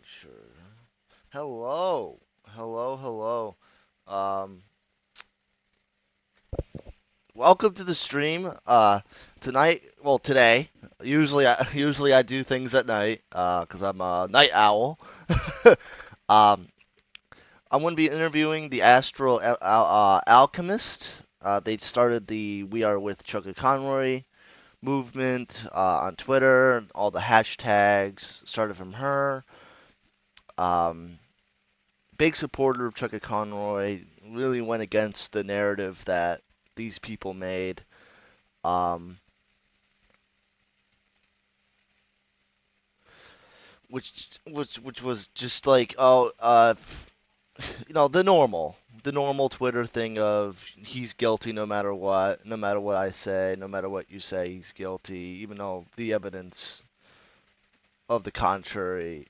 Sure. Hello. Hello, hello. Um, Welcome to the stream. Tonight, well, today. Usually I do things at night. 'Cause I'm a night owl. um, I'm going to be interviewing the Alchemist. They started the We Are with Chuggaaconroy movement on Twitter. All the hashtags started from her. Um, Big supporter of Chuggaaconroy. Really went against the narrative that these people made. Um, which was just like, the normal Twitter thing of he's guilty no matter what I say, no matter what you say, he's guilty, even though the evidence of the contrary,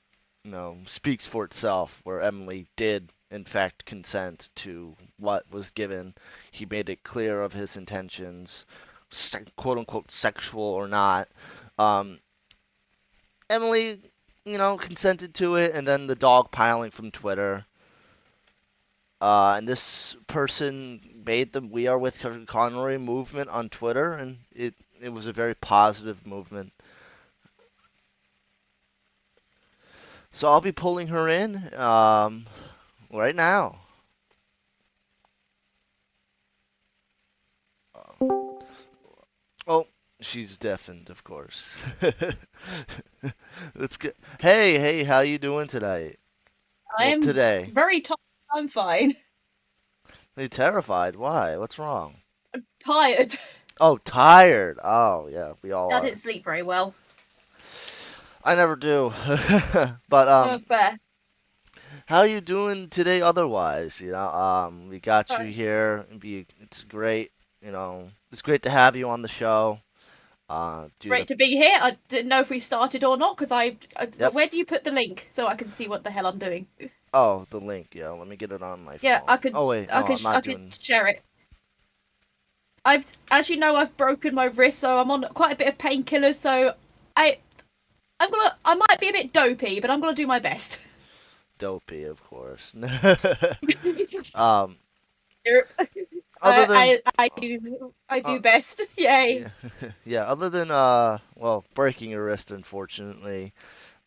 speaks for itself. Where Emily did in fact consent to what was given, he made it clear of his intentions, quote unquote sexual or not. Um, Emily, consented to it, and then the dog piling from Twitter. And this person made the We Are with Conroy movement on Twitter, and it was a very positive movement. So I'll be pulling her in right now. Oh, she's deafened, of course. Let's get. Hey, how you doing tonight? Well, I'm today. very tired. I'm fine. Are you terrified? Why? What's wrong? Tired. Oh, tired. Oh, yeah, we all I are. didn't sleep very well. I never do. But Fair. how you doing today? Otherwise, we got you Right. here. It's great. It's great to have you on the show. Due to Great to be here. I didn't know if we started or not because Yep. where do you put the link so I can see what the hell I'm doing? Oh, the link. Yeah, let me get it on my Yeah, phone. Oh wait, no, I'm I not could doing. share it. As you know, I've broken my wrist, so I'm on quite a bit of painkillers. So I, I might be a bit dopey, but I'm gonna do my best. Dopey, of course. um, other than I uh, do best. Yay. yeah, yeah. Other than well, breaking your wrist, unfortunately.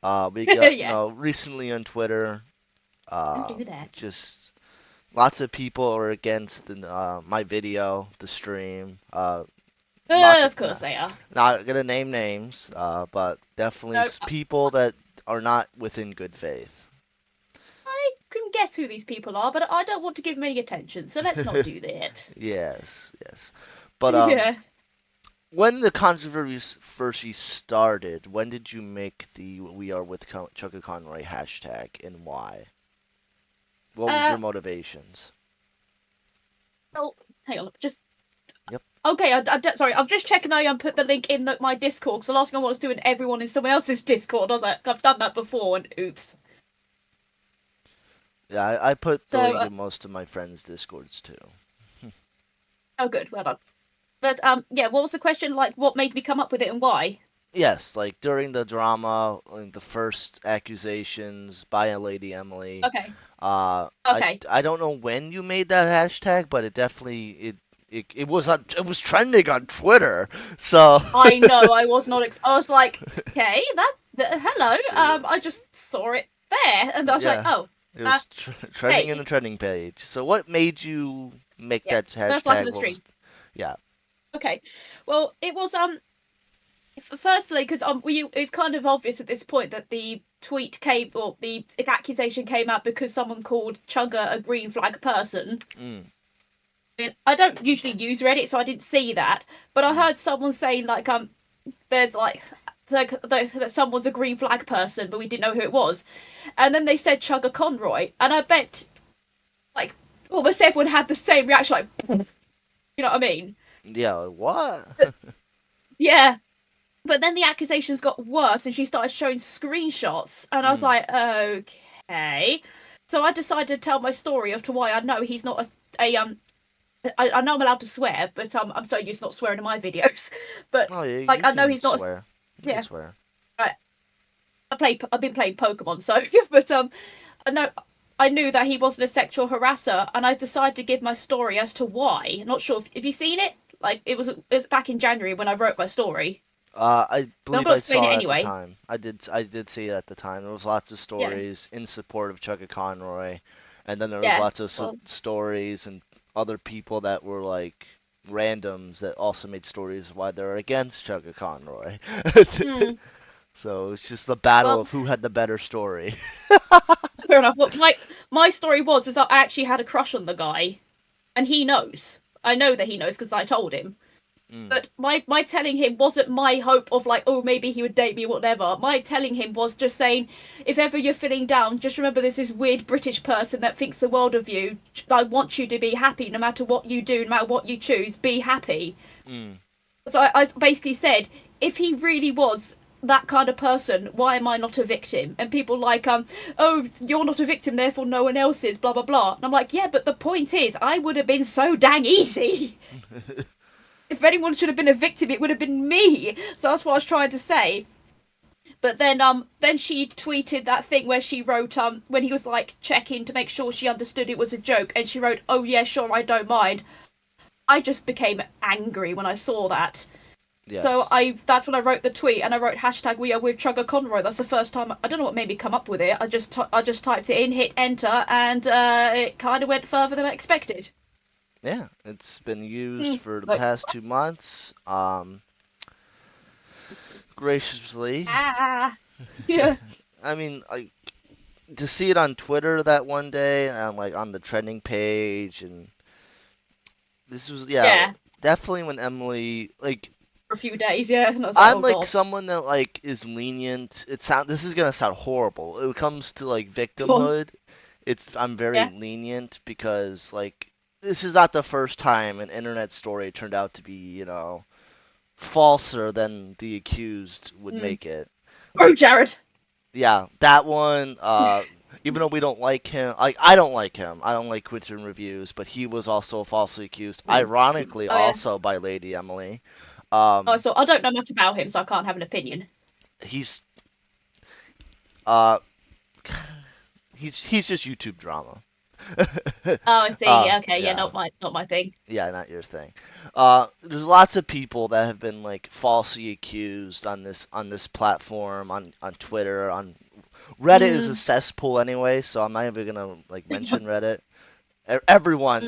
We got Yeah. recently on Twitter. Don't do that. Just lots of people are against my video, the stream. Of course Not, they are. not gonna name names, but definitely No, people that are not within good faith. I can guess who these people are, but I don't want to give them any attention, so let's not do that. Yes, yes. But Yeah. when the controversy started, when did you make the "We Are with Chuggaaconroy" hashtag, and why? What was Uh, your motivations? well, hang on. Just Yep. okay. Sorry, I'm just checking. I put the link in my Discord because the last thing I want is doing everyone in someone else's Discord. I was like, I've done that before, and oops. Yeah, I put the So, link in most of my friends' discords too. oh, good, well done. But yeah. What was the question? Like, what made me come up with it and why? Yes, like during the drama, like the first accusations by a Lady Emily. Okay. Uh, I Okay. I don't know when you made that hashtag, but it was it was trending on Twitter. So I know. I was not. I was like, okay, hello. I just saw it there, and I was like, yeah, oh, it uh, was trending in the hey, trending page. So what made you make yeah, that first like in hashtag? the What was stream. yeah. Okay, well, it was firstly because it's kind of obvious at this point that the tweet came or the accusation came out because someone called Chugga a green flag person. Mm, I mean, I don't usually use Reddit, so I didn't see that, but I mm. heard someone saying like there's that someone's a green flag person, but we didn't know who it was. And then they said Chuggaaconroy, and I bet like almost everyone had the same reaction, like you know what I mean? Yeah, what? But, yeah. But then the accusations got worse, and she started showing screenshots, and I was Mm. like, okay. So I decided to tell my story of to why I know he's not a I know I'm allowed to swear, but I'm so used to not swearing in my videos. But Oh, yeah, like you I know can he's not a swear. You can yeah. swear. Right. I've been playing Pokemon, so but I know I knew that he wasn't a sexual harasser, and I decided to give my story as to why. Not sure if you've seen it. Like it was back in January when I wrote my story. I But I'm believe gonna I explain it saw it at the anyway. time. I did see it at the time. There was lots of Yeah, stories in support of Chuggaaconroy, and then there was yeah. lots of Well, stories and other people that were like randoms that also made stories why they're against Chuggaaconroy. mm, So it's just the battle well, of who had the better story. fair enough. Well, my story was I actually had a crush on the guy, and he knows. I know that he knows because I told him. Mm, But my telling him wasn't my hope of like, oh, maybe he would date me, whatever. My telling him was just saying, if ever you're feeling down, just remember there's this weird British person that thinks the world of you. I want you to be happy no matter what you do, no matter what you choose, be happy. mm, So I basically said, if he really was that kind of person, why am I not a victim? And people like, oh, you're not a victim, therefore no one else is, blah blah blah. And I'm like, yeah, but the point is, I would have been so dang easy. If anyone should have been a victim, it would have been me. So that's what I was trying to say. But then she tweeted that thing where she wrote when he was like checking to make sure she understood it was a joke, and she wrote, "Oh yeah, sure, I don't mind." I just became angry when I saw that. So yes. that's when I wrote the tweet, and I wrote hashtag We Are With Chuggaaconroy. That's the first time. I don't know what made me come up with it. I just typed it in, hit enter, and it kind of went further than I expected. Yeah, it's been used Mm. for the Like past 2 months. Graciously. yeah, I mean, to see it on Twitter that one day and like on the trending page, and this was, yeah, yeah, definitely when Emily, like, for a few days, yeah. And I was like, I'm oh like god, someone that like is lenient. This is gonna sound horrible. When it comes to like go on, victimhood, I'm very yeah. lenient because like this is not the first time an internet story turned out to be, falser than the accused would Mm. make it. Oh, Like, Jared. yeah, that one. Even though we don't like him, like I don't like him. I don't like Quentin reviews, but he was also falsely accused, Mm. ironically, Oh yeah. also by Lady Emily. Oh, Um, so I don't know much about him, so I can't have an opinion. he's uh he's just YouTube drama. Oh, I see. Okay, yeah, Yeah, not my thing. yeah, not your thing. There's lots of people that have been like falsely accused on this platform, on Twitter, on Reddit is a Mm. cesspool anyway, so I'm not even gonna like mention Reddit.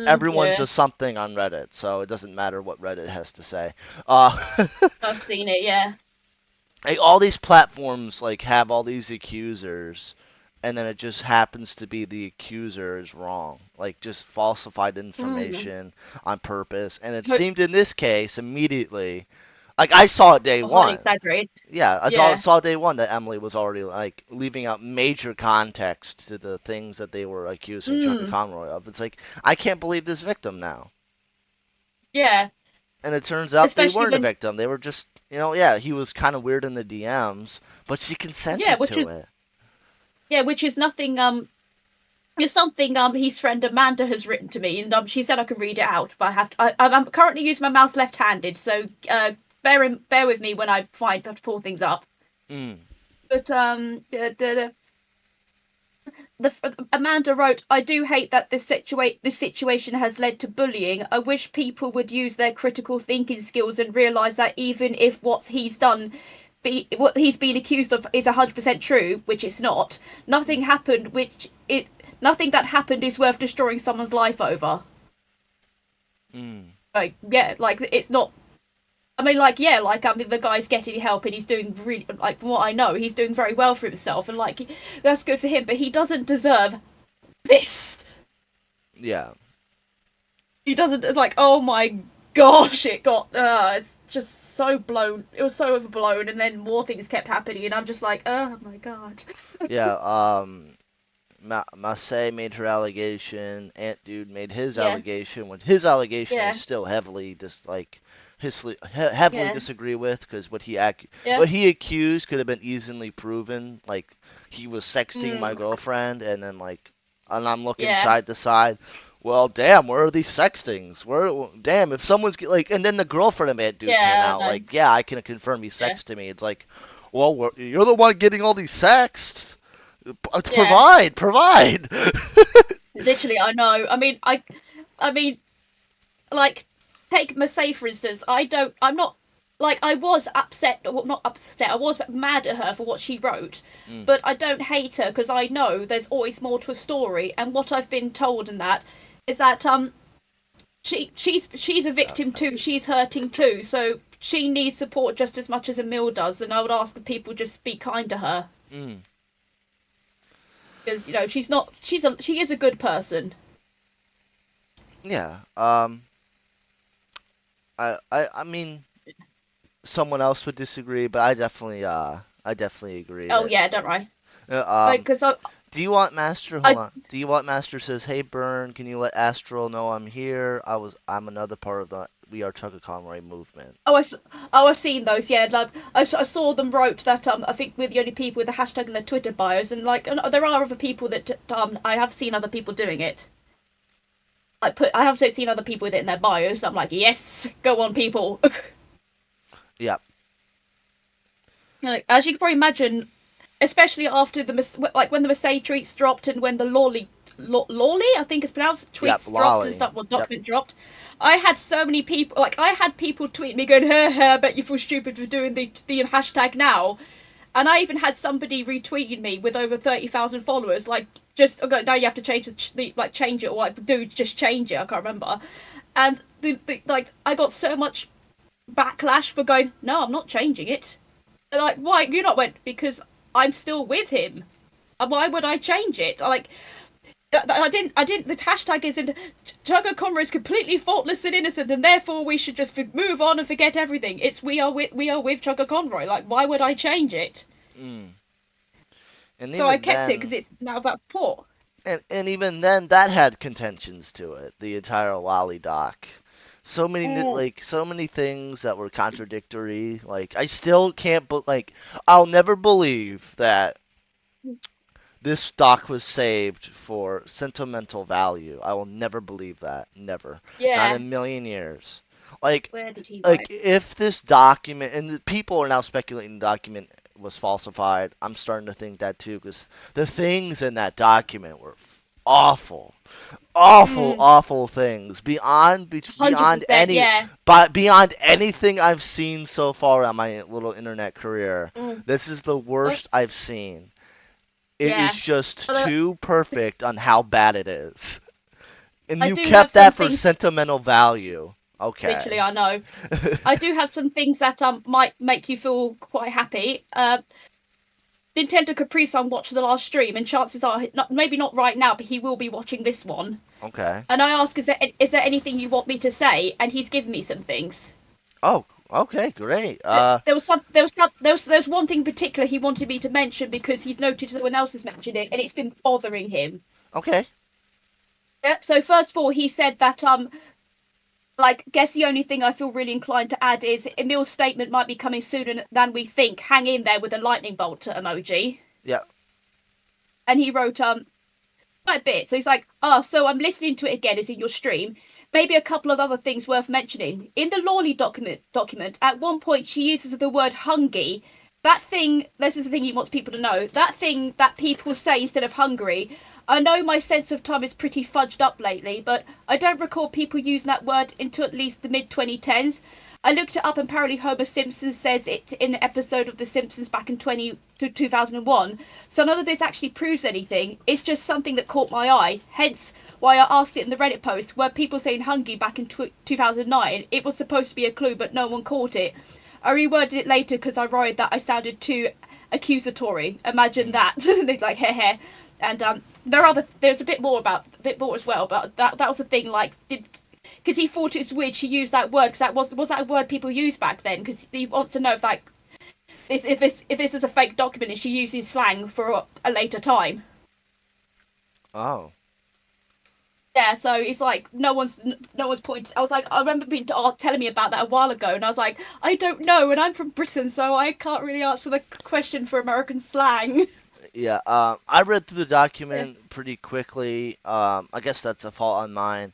Everyone's Yeah, a something on Reddit, so it doesn't matter what Reddit has to say. Uh, I've seen it. Yeah. like all these platforms like have all these accusers, and then it just happens to be the accuser is wrong, like just falsified Mm. information on purpose. And it Ho- seemed in this case immediately, like I saw it day Highly one. exaggerated. Yeah, Yeah. saw day one that Emily was already like leaving out major context to the things that they were accusing Mm. Chuggaaconroy of. It's like I can't believe this victim now, Yeah. and it turns out they Especially weren't a when victim. They were just, yeah, he was kind of weird in the DMs, but she yeah, consented to it. which is nothing. It's something his friend Amanda has written to me, and she said I could read it out, but I have to, I'm currently using my mouse left-handed, so bear with me when I have to pull things up. Mm, But Amanda wrote, "I do hate that this situation has led to bullying. I wish people would use their critical thinking skills and realize that even if what he's been accused of is 100% true, which it's not, mm, nothing happened. Nothing that happened is worth destroying someone's life over. mm. Like, yeah, like it's not." I mean, like, yeah, like, I mean, the guy's getting help and he's doing really, like, from what I know, he's doing very well for himself, and, like, that's good for him, but he doesn't deserve this. Yeah, He doesn't. It's like, oh my gosh, it's just so blown. It was so overblown, and then more things kept happening, and I'm just like, oh my god. yeah. Massey made her allegation. Ant Dude made his Yeah, allegation. When his allegation, I yeah, still heavily heavily yeah, disagree with, because yeah. what he accused could have been easily proven. Like he was sexting my Mm, girlfriend, and then like, and I'm looking yeah, side to side. Well, damn, where are these sextings? Damn, if someone's like, and then the girlfriend of Ant Dude came yeah, out no, like, yeah, I can confirm he yeah, sexted me. It's like, Well, you're the one getting all these sexts. Yeah, Provide. literally, I know. I mean, like, take Masay for instance. I'm not like I was upset, well, not upset. I was mad at her for what she wrote, Mm, but I don't hate her because I know there's always more to a story. And what I've been told in that is that she's a victim too. She's hurting too, so she needs support just as much as Emil does. And I would ask the people just be kind to her mm, because she's not. She is a good person. yeah. I mean, someone else would disagree, but I definitely agree Oh that. yeah, don't worry. Uh, Like, um, because do you want Master? Hold I on. Do you want Master says, "Hey Burn, can you let Astral know I'm here? I'm another part of the We Are Chuggaaconroy movement." Oh, I've seen those. Yeah, like I saw them wrote that. I think we're the only people with the hashtag in their Twitter bios, and like there are other people that I have seen other people doing it. I have seen other people with it in their bios. I'm like, yes, go on, people. Yeah. Like, as you can probably imagine, especially after like when the Mercedes tweets dropped and when the Loli, I think it's pronounced, Yep. tweets dropped and Lolly. stuff, well, Yep. document dropped. I had so many people, like I had people tweet me going, "Ha ha, I bet you feel stupid for doing the hashtag now." And I even had somebody retweeting me with over 30,000 followers, like just okay, now you have to change like change it or what do just change it. I can't remember. And like I got so much backlash for going, no, I'm not changing it. Like, why you not went? Because I'm still with him. Why would I change it? Like, I didn't. I didn't. The hashtag isn't. Chuggaaconroy is completely faultless and innocent, and therefore we should just move on and forget everything. It's we are with Chuggaaconroy. Like, why would I change it? Mm. And So I even kept it because then, it's now about support. and even then, that had contentions to it. The entire Lolly doc. Mm. So many things that were contradictory. Like I still can't, but like I'll never believe that this doc was saved for sentimental value. I will never believe that. Never. Not in Yeah. a million years. Like, Where did he like write? if this document and the people are now speculating the document was falsified. I'm starting to think that too because the things in that document were awful, Mm. awful things Hundred beyond percent. Yeah. beyond anything I've seen so far on my little internet career. Mm. This is the But worst I've seen. It is yeah. just But too perfect on how bad it is. And I you do have kept some that for things. sentimental value. Literally, Okay. I know. I do have some things that might make you feel quite happy. NintendoCapriSun watched the last stream, and chances are, maybe not right now, but he will be watching this one. Okay. And I ask, is there anything you want me to say? And he's given me some things. Oh, okay, great. There was one thing in particular he wanted me to mention because he's noticed no one else has mentioned it, and it's been bothering him. Okay. Yeah, so first of all, he said that like, guess the only thing I feel really inclined to add is Emil's statement might be coming sooner than we think. Hang in there with a lightning bolt emoji. Yeah. And he wrote quite a bit. So he's like, oh, so I'm listening to it again. It's in your stream. Maybe a couple of other things worth mentioning. In the Loli document, at one point she uses the word hungry. That thing, this is the thing he wants people to know. That thing that people say instead of hungry. I know my sense of time is pretty fudged up lately, but I don't recall people using that word until at least the mid 2010s. I looked it up and apparently Homer Simpson says it in an episode of The Simpsons back in 2001. So none of this actually proves anything. It's just something that caught my eye. Hence why I asked it in the Reddit post where people saying hungry back in 2009. It was supposed to be a clue, but no one caught it. I reworded it later because I worried that I sounded too accusatory. Imagine Mm. that. And it's like, heh heh. And there's a bit more as well, but that was the thing. Like, did because he thought it was weird she used that word because that was that a word people used back then? Because he wants to know if like if this is a fake document and she using slang for a later time. Oh. Yeah, so it's like no one's pointed. I was like, I remember being telling me about that a while ago, and I was like, I don't know, and I'm from Britain, so I can't really answer the question for American slang. Yeah. I read through the Yeah. document pretty quickly. I guess that's a fault on mine.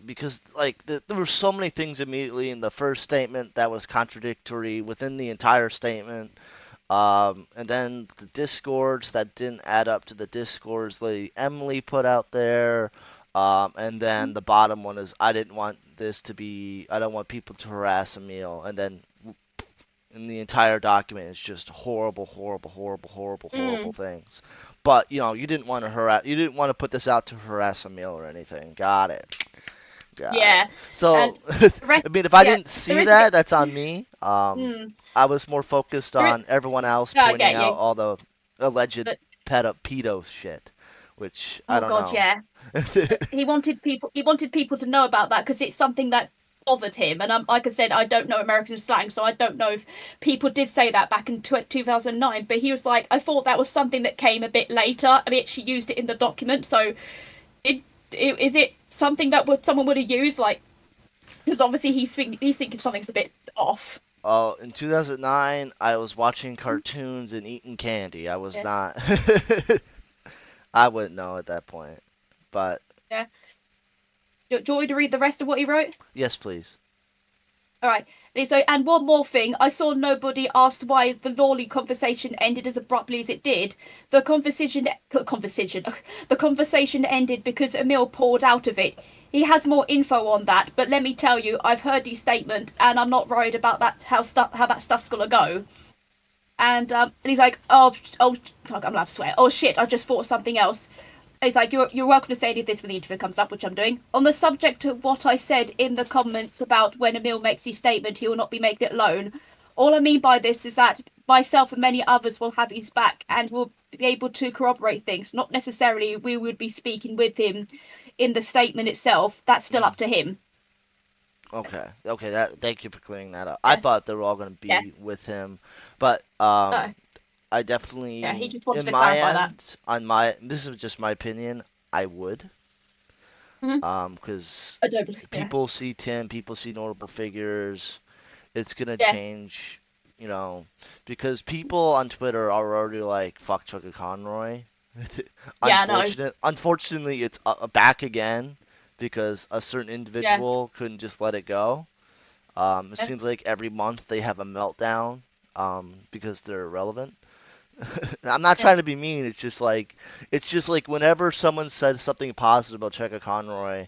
Because like there were so many things immediately in the first statement that was contradictory within the entire statement. And then the discords that didn't add up to the discords Lady Emily put out there. And then the bottom one is I don't want people to harass Emil. And then in the entire document it's just horrible, horrible, horrible, horrible, horrible Mm. things. But you didn't want to put this out to harass Emil or anything. Got it. Got it. Yeah, So, and the rest. I mean, if I Yeah, didn't there see is a bit. that, that's on me. Mm, I was more focused there is, on everyone else no, I pointing get out you, all the alleged but pedo shit, which I oh don't god, know. yeah. He wanted people. He wanted people to know about that because it's something that bothered him. And like I said, I don't know American slang, so I don't know if people did say that back in 2009. But he was like, I thought that was something that came a bit later. I mean, she used it in the document. So, it, is it something that someone would have used? Like, because obviously he's thinking something's a bit off. In 2009, I was watching cartoons and eating candy. I was Yeah, not. I wouldn't know at that point. But yeah. Do you want me to read the rest of what he wrote? yes, please. All right. So, and one more thing, I saw nobody asked why the Lawley conversation ended as abruptly as it did. The conversation ended because Emil pulled out of it. He has more info on that, but let me tell you, I've heard his statement, and I'm not worried about that how that stuff's gonna go. And he's like, I'm allowed to swear. Oh shit! I just thought of something else. He's like, you're welcome to say any of this when the interview comes up, which I'm doing. On the subject of what I said in the comments about when Emil makes his statement, he will not be making it alone. All I mean by this is that myself and many others will have his back and will be able to corroborate things. Not necessarily we would be speaking with him in the statement itself. That's still Mm. up to him. Okay. Okay. Thank you for clearing that up. I Yeah, thought they were all gonna yeah, be with him, but I yeah. He definitely, just wanted in to my clarify that. end, on my, this is just my opinion, I would. Mm-hmm. Because I don't believe. Yeah, people see Tim, people see notable figures. It's gonna yeah, change, you know, because people on Twitter are already like, fuck Chuggaaconroy. yeah. I know. Unfortunately, it's back again because a certain Yeah, individual couldn't just let it go. It yeah, seems like every month they have a meltdown because they're irrelevant. I'm not yeah. trying to be mean. It's just like whenever someone says something positive about Cheka Conroy,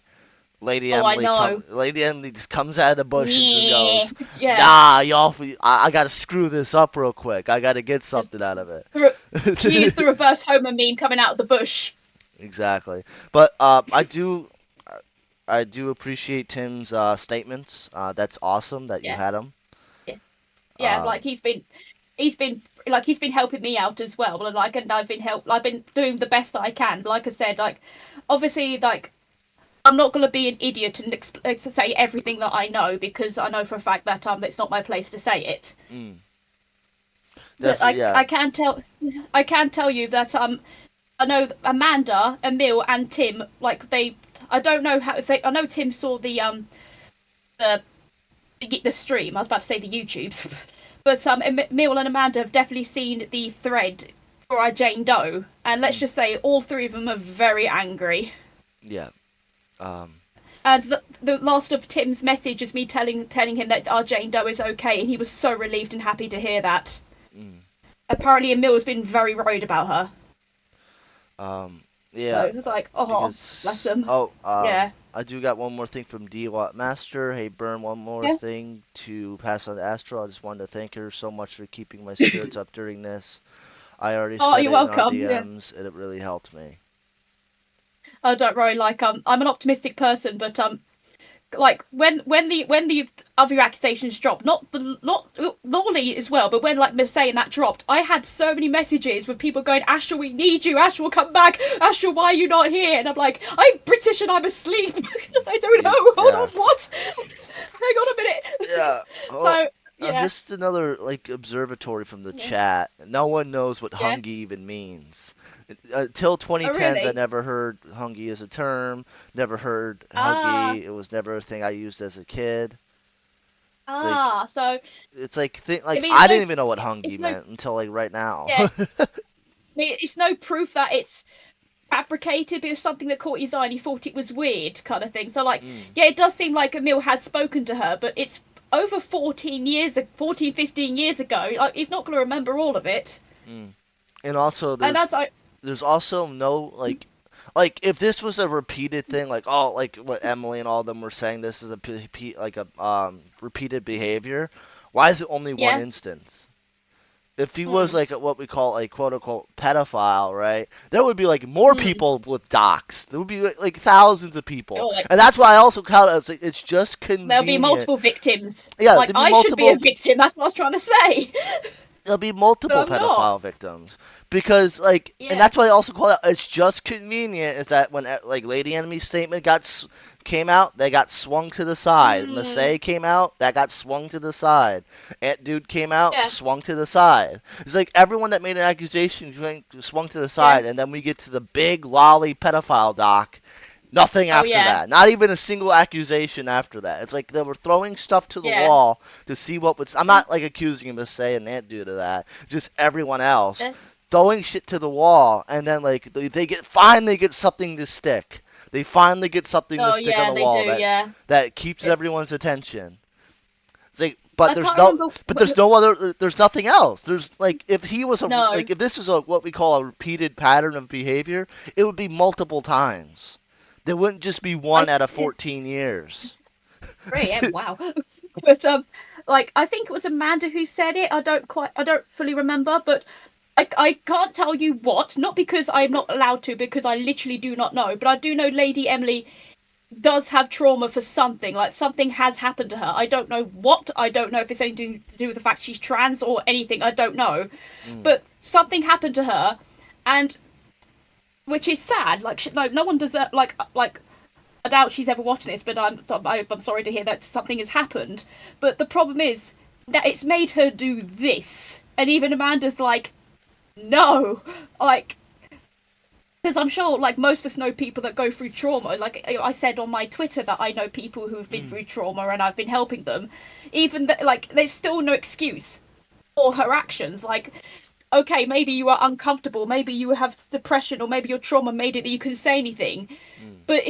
Oh, I know. Lady Emily just comes out of the bushes and Yeah, goes, yeah. "Nah, y'all, I gotta screw this up real quick. I gotta get Just something out of she is the it." reverse Homer meme coming out of the bush. Exactly. But I do appreciate Tim's statements. That's awesome that you Yeah, had him. yeah, yeah. Um, Like he's been helping me out as well. And like, and I've been doing the best that I can. But like I said, like obviously, like I'm not gonna be an idiot and to say everything that I know because I know for a fact that it's not my place to say it. mm, But definitely, yeah. I can tell you that I know Amanda, Emil, and Tim. Like they, I don't know how if they. I know Tim saw the the stream. I was about to say the YouTubes, but Emil and Amanda have definitely seen the thread for our Jane Doe, and let's Mm, just say all three of them are very angry. yeah. Um, And the last of Tim's message is me telling him that our Jane Doe is okay, and he was so relieved and happy to hear that. mm, Apparently, Emil has been very worried about her, so yeah. it was like, oh, bless Because him. Yeah, I do got one more thing from D Watt Master. Hey, Burn, one more yeah. thing to pass on to Astral. I just wanted to thank her so much for keeping my spirits up during this. I already Oh, said you're it in our welcome. Yeah. DMs, and it really helped me. Oh, don't worry. Like, I'm an optimistic person, but like when the other accusations dropped, not Loli as well, but when like Miss saying that dropped, I had so many messages with people going, Astral, we need you. Astral, come back. Astral, why are you not here? And I'm like, I'm British and I'm asleep. I don't know. Hold Yeah. on, what? Hang on a minute. Yeah. Oh, So yeah, just another like observatory from the yeah, chat. No one knows what yeah. hungy even means. Until Oh 2010s, I really? never heard hungy as a term. Never heard Ah, huggy. It was never a thing I used as a kid. It's like ah. So I mean, I didn't even know what hungy it's no, meant until like right now. yeah. I mean, it's no proof that it's fabricated, but it was something that caught his eye and he thought it was weird, kind of thing. So, like, Mm, yeah, it does seem like Emil has spoken to her, but it's over 15 years ago. Like, he's not going to remember all of it. Mm. And also, And as I, there's also no like if this was a repeated thing, like oh, like what Emily and all of them were saying, this is like a repeated behavior. Why is it only one yeah, instance? If he was mm, like what we call a quote unquote pedophile, right? There would be like more mm. people with docs. There would be like thousands of people, Or like, and that's why I also count it as like, it's just there'll be convenient. multiple victims. Yeah, Like, there'd be I should be a multiple. victim. That's what I was trying to say. There'll be But multiple I'm not. pedophile victims because like, and Yeah. that's why I also call it. It's just convenient. Is that when like Lady Enemy's statement came out, they got swung to the side. Mm, Massey came out, that got swung to the side. Ant Dude came out, yeah. swung to the side. It's like everyone that made an accusation swung to the Yeah. side, and then we get to the big Loli pedophile doc. Nothing Oh, after yeah. that. Not even a single accusation after that. It's like they were throwing stuff to the Yeah. wall to see what would. I'm not like accusing him of saying Ant due to that. Just everyone else Yeah. throwing shit to the wall, and then like they finally get something to stick. They finally get something to Oh, stick on yeah, the they do. wall Yeah. that keeps It's. everyone's attention. It's like, I can't remember. but there's no other. There's nothing else. There's like, if he was No. like, if this is what we call a repeated pattern of behavior, it would be multiple times. There wouldn't just be one I. out of 14 years. 3 a.m. Wow. But like, I think it was Amanda who said it. I don't fully remember, but I can't tell you what. Not because I'm not allowed to, because I literally do not know. But I do know Lady Emily does have trauma for something. Like, something has happened to her. I don't know what. I don't know if it's anything to do with the fact she's trans or anything. I don't know. Mm, But something happened to her, and which is sad. Like, no one deserves. Like, I doubt she's ever watching this, but I'm sorry to hear that something has happened. But the problem is that it's made her do this, and even Amanda's like, no, like, because I'm sure like most of us know people that go through trauma. Like I said on my Twitter that I know people who have been mm, through trauma and I've been helping them. Even that, like, there's still no excuse for her actions. Like, okay, maybe you are uncomfortable, maybe you have depression, or maybe your trauma made it that you couldn't say anything. mm, But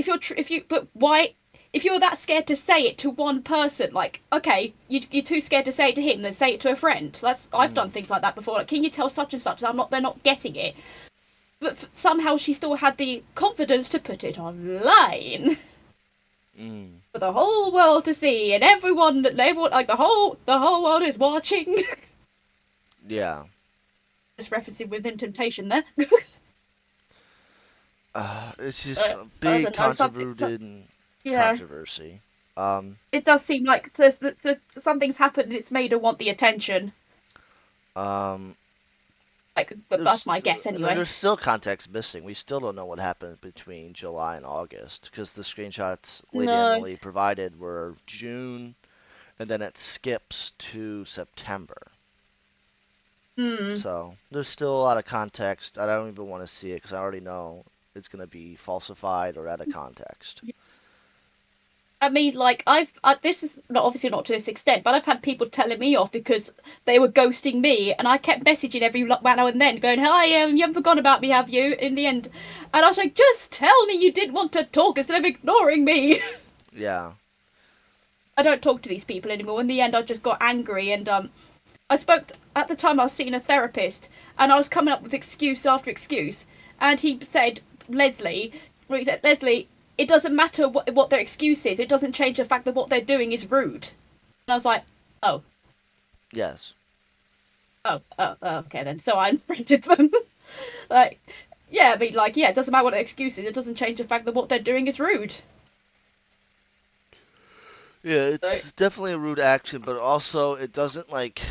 but why? If you're that scared to say it to one person, like, okay, you're too scared to say it to him, then say it to a friend. I've mm, done things like that before. Like, can you tell such and such? They're not getting it. But somehow she still had the confidence to put it online mm. for the whole world to see, and everyone, like the whole world is watching. Yeah. Just referencing Within Temptation there. It's just a I big don't know, convoluted yeah. controversy. Um, It does seem like something's happened. It's made her want the attention. um, Like, but that's my guess and then anyway. there's still context missing. We still don't know what happened between July and August because the screenshots Lady No. Emily provided were June, and then it skips to September. Hmm. So there's still a lot of context. I don't even want to see it because I already know it's gonna be falsified or out of context. I mean, like, this is not obviously not to this extent, but I've had people telling me off because they were ghosting me, and I kept messaging every now and then, going, "Hi, you haven't forgotten about me, have you?" In the end, and I was like, "Just tell me you didn't want to talk instead of ignoring me." Yeah. I don't talk to these people anymore. In the end, I just got angry, and I spoke at the time. I was seeing a therapist, and I was coming up with excuse after excuse, and he said, "Leslie, well, he said, Leslie, it doesn't matter what their excuse is. It doesn't change the fact that what they're doing is rude." And I was like, "Oh, Yes. okay then." So I unfriended them. Like, yeah, I mean, like, yeah, it doesn't matter what their excuse is. It doesn't change the fact that what they're doing is rude. Yeah, So, it's definitely a rude action, but also it doesn't like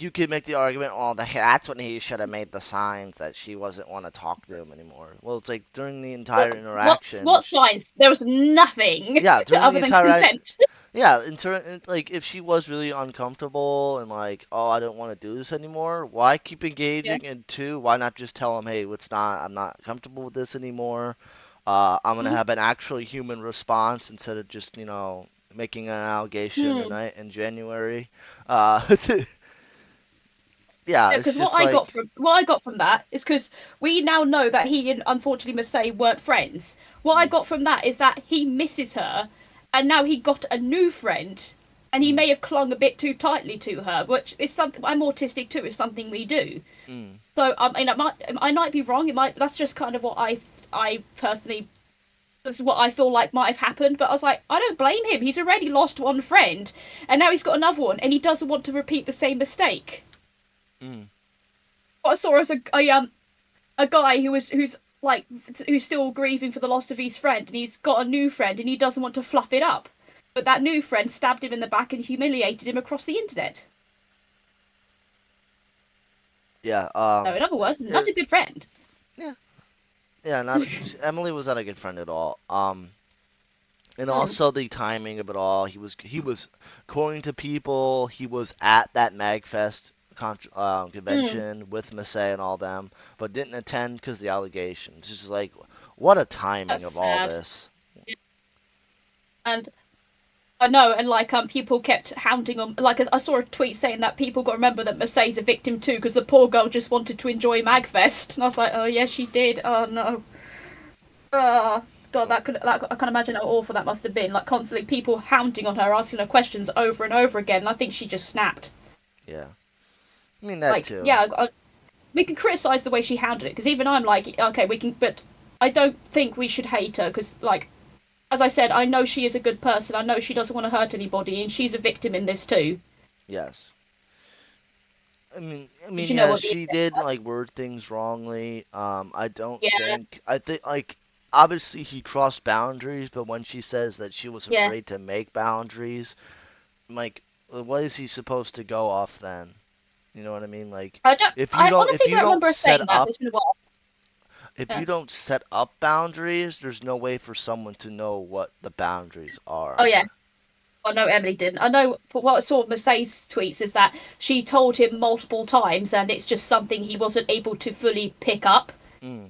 you could make the argument, oh, that's when he should have made the signs that she wasn't want to talk to him anymore. Well, it's like during the entire interaction, what signs? There was nothing yeah, during the other than entire consent. yeah, like if she was really uncomfortable and like, oh, I don't want to do this anymore, why keep Yeah. engaging? And two, why not just tell him, hey, I'm not comfortable with this anymore. I'm gonna Mhm. have an actual human response instead of just making an allegation Hmm. in January. Uh, yeah, Yeah, it's because just like what I got from that is because we now know that he and unfortunately Massey weren't friends. What I mm, got from that is that he misses her, and now he got a new friend, and he may have clung a bit too tightly to her, which is something I'm autistic too. It's something we do. Mm. So I mean, I might be wrong. It might that's just kind of what I personally this is what I feel like might have happened. But I was like, I don't blame him. He's already lost one friend, and now he's got another one, and he doesn't want to repeat the same mistake. Mm. What I saw as a guy who's still grieving for the loss of his friend, and he's got a new friend, and he doesn't want to fluff it up. But that new friend stabbed him in the back and humiliated him across the internet. Yeah. So, in other words, Yeah. not a good friend. Yeah. Yeah. Not Emily was not a good friend at all. And Mm. also the timing of it all. He was according to people. He was at that Magfest Mm. convention with Massey and all them, but didn't attend because the allegations. It's just like, what a timing That's of all sad. this. And I know, and people kept hounding on. Like, I saw a tweet saying that people got to remember that Massey's a victim too, because the poor girl just wanted to enjoy Magfest, and I was like, oh yes, she did. Oh no. God, I can imagine how awful that must have been. Like constantly people hounding on her, asking her questions over and over again. And I think she just snapped. Yeah. I mean that Like, too. yeah, we can criticize the way she handled it because even I'm like, okay, we can, but I don't think we should hate her because, like, as I said, I know she is a good person. I know she doesn't want to hurt anybody, and she's a victim in this too. Yes. Because you know Yeah, what the she did like word things wrongly. I don't yeah, think. I think like obviously he crossed boundaries, but when she says that she was yeah. afraid to make boundaries, like, what is he supposed to go off then? You know what I mean? Like, I don't. I if honestly you don't don't remember her set saying that. up It's been a while. if you Yeah. don't set up boundaries, there's no way for someone to know what the boundaries Oh are. yeah. I know Emily didn't. I know what I saw of Mercedes' tweets is that she told him multiple times, and it's just something he wasn't able to fully pick up. Mm,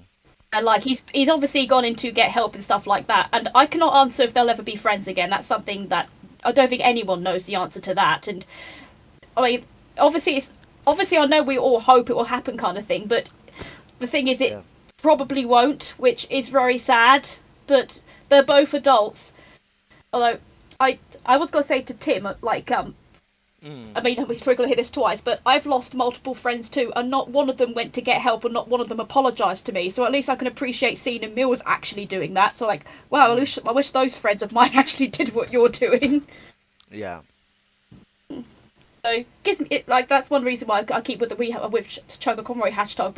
And like he's obviously gone in to get help and stuff like that. And I cannot answer if they'll ever be friends again. That's something that I don't think anyone knows the answer to that. And I mean, obviously it's obviously I know we all hope it will happen, kind of thing. But the thing is, it yeah. probably won't, which is very sad. But they're both adults. Although I was gonna say to Tim, like Mm, I mean, we're probably gonna hear this twice, but I've lost multiple friends too, and not one of them went to get help, and not one of them apologised to me. So at least I can appreciate seeing a Mills actually doing that. So like, wow, mm, I wish those friends of mine actually did what you're doing. yeah. So gives me it, like that's one reason why I keep with the with Chuggaaconroy hashtag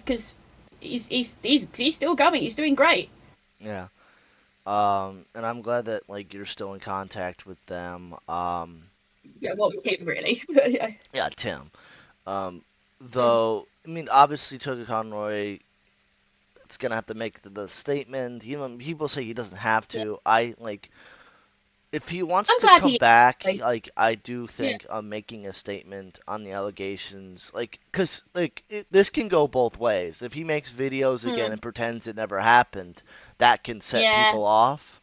because he's still going. He's doing great. Yeah. And I'm glad that like you're still in contact with them. Yeah, what with him really? Yeah. Yeah, Tim. Um, Mm, though obviously Chuggaaconroy, it's gonna have to make the statement. You know, people say he doesn't have yeah. to. I like if he wants I'm to glad come he. back, like I do Yeah. think making a statement on the allegations, like, cause like this can go both ways. If he makes videos again Mm, and pretends it never happened, that can set yeah. people off.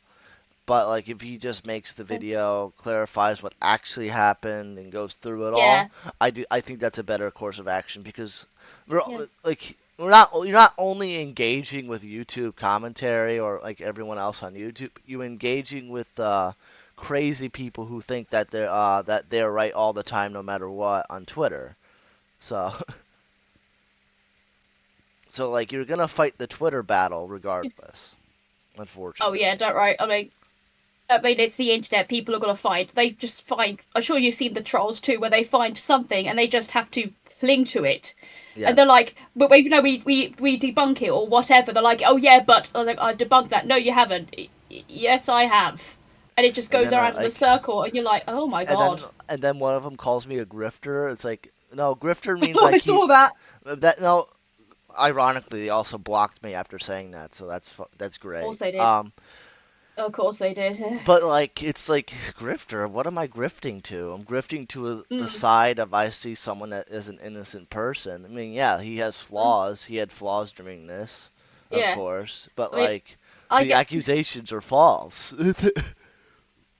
But like if he just makes the video, clarifies what actually happened, and goes through it all, Yeah. I think that's a better course of action because Yeah. you're not only engaging with YouTube commentary or like everyone else on YouTube, you're engaging with crazy people who think that they're right all the time no matter what on Twitter. So so like you're gonna fight the Twitter battle regardless, Oh unfortunately. yeah, don't worry. I mean, it's the internet. People are gonna find. They just find. I'm sure you've seen the trolls too, where they find something and they just have to cling to it, and they're Yes. like, "But even though we debunk it or whatever, they're like, oh yeah, but I'm like, I debunked that. No, you haven't. Yes, I have." And it just And goes then around in a like circle, and you're like, "Oh my god!" and then one of them calls me a grifter. It's like, no, grifter means I like he saw that. that no. Ironically, they also blocked me after saying that, so that's Of course great. they did. Of course they did. But like it's like grifter. What am I grifting to? I'm grifting to the Mm, side of I see someone that is an innocent person. I mean, yeah, he has mm, flaws. He had flaws during this, of yeah. course. But I mean, like I the get. accusations are false.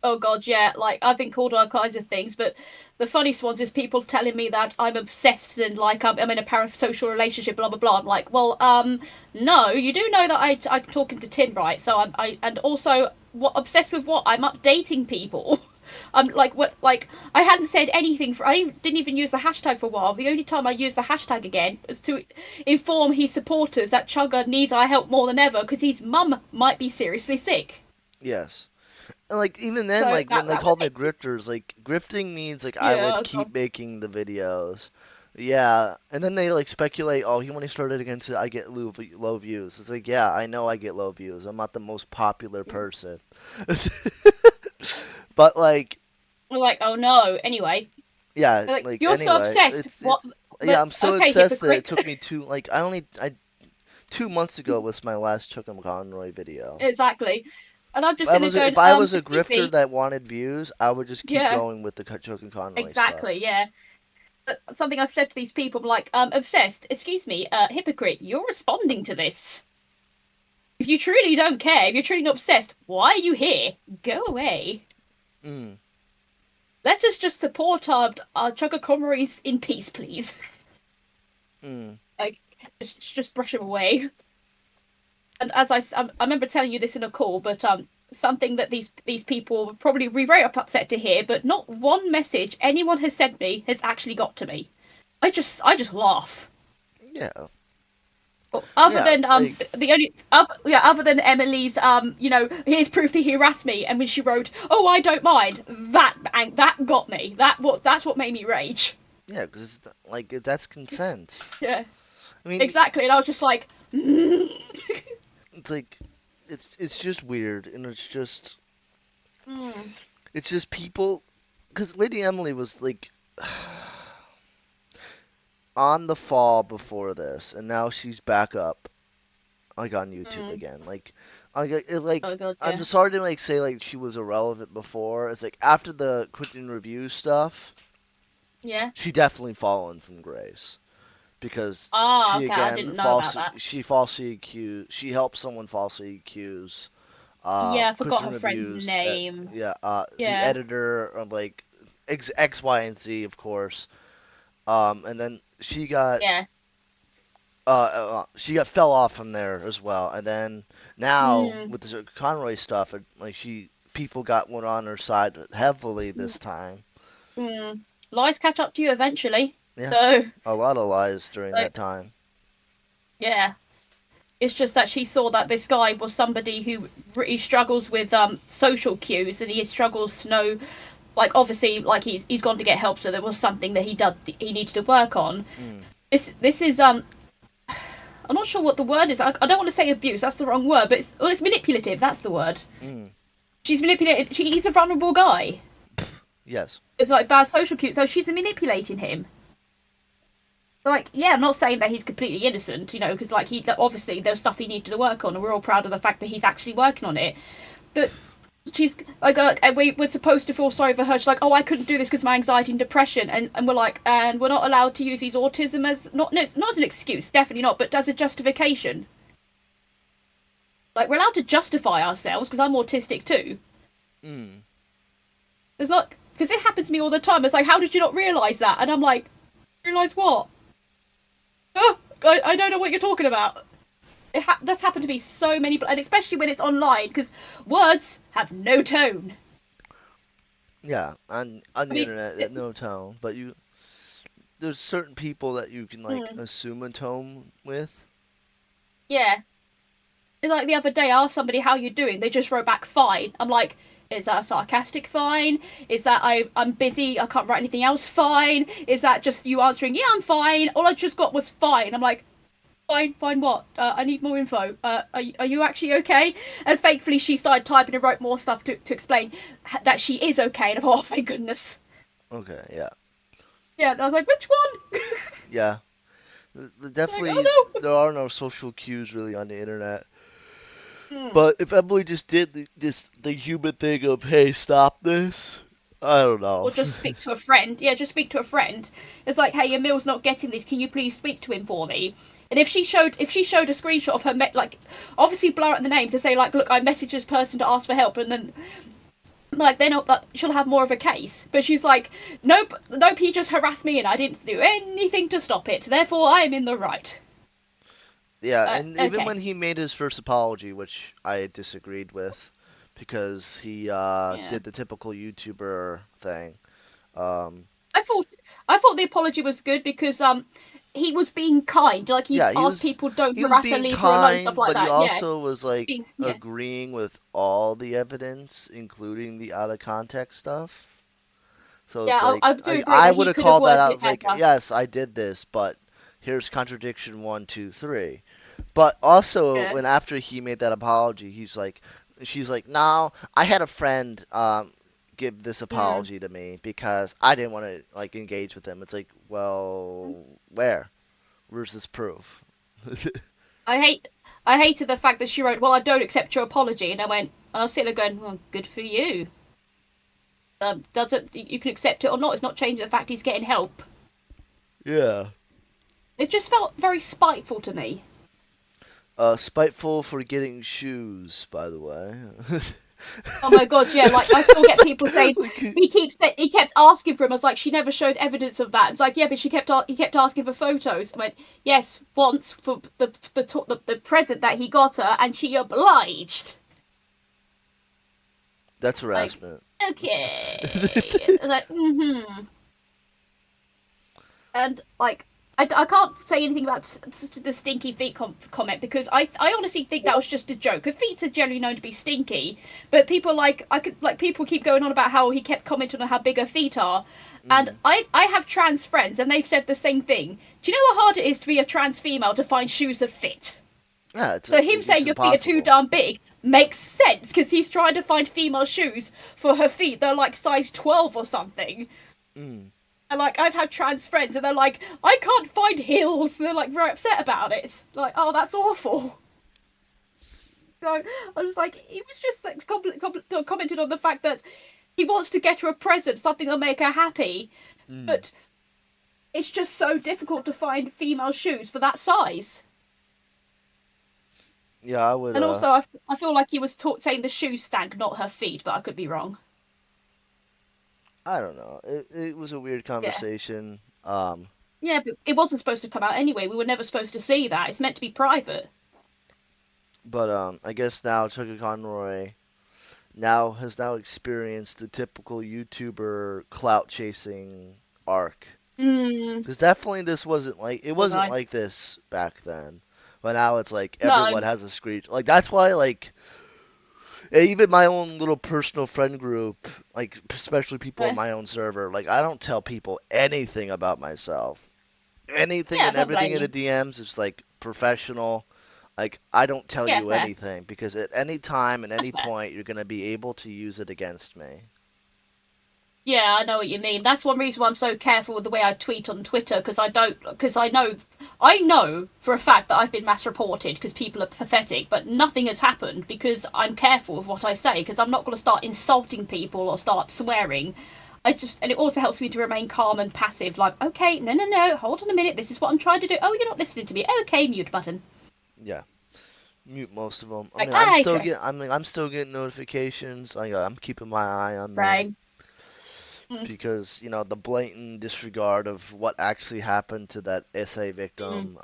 Oh god, yeah. Like I've been called all kinds of things, but the funniest ones is people telling me that I'm obsessed and like I'm in a parasocial relationship, blah blah blah. I'm like, well, no. You do know that I'm talking to Tin, right? So I and also what obsessed with what? I'm updating people. like what like I hadn't said anything for I didn't even use the hashtag for a while. The only time I used the hashtag again was to inform his supporters that Chugga needs our help more than ever because his mum might be seriously sick. Yes. And like even then, So like when they that was called me it. grifters, like grifting means like I would Yeah, God. keep making the videos. Yeah, and then they like speculate, oh, he only started against it, I get low views. It's like, yeah, I know I get low views. I'm not the most popular person. But like, We're like, oh no. Anyway, yeah, like like you're so anyway, obsessed. it's What? yeah, But I'm so okay, obsessed that it hypocrite. took me I 2 months ago was my last Chuggaaconroy video. Exactly. And I'm If just I sitting was there if going, I was a excuse grifter me. that wanted views, I would just keep Yeah, going with the Chuggaaconroy exactly. stuff. Yeah. But something I've said to these people, like, obsessed. Excuse me, hypocrite. You're responding to this. If you truly don't care, if you're truly not obsessed, why are you here? Go away. Mm, Let us just support our Chuggaaconroys in peace, please. mm. Like, just brush them away. And I remember telling you this in a call, but something that these people would probably be very upset to hear, but not one message anyone has sent me has actually got to me. I just laugh. Yeah. Other Yeah, than like the only other than Emily's here's proof that he harassed me, and when she wrote, oh, I don't mind, that got me. That's what made me rage. yeah, because like that's consent. Yeah, I mean, exactly. And I was just like, it's like it's just weird, and mm, it's just people. Because Lady Emily was like on the fall before this, and now she's back up like on YouTube mm. again. Like Oh god, I'm yeah, sorry to like say like she was irrelevant before. It's like after the Quentin review stuff, yeah. she definitely fallen from grace. Because Ah, she okay, I again didn't know about that. she helped someone falsely accuse Yeah, I forgot Quentin her friend's reviews name. the Yeah, editor of like X Y and Z of course and then yeah. she got fell off from there as well, and then now Mm, with the Conroy stuff like she people got one on her side heavily mm, this time. mm. Lies catch up to you eventually. Yeah, So, a lot of lies during like, that time. yeah. It's just that she saw that this guy was somebody who really struggles with social cues, and he struggles to know, like, obviously, like he's gone to get help, so there was something that he needed to work on. Mm, This is I'm not sure what the word is. I don't want to say abuse. That's the wrong word, but it's manipulative. That's the word. mm, She's manipulated. He's a vulnerable guy. yes. It's like bad social cues, so she's manipulating him. Like, yeah, I'm not saying that he's completely innocent, because like obviously there's stuff he needed to work on, and we're all proud of the fact that he's actually working on it. But she's like, and we were supposed to feel sorry for her. She's like, oh, I couldn't do this because my anxiety and depression, and we're like, and we're not allowed to use his autism as not, no, it's not an excuse, definitely not, but as a justification. Like, we're allowed to justify ourselves because I'm autistic too. Mm. There's not because it happens to me all the time. It's like, how did you not realise that? And I'm like, realise what? Oh, I don't know what you're talking about. That's happened to me so many, and especially when it's online, because words have no tone. Yeah, on I the mean, internet, no tone, but there's certain people that you can like mm, assume a tone with. yeah. It's like the other day, I asked somebody how you're doing. They just wrote back fine. I'm like, is that a sarcastic fine? Is that I'm busy, I can't write anything else fine? Is that just you answering, yeah, I'm fine? All I just got was fine. I'm like, fine, fine what? I need more info. Are you actually okay? And thankfully, she started typing and wrote more stuff to explain that she is okay. And I thought, oh, thank goodness. Okay, yeah, Yeah, and I was like, which one? yeah. Like, Definitely, oh no. there are no social cues really on the internet. Mm. But if Emily just did the human thing of hey, stop this, I don't know. Or just speak to a friend. Yeah, just speak to a friend. It's like, hey, Emil's not getting this. Can you please speak to him for me? And if she showed a screenshot of her like, obviously blur out the name to say like, look, I messaged this person to ask for help, and then like then she'll have more of a case. But she's like, nope, nope, he just harassed me and I didn't do anything to stop it. Therefore, I am in the right. Yeah, and even Okay. when he made his first apology, which I disagreed with, because he Yeah. did the typical YouTuber thing. Um, I thought I thought the apology was good because he was being kind. Like he yeah, asked people don't he was harass her, being leave her alone, stuff kind, like but he that. Yeah. also was like Yeah. agreeing with all the evidence, including the out of context stuff. So it's Yeah, like I do agree I that would he have could have called that worded out. it It's like, better. yes, I did this, but here's contradiction one, two, three. But also, Yeah. when after he made that apology, she's like, no, I had a friend give this Mm. apology to me because I didn't want to like engage with him. It's like, well, where? Where's this proof? I hate I hated the fact that she wrote, "Well, I don't accept your apology," and I was sitting there going, "Well, good for you." Doesn't you can accept it or not? It's not changing the fact he's getting help. Yeah. It just felt very spiteful to me. Spiteful for getting shoes, by the way. Oh my god, yeah, like I still get people saying like, he kept asking for him. I was like, she never showed evidence of that. It's like, yeah, but he kept asking for photos. I went, yes, once for the present that he got her, and she obliged. that's Like, harassment. okay, I was like, mm-hmm. And like I can't say anything about the stinky feet comment because I honestly think that was just a joke. Her feet are generally known to be stinky, but people like I could like people keep going on about how he kept commenting on how big her feet are, and Mm. I have trans friends and they've said the same thing. Do you know how hard it is to be a trans female to find shoes that fit? Yeah, So him it's saying your feet are too impossible. darn big makes sense because he's trying to find female shoes for her feet. They're like size 12 or something. Mm. And like I've had trans friends and they're like, I can't find heels. They're like very upset about it. Like, oh, that's awful. So I was like, he was just like, commented on the fact that he wants to get her a present, something that'll make her happy, Mm. but it's just so difficult to find female shoes for that size. Yeah, I would. And also, I feel like he was saying the shoe stank, not her feet, but I could be wrong. I don't know. It was a weird Yeah. conversation. Yeah, but it wasn't supposed to come out anyway. We were never supposed to see that. It's meant to be private. But I guess now Chuggaaconroy now experienced the typical YouTuber clout chasing arc. Hmm. Because definitely this wasn't like it Poor wasn't guy. like this back then. But now it's like No. everyone has a screech. Like that's why like even my own little personal friend group, like especially people in Yeah, my own server, like I don't tell people anything about myself. Anything I and don't everything blame in the you. DMs is like professional. Like I don't tell Yeah, you fair. anything because at any time, at That's any fair. point, you're gonna be able to use it against me. Yeah, I know what you mean. That's one reason why I'm so careful with the way I tweet on Twitter because I know for a fact that I've been mass reported because people are pathetic, but nothing has happened because I'm careful with what I say because I'm not going to start insulting people or start swearing. And it also helps me to remain calm and passive. Like, okay, no, no, no, hold on a minute. This is what I'm trying to do. Oh, you're not listening to me. Okay, mute button. Yeah, mute most of them. I Like, mean, okay, I'm still getting notifications. I'm keeping my eye on them same. Mm, because the blatant disregard of what actually happened to that SA mm. victim,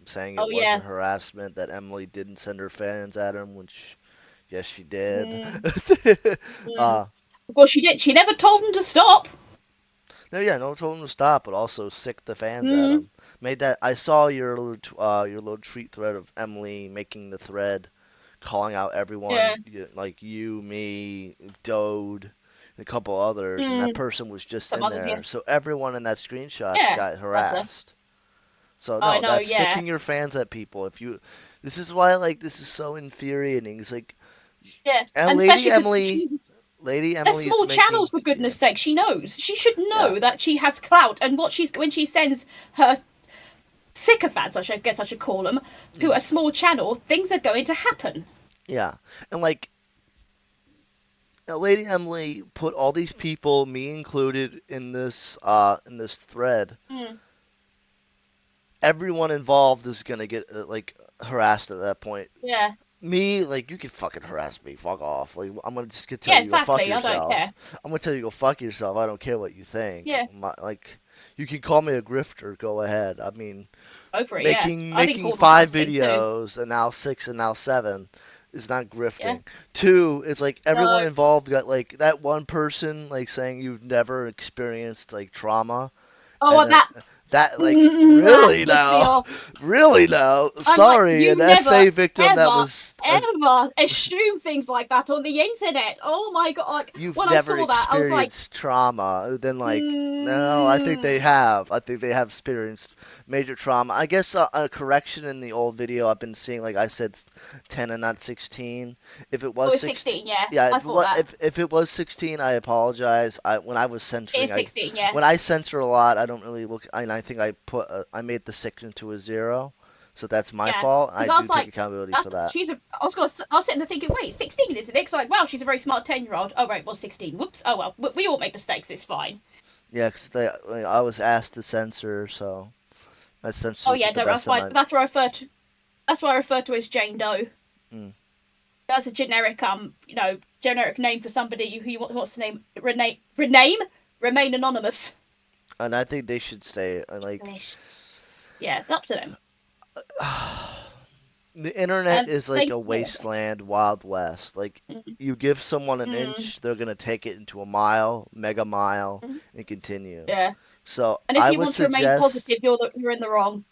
saying it Oh yeah. wasn't harassment, that Emily didn't send her fans at him, which yes she did. Mm, mm. uh, Of course, she did. She never told him to stop. No, yeah, no told him to stop, but also sick the fans at Mm, him. Made that. I saw your little tweet thread of Emily making the thread, calling out yeah. everyone like you, me, Dode, and a couple others, and that Mm. person was just Some in others, yeah. there. So everyone in that screenshots Yeah. got Bless her. harassed. So I no, know, that's yeah. sicking your fans at people. If you, this is why like this is so infuriating. It's like, Yeah. and And especially because she Lady they're Emily is small channels making, for yeah, goodness sake. She knows. She should yeah. know that she has clout and what she's when she sends her sycophants, I guess I should call them, to Mm, a small channel, things are going to happen. yeah. And like Lady Emily put all these people, me included, in this thread. Mm. Everyone involved is gonna get like harassed at that point. Yeah. Me, like you can fucking harass me, fuck off. Like I'm gonna just tell Yeah, you go fuck exactly. I don't care. yourself. I'm gonna tell you go fuck yourself. I don't care what you think. Yeah. Like you can call me a grifter. Go ahead. I mean, Go for it, yeah. I've been making called all kinds five of things too. videos and now six and now seven. It's not Yeah. grifting. Two, it's like everyone No. involved got like that one person like saying you've never experienced like trauma, Oh, and well, that like that really pissed me now, off. really now. I'm like, Sorry, an you never, essay victim that ever, was ever assume things like that on the internet. Oh my god! Like you've when I never saw that, I was like, experienced trauma, then like, no, I think they mm, have. I think they have experienced major trauma. I guess a correction in the old video I've been seeing, like I said, 10 and not 16. If it I was was 16, 16. Yeah, yeah, I thought that. if it was 16, I apologize. When I was It censoring, is 16. Yeah, when I censor a lot, I don't really look. I think I made the 6 into a 0, so that's my yeah. fault. I Because I do was take like, accountability for that's that. she's a. I was sitting there thinking, wait, 16 isn't it? Because like, wow, she's a very smart 10-year-old. Oh right, well 16. Whoops. Oh well, we all make mistakes. It's fine. Yeah, because I was asked to censor, so I Oh censored to yeah, the don't. That's best of why. my. That's where I refer to. That's why I refer to as Jane Doe. Mm. That's a generic generic name for somebody who wants to remain anonymous. And I think they should stay. Yeah, it's up to them. The internet And is like they a yeah. wasteland, wild west. Like Mm, you give someone an mm, inch, they're gonna take it into a mile, mega mile, mm, and continue. yeah. So And if you want to remain positive, you're in the wrong.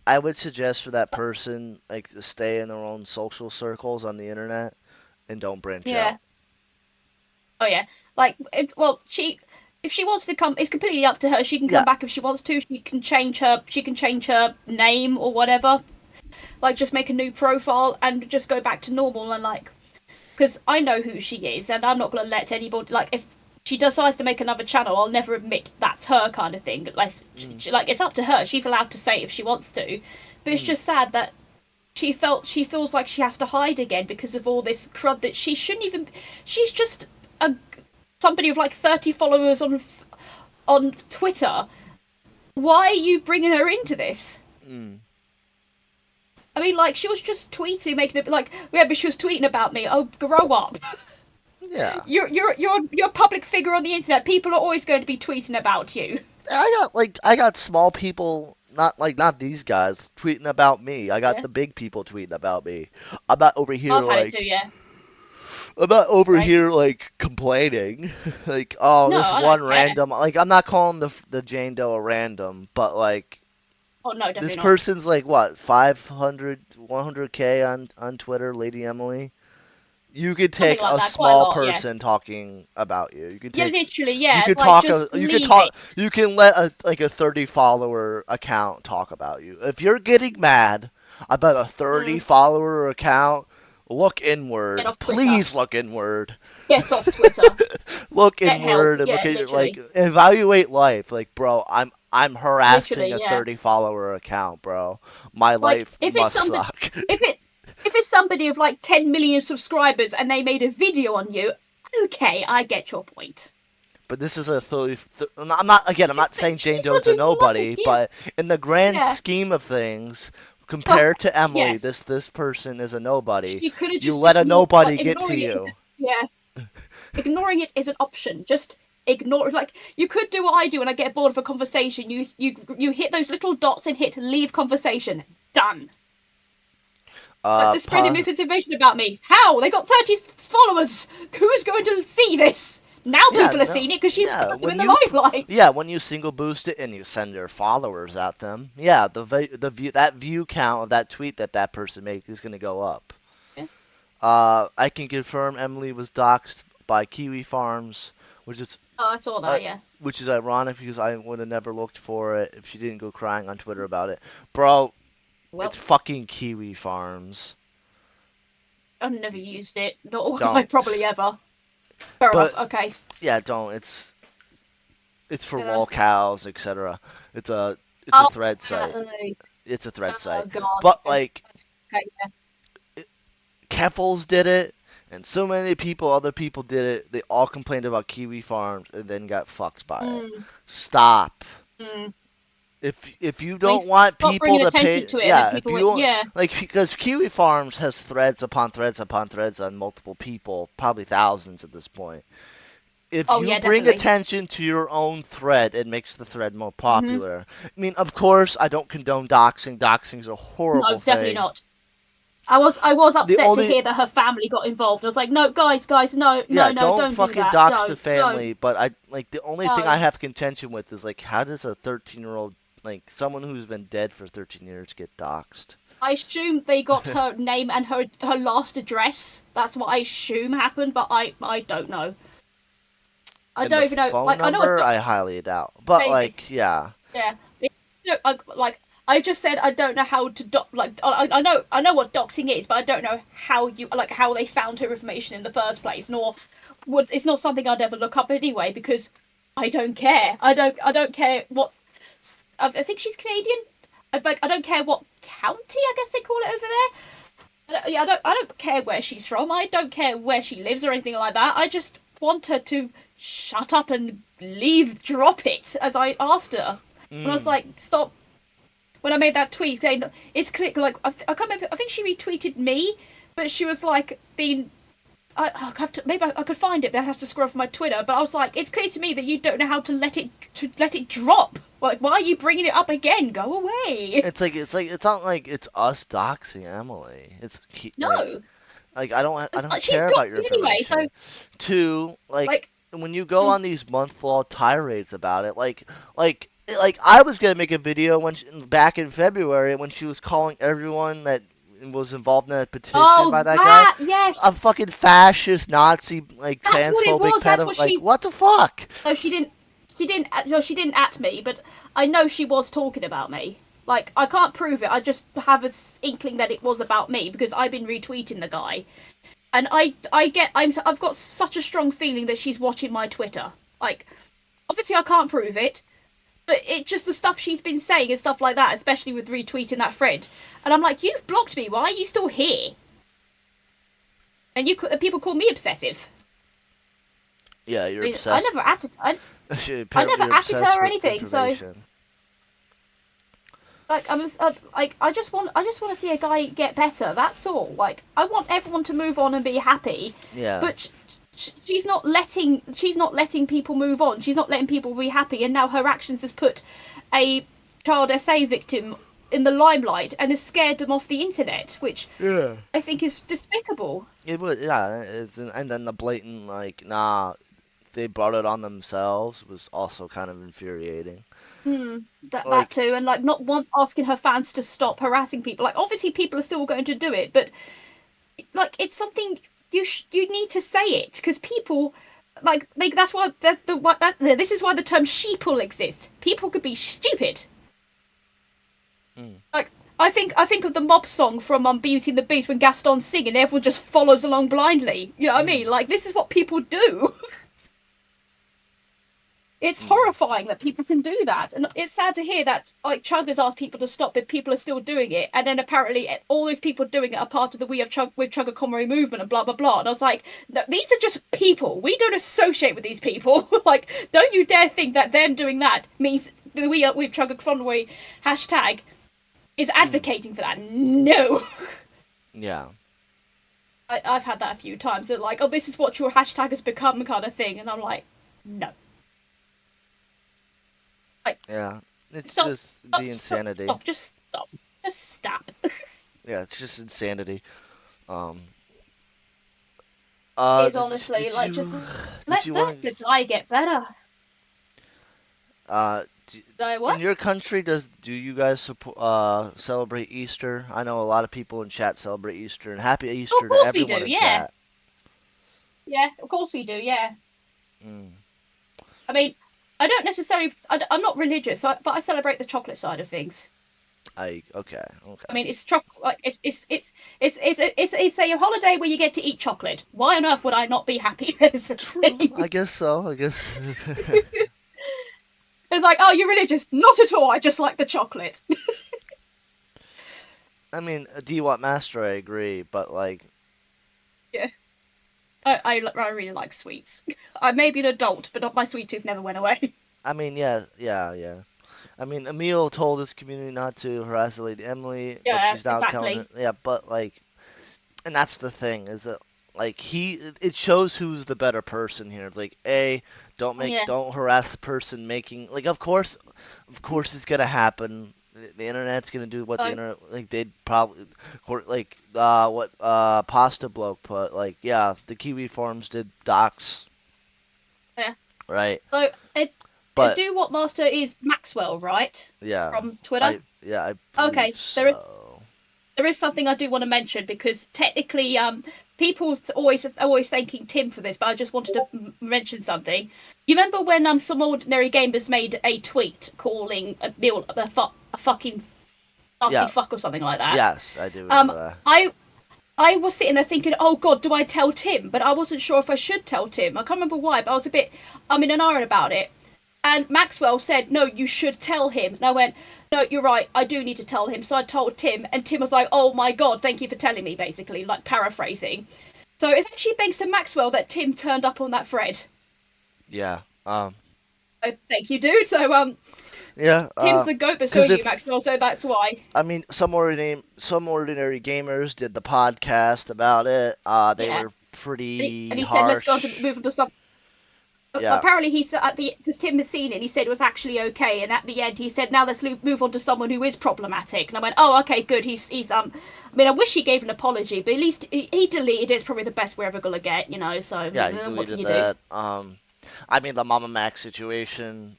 I would suggest for that person like to stay in their own social circles on the internet and don't branch Yeah. out. Oh yeah. Well, she if she wants to come, it's completely up to her. She can come Yeah. back if she wants to. She can change her name or whatever. Like just make a new profile and just go back to normal and like because I know who she is, and I'm not going to let anybody like if she decides to make another channel, I'll never admit that's her kind of thing. Mm, Like it's up to her. She's allowed to say if she wants to, but it's mm, just sad that she feels like she has to hide again because of all this crud that she shouldn't even. She's just a somebody with like 30 followers on Twitter. Why are you bringing her into this? mm. I mean, like she was just tweeting, making it like yeah, but she was tweeting about me. Oh, grow up. Yeah. You're a public figure on the internet. People are always going to be tweeting about you. I got small people, not these guys tweeting about me. I got Yeah. the big people tweeting about me. I'm not over here I've had it too, like yeah. I'm not over Right? here like complaining. Like, oh, No, this I one don't care. random. Like, I'm not calling the Jane Doe a random, but like Oh no, this definitely not. person's like what 500, 100K on Twitter, Lady Emily. You could Something take like a that, quite a small lot, yeah. person talking about you. Yeah, literally, You yeah. could Like talk just you could leave talk it. you can let a 30 follower account talk about you. If you're getting mad about a 30 Mm, follower account, look get inward. off Twitter. Please look inward. Get off Twitter. Look Get help. inward and look Yeah, at your like literally. evaluate life. Like, bro, I'm harassing Literally, a yeah. 30 follower account, bro. My Like life must suck. if it's if it's somebody of like 10 million subscribers and they made a video on you, okay, I get your point. But this is a 30. I'm not again. I'm not saying Jane She's Doe's not a doing nothing. nobody, Yeah, but in the grand yeah. scheme of things, Well, compared to Emily, yes. this person is a nobody. She could have You just let a ignored. nobody Like get to ignoring it is, you. yeah. Ignoring it is an option. Just ignore. Like you could do what I do when I get bored of a conversation. You hit those little dots and hit leave conversation. Done. But they're spreading Pa, misinformation about me. How? They got 30 followers. Who's going to see this? Now yeah, people are no, seeing it because you yeah. put them in the limelight. Yeah, when you single boost it and you send your followers at them, yeah, the view that view count of that tweet that person made is gonna go up. Yeah. I can confirm Emily was doxxed by Kiwi Farms, which is Oh, I saw uh, that. Yeah. which is ironic because I would have never looked for it if she didn't go crying on Twitter about it. Bro, it's Well, fucking Kiwi Farms. I've never used it. Nor will I probably Don't. ever. Fair enough. But Okay. yeah, don't. It's for Yeah. lolcows, etc. It's a Oh, thread site. okay. It's a thread Oh site. God. But Yeah. like Okay. Yeah. Keffels did it, and so many people, other people did it. They all complained about Kiwi Farms and then got fucked by it. Mm, Stop. mm. If you I mean, don't want stop people bringing to attention pay, to it, and then yeah, if people you went, want, yeah. like, because Kiwi Farms has threads upon threads upon threads on multiple people, probably thousands at this point. If Oh you yeah, bring definitely. attention to your own thread, it makes the thread more Hmm. popular. I mean, of course, I don't condone doxing. Doxing is a No, horrible definitely thing. not. I was The upset to only hear that her family got involved. I was like, no, guys, no, Yeah, no, no, don't don't do fucking that. dox the Don't, family. But I like the only thing I no. have contention with is like, how does a 13-year-old, like someone who's been dead for 13 years, get doxxed? I assume they got her name and her last address. That's what I assume happened, but I don't know. I And the don't even know. phone Like I know a number, doc I highly doubt. But maybe. like, yeah, Yeah. Like I just said I don't know how to like I know what doxing is, but I don't know how they found her information in the first place. Nor would it's not something I'd ever look up anyway because I don't care. I don't care what. I think she's Canadian. I don't care what county I guess they call it over there. I don't care where she's from. I don't care where she lives or anything like that. I just want her to shut up and leave. Drop it, as I asked her. And I was mm, like, stop. When I made that tweet saying it's clear, like I can't remember. I think she retweeted me, but she was like being. I have to maybe I could find it, but I have to scroll from my Twitter. But I was like, it's clear to me that you don't know how to let it drop. Like, why are you bringing it up again? Go away. it's not like it's us doxing Emily. It's No, I don't she's care about blocked your me anyway. So information. Two, like like, when you go on these month-long tirades about it, like I was gonna make a video back in February when she was calling everyone that was involved in that petition oh, by that guy that yes, a fucking fascist, Nazi, like that's what it transphobic was. That's pedo. what Like she. what the fuck? No, she didn't. She didn't. No, she didn't at me, but I know she was talking about me. Like, I can't prove it. I just have a inkling that it was about me because I've been retweeting the guy, and I've got such a strong feeling that she's watching my Twitter. Like, obviously I can't prove it, but it just the stuff she's been saying and stuff like that, especially with retweeting that thread. And I'm like, you've blocked me. Why are you still here? And people call me obsessive. Yeah, I you're mean, I obsessed. never added. I Apparently, never you're added her obsessed or with anything. So information. like like I just want to see a guy get better. That's all. Like I want everyone to move on and be happy, Yeah. but she's not letting people move on. She's not letting people be happy, and now her actions has put a child SA victim in the limelight and has scared them off the internet, which Yeah. I think is despicable. It was, yeah, and then the blatant like, nah, they brought it on themselves was also kind of infuriating. Hmm. That Like, too, and like not once asking her fans to stop harassing people. Like obviously people are still going to do it, but like it's something you need to say it because people like that's why that's the what that this is why the term sheeple exists. People could be stupid. mm, Like I think of the mob song from Beauty and the Beast when Gaston's singing, everyone just follows along blindly. You know what I mm, mean? Like this is what people do. It's mm. horrifying that people can do that, and it's sad to hear that like Chug has asked people to stop, but people are still doing it, and then apparently all those people doing it are part of the We Have Chug with Chuggaaconroy movement and blah blah blah. And I was like, no, these are just people. We don't associate with these people. Like, don't you dare think that them doing that means the We Are with Chuggaaconroy hashtag is Mm. advocating for that. No, Yeah. I've had that a few times. That like, oh, this is what your hashtag has become, kind of thing, and I'm like, no. Like, Yeah. It's stop, just the stop, stop, insanity. stop, just stop. Just stop. Yeah, it's just insanity. Um. It's Did, honestly like just did let you let want the guy get better. Like in what? your country do you guys celebrate Easter? I know a lot of people in chat celebrate Easter, and happy Oh, of Easter to course we do. everyone in Yeah, chat. yeah. Of course we do. Yeah. Mm. I mean, I don't necessarily. I'm not religious, but I celebrate the chocolate side of things. I okay, I okay. mean, it's chocolate. Like, it's a holiday where you get to eat chocolate. Why on earth would I not be happy? It's True. I guess so. I guess. like, oh, you're religious? Not at all. I just like the chocolate. I mean, DWAT Master, I agree, but like, Yeah. I really like sweets. I may be an adult, but my sweet tooth never went away. I mean, yeah, yeah, yeah. I mean, Emil told his community not to harass the Lady Emily, but Yeah, she's now telling her, exactly. yeah, but like, and that's the thing is that like it shows who's the better person here. It's like, a, Yeah. don't harass the person making, like, of course it's gonna happen. the internet's gonna do what the So internet like they'd probably like what Pasta Bloke put like yeah the Kiwi Farms did docs yeah. right So but do what master is Maxwell, right? yeah From Twitter. I believe Okay, so there is something I do want to mention because technically, people always thanking Tim for this, but I just wanted to mention something. You remember when some ordinary gamers made a tweet calling Neil a fucking nasty yeah fuck or something like that? yes I do Um, remember that I was sitting there thinking, oh God, do I tell Tim? But I wasn't sure if I should tell Tim. I can't remember why, but I was a bit, I'm in an iron about it. And Maxwell said, no, you should tell him. And I went, no, you're right, I do need to tell him. So I told Tim, and Tim was like, oh my God, thank you for telling me, basically, like paraphrasing. So it's actually thanks to Maxwell that Tim turned up on that thread. yeah So thank you, dude. So yeah Tim's the goat, but so are because you, if Maxwell, so that's why. I mean some ordinary gamers did the podcast about it they Yeah. were pretty And he said, let's go on to harsh move on to something. yeah Apparently he said at the because Tim has seen it, he said it was actually okay, and at the end he said, now let's move on to someone who is problematic. And I went, oh okay, good. He's I mean, I wish he gave an apology, but at least he deleted it. It's probably the best we're ever gonna get, you know. So yeah he what can deleted you do? that I mean the Mama Max situation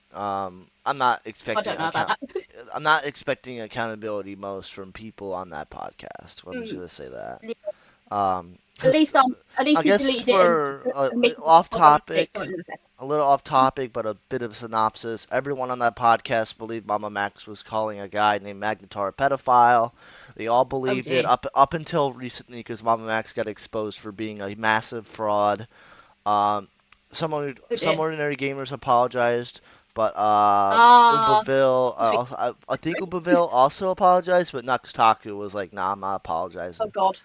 I'm not I expecting don't know about that. I'm not expecting accountability most from people on that podcast. I'm just Mm. gonna say that. At 'Cause least at I least he guess deleted it and for made it off problematic. So topic, a little off topic, but a bit of synopsis. Everyone on that podcast believed Mama Max was calling a guy named Magnetar a pedophile. They all oh believed it dear, up until recently because Mama Max got exposed for being a massive fraud. Um, oh some dear. ordinary gamers apologized, but Ah, Umbaville, sweet. also, I think Umbaville also apologized, but Nuxtaku was like, "Nah, I'm not Oh apologizing. God.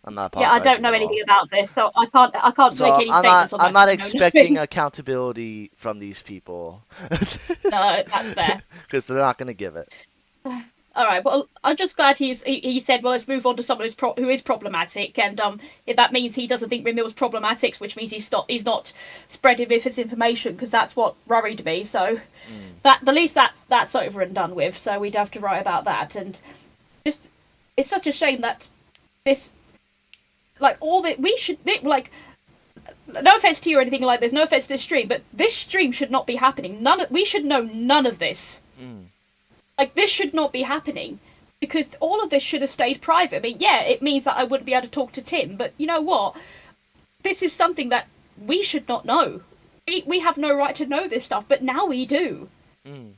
I'm not Yeah, I don't apologizing know at anything all." about this, so I can't make So any statements on I'm that because not I know expecting nothing. accountability from these people No, that's fair. because they're not going to give it. All right. Well, I'm just glad he said, well, let's move on to someone who is problematic, and if that means he doesn't think Ramil's problematic, which means he's not spreading misinformation, because that's what worried me. So Mm. that the least that's over and done with. So we'd have to write about that, and just it's such a shame that this like all that we should like. No offense to you or anything like this. No offense to this stream, but this stream should not be happening. We should know none of this. Mm. Like, this should not be happening because all of this should have stayed private. I mean, yeah, it means that I wouldn't be able to talk to Tim, but you know what? This is something that we should not know. We have no right to know this stuff, but now we do. Mm.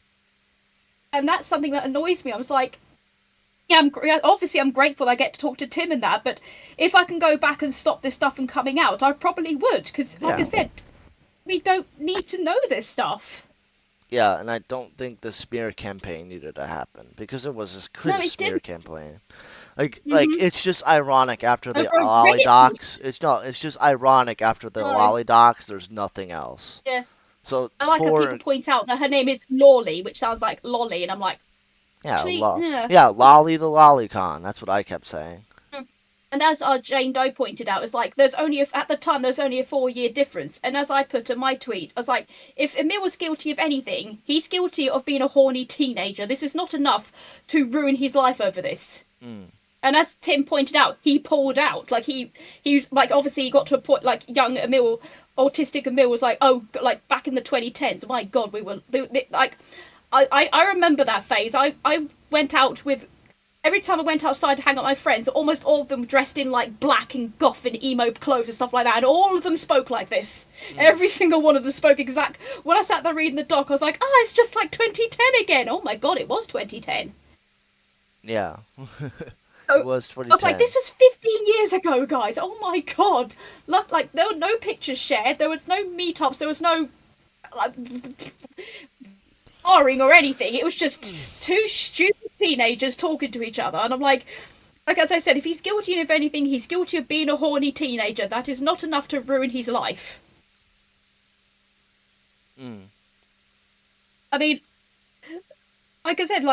And that's something that annoys me. I was like, yeah, obviously I'm grateful I get to talk to Tim and that, but if I can go back and stop this stuff from coming out, I probably would because, like I Yeah. said, we don't need to know this stuff. Yeah, and I don't think the smear campaign needed to happen because it was a No, clear it smear didn't. campaign. Like Mm-hmm. it's just ironic after the Over a Lolly Reddit docs. post. It's just ironic after the No. Lolly docs. There's nothing else. Yeah. So I like how people for point out that her name is Loli, which sounds like lolly, and I'm like, yeah, actually, yeah. yeah, Lolly the Lolicon. That's what I kept saying. And as our Jane Doe pointed out, it's like there's only at the time there's only a 4 year difference. And as I put in my tweet, I was like, if Emil was guilty of anything, he's guilty of being a horny teenager. This is not enough to ruin his life over this. Mm. And as Tim pointed out, he pulled out. Like he was like obviously he got to a point like young Emil, autistic Emil was like, oh, like back in the 2010s. My God, we were like, I remember that phase. I went out with every time I went outside to hang out with my friends, almost all of them dressed in like black and goth and emo clothes and stuff like that, and all of them spoke like this. Mm. Every single one of them spoke exact. When I sat there reading the doc, I was like, it's just like 2010 again. Oh my God, it was 2010. Yeah. It So was I was like, 2010. this was 15 years ago, guys. Oh my God. Like, there were no pictures shared. There was no meetups. There was no like, barring or anything. It was just two stupid teenagers talking to each other. And I'm like, as I said, if he's guilty of anything, he's guilty of being a horny teenager. That is not enough to ruin his life. Mm. I mean, like I said,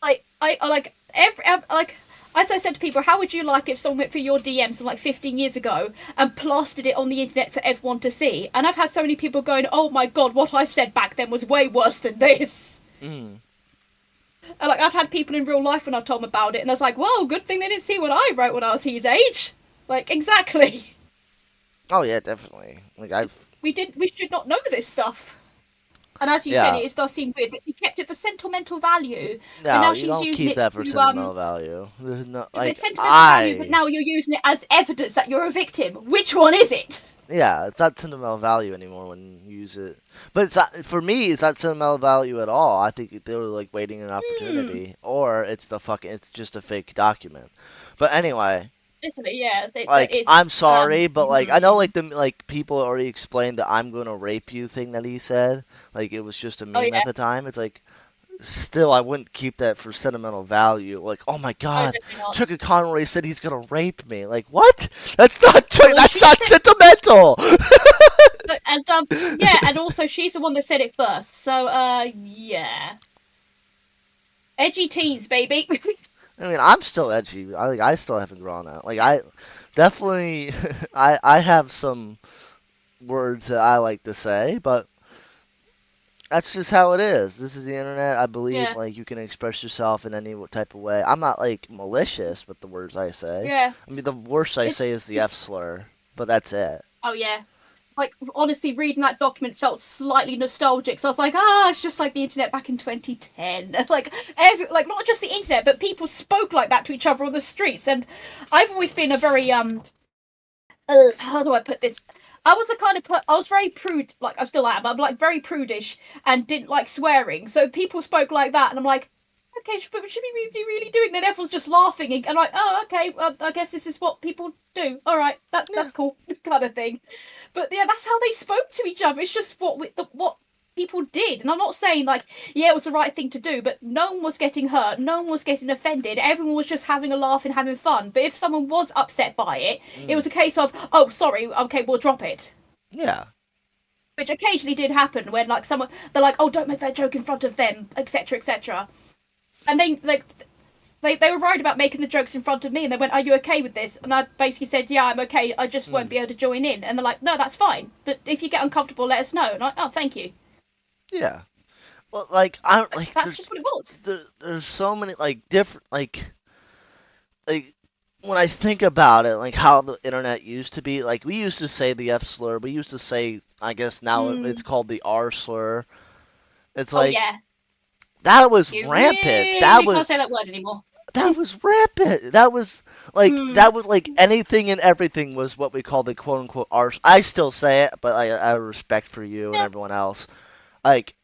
I like every like as I said to people, how would you like if someone went for your DMs from like 15 years ago and plastered it on the internet for everyone to see? And I've had so many people going, "Oh my God, what I've said back then was way worse than this." Mm. And, like, I've had people in real life when I've told them about it, and I was like, "Whoa, good thing they didn't see what I wrote when I was his age." Like, exactly. Oh yeah, definitely. Like I've We should not know this stuff. And as you said, yeah. it does seem weird that she kept it for sentimental value, but No, now you she's don't using keep it that for to sentimental value. There's no if like it's sentimental value, but I now you're using it as evidence that you're a victim. Which one is it? yeah, it's not sentimental value anymore when you use it. But it's not for me. It's not sentimental value at all. I think they were like waiting an Hmm. opportunity, or it's just a fake document. But anyway, Literally, yeah. That like is. I'm sorry, but like I know Hmm. like the like people already explained the "I'm gonna rape you" thing that he said. Like it was just a Oh meme at yeah. the time. It's like still I wouldn't keep that for sentimental value. Like, oh my Oh, god, definitely not. Chuggaaconroy said he's gonna rape me. Like, what? Oh, and That's she not said, sentimental. and yeah, and also she's the one that said it first. So, yeah, edgy teens, baby. I mean, I'm still edgy. I still haven't grown out. Like, I definitely I have some words that I like to say, but that's just how it is. This is the internet. I believe Yeah, like you can express yourself in any type of way. I'm not like malicious with the words I say. yeah. I mean, the worst I It's say is the F slur, but that's it. oh yeah. Like honestly, reading that document felt slightly nostalgic. So I was like, ah, it's just like the internet back in 2010. Like not just the internet, but people spoke like that to each other on the streets. And I've always been a very how do I put this? I was the kind of I was very prude, like I still am. I'm like very prudish and didn't like swearing. So people spoke like that, and I'm like, okay, but should we be really doing that? Everyone's just laughing, and I'm like, oh, okay, well, I guess this is what people do. All right, Yeah. that's cool, kind of thing. But yeah, that's how they spoke to each other. It's just what people did, and I'm not saying like yeah, it was the right thing to do, but no one was getting hurt, no one was getting offended. Everyone was just having a laugh and having fun. But if someone was upset by it, it Mm. was a case of oh, sorry, okay, we'll drop it. Yeah. Which occasionally did happen when like someone they're like, oh, don't make that joke in front of them, etc., etc. And then like they were worried about making the jokes in front of me, and they went, "Are you okay with this?" And I basically said, "Yeah, I'm okay. I just won't Mm. be able to join in." And they're like, "No, that's fine. But if you get uncomfortable, let us know." And I, oh, thank you. Yeah. Well, like I Like, like that's just what it was. there's so many like different like when I think about it, like how the internet used to be, like we used to say the F slur, we used to say, I guess now it's Mm. called the R slur. It's Oh like yeah, that was you rampant. really can't say that word anymore. That was rampant. Mm. That was like anything and everything was what we call the quote unquote R. I still say it, but I have respect for you and Yeah, everyone else. Like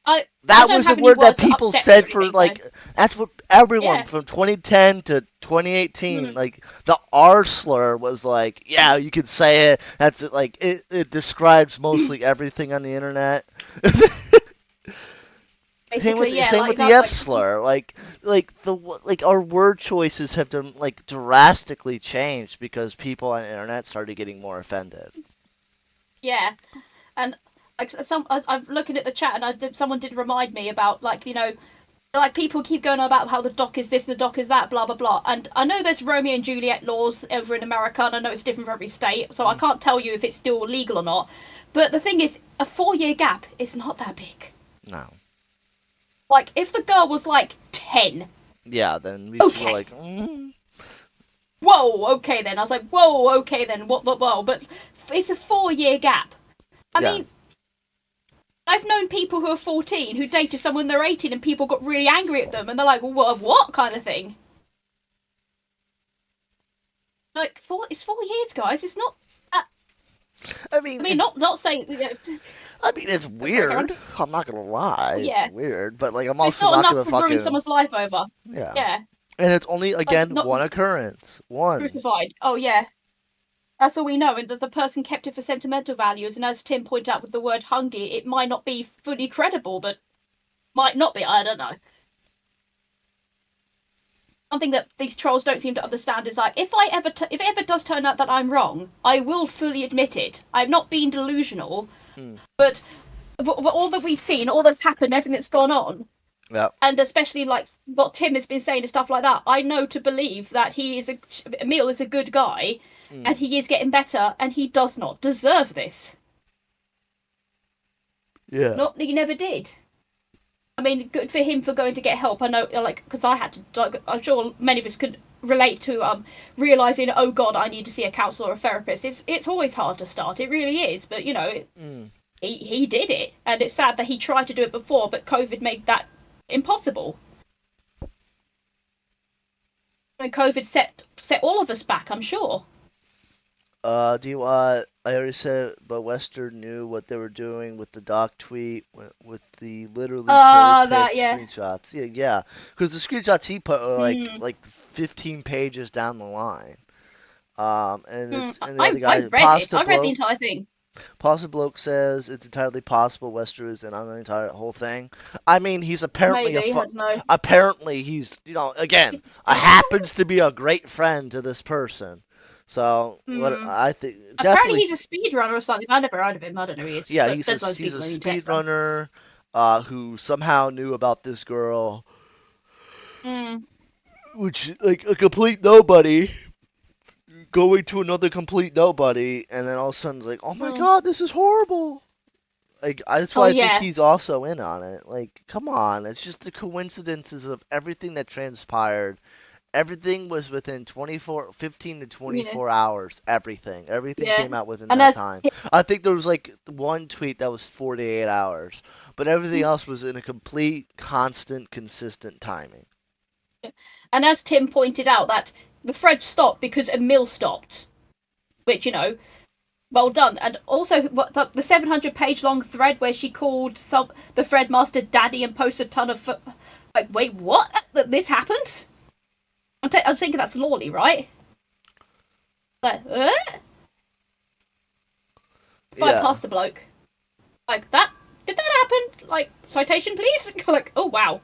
I that don't was the have any word that words that people upset me or said for anything. So like that's what everyone yeah. from 2010 to 2018 Mm. like the R slur was like yeah you could say it that's it like it describes mostly everything on the internet. Basically, yeah, Same with like the that. F Like slur like our word choices have done like drastically changed because people on the internet started getting more offended. yeah, and like I'm looking at the chat, and someone did remind me about like like people keep going on about how the doc is this and the doc is that, blah blah blah. And I know there's Romeo and Juliet laws over in America, and I know it's different for every state, so I Mm. can't tell you if it's still legal or not. But the thing is, a 4 year gap is not that big. No. Like if the girl was like 10, Yeah, then we should go okay, like whoa, okay then. I was like, whoa, okay then, what, whoa. But it's a 4 year gap. I yeah. mean, I've known people who are 14 who dated someone they're 18, and people got really angry at them, and they're like, what kind of thing? Like it's 4 years, guys. It's not. I mean I mean, it's not saying. Yeah. I mean it's Sorry, Karen. weird. I'm not gonna lie, it's Yeah, weird, but like I'm but it's also not not enough gonna to ruin fucking someone's life over. yeah. Yeah, And it's only like again not one occurrence. One. crucified. Oh yeah, that's all we know. And that the person kept it for sentimental values. And as Tim pointed out with the word "hungry," it might not be fully credible, but might not be. I don't know. Something that these trolls don't seem to understand is like if it ever does turn out that I'm wrong, I will fully admit it. I'm not being delusional, Hmm. but all that we've seen, all that's happened, everything that's gone on, Yeah. and especially like what Tim has been saying and stuff like that, I know to believe that he is Emil is a good guy, Hmm. and he is getting better, and he does not deserve this. Yeah. Not he never did. I mean, good for him for going to get help. I know, like, because I had to. Like, I'm sure many of us could relate to realizing, oh God, I need to see a counselor or a therapist. It's always hard to start. It really is. But you know, Mm. he did it, and it's sad that he tried to do it before, but COVID made that impossible. I mean, COVID set all of us back. I'm sure. Do you I already said, but Western knew what they were doing with the doc tweet, with the literally That cherry-picked yeah. screenshots. Yeah, yeah, because the screenshots he put are Mm, like 15 pages down the line. And mm. it's and the I other I guy, read it. Pasta I read the Bloke. entire thing. Pasta Bloke says it's entirely possible Wester is in on the entire whole thing. I mean, he's apparently Maybe, I don't know. apparently he's again He's a speedrunner. happens to be a great friend to this person. So what Hmm. I think Apparently definitely he's a speedrunner or something. I never heard of him. I don't know who he is, yeah, but there's loads of he's a people on the internet. So. speedrunner who somehow knew about this girl, Mm, which like a complete nobody going to another complete nobody, and then all of a sudden it's like, oh my mm. god, this is horrible. Like that's Oh why I think yeah, he's also in on it. Like, come on, it's just the coincidences of everything that transpired. Everything was within 15 to yeah, 24 hours. Everything yeah. came out within And that as time. I think there was like one tweet that was 48 hours, but everything else was in a complete, constant, consistent timing. and as Tim pointed out, that the thread stopped because Emil stopped, which well done. And also, what the 700-page long thread where she called the thread master daddy and posted a ton of like, wait, what? That this happened? I'm thinking that's Loli, right? Like, by Yeah. past the bloke. Like that? Did that happen? Like citation, please. Like, oh wow.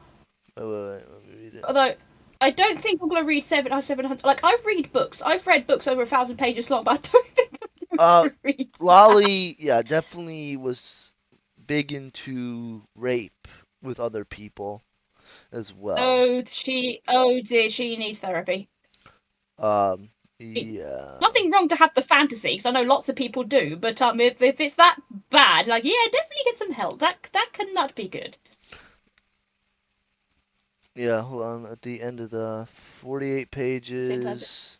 Wait, let me read it. Although I don't think I'm gonna read 700. Like I read books. I've read books over 1,000 pages long, but I don't think I'm going Uh, to read that. Lolly, yeah, definitely was big into rape with other people as well. Oh dear, she needs therapy. Um, yeah. Nothing wrong to have the fantasy, because I know lots of people do. But if it's that bad, like yeah, definitely get some help. That cannot be good. Yeah, hold on. At the end of the 48 Simple as it. pages,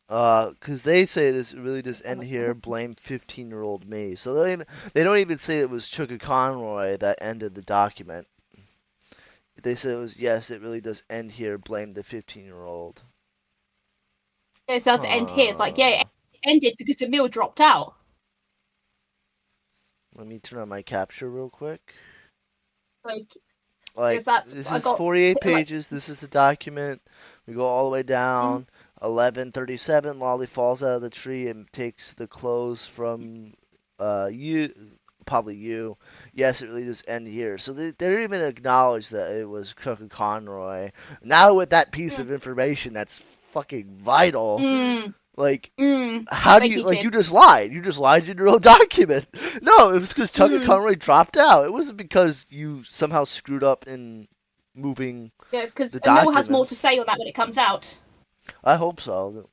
because they say this really just It's, I'm end like, here. Blame 15-year-old me. So they don't even say it was Chuggaaconroy that ended the document. They said it was yes. It really does end here. Blame the 15-year-old. it does end here. It's like yeah, Huh. it ended because the meal dropped out. Let me turn on my capture real quick. Like Like because that's this I is got 48 like. pages. This is the document. We go all the way Mm, down. 11:37. Lolly falls out of the tree and takes the clothes from you, probably you. Yes, it really does end here. So they don't even acknowledge that it was Chuggaaconroy. Now with that piece mm, of information, that's fucking vital. mm, Like, mm. how do Thank you you, like? You Tim. just lied. You just lied in your own document. No, it was because Tucker Mm. Conroy dropped out. It wasn't because you somehow screwed up in moving Yeah, because the Emil has more to documents. say on that when it comes out, I hope so.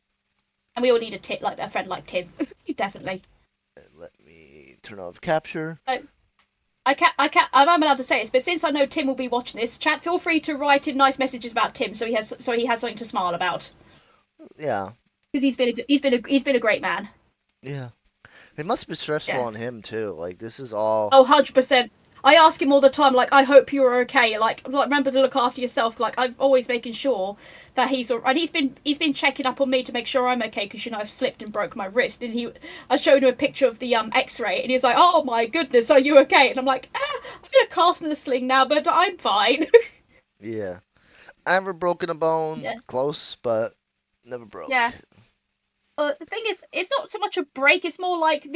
and we all need a tip like a friend like Tim. Definitely. Let me turn off capture. So, I'm allowed to say this, but since I know Tim will be watching this, chat, feel free to write in nice messages about Tim, so he has something to smile about Yeah, because he's been a great man. yeah. It must be stressful Yeah. on him too. Like this is all. Oh, 100%. I ask him all the time, like, I hope you're okay. Like, remember to look after yourself. Like, I'm always making sure that he's all right. And he's been checking up on me to make sure I'm okay because I've slipped and broke my wrist. And I showed him a picture of the X-ray, and he's like, "Oh my goodness, are you okay?" And I'm like, I'm in a cast in a sling now, but I'm fine. Yeah. I never broken a bone. Yeah, Close, but never broke. yeah. The thing is, it's not so much a break. It's more like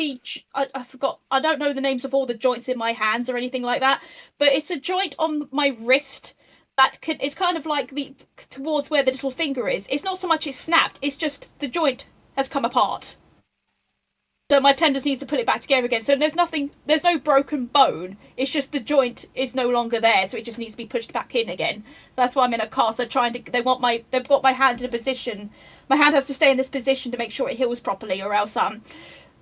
I forgot. I don't know the names of all the joints in my hands or anything like that. But it's a joint on my wrist that it's kind of like the towards where the little finger is. It's not so much it's snapped. It's just the joint has come apart. So my tendons needs to put it back together again. So there's nothing. There's no broken bone. It's just the joint is no longer there. So it just needs to be pushed back in again. So that's why I'm in a cast. They're trying to. They've got my hand in a position. My hand has to stay in this position to make sure it heals properly, or else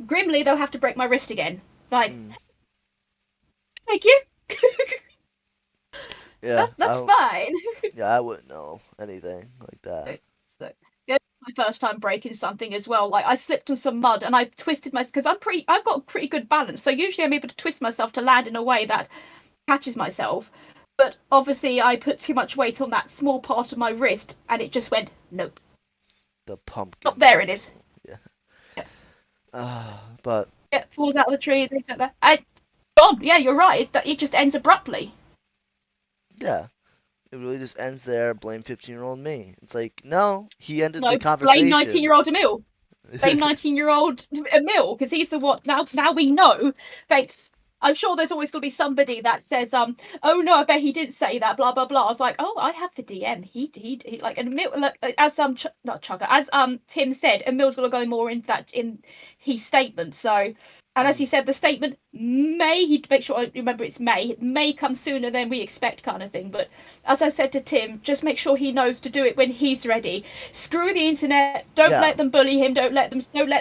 grimly they'll have to break my wrist again. Like, Mm. thank you. Yeah, That's fine. I wouldn't know anything like that. So, yeah, my first time breaking something as well. Like I slipped on some mud and I twisted myself because I've got pretty good balance. So usually I'm able to twist myself to land in a way that catches myself. But obviously I put too much weight on that small part of my wrist and it just went nope. The pumpkin Not there it is. muscle. Yeah. But It falls out of the tree, things like that. I gone. Yeah, you're right. It's that it just ends abruptly. yeah, it really just ends there. Blame 15-year-old me. It's like, no, he ended the No, blame 19 conversation. year old Emil. Blame 19-year-old Emil because he's the one. Now we know. Thanks. I'm sure there's always going to be somebody that says, oh no, I bet he didn't say that, blah blah blah. I was like, oh, I have the DM. He like, and Emil, like, as not Chugga, as Tim said, Emil's going to go more into that in his statement. So, and as he said, the statement may, he make sure I remember it's May. It may come sooner than we expect, kind of thing. But as I said to Tim, just make sure he knows to do it when he's ready. Screw the internet. Don't Yeah, let them bully him. Don't let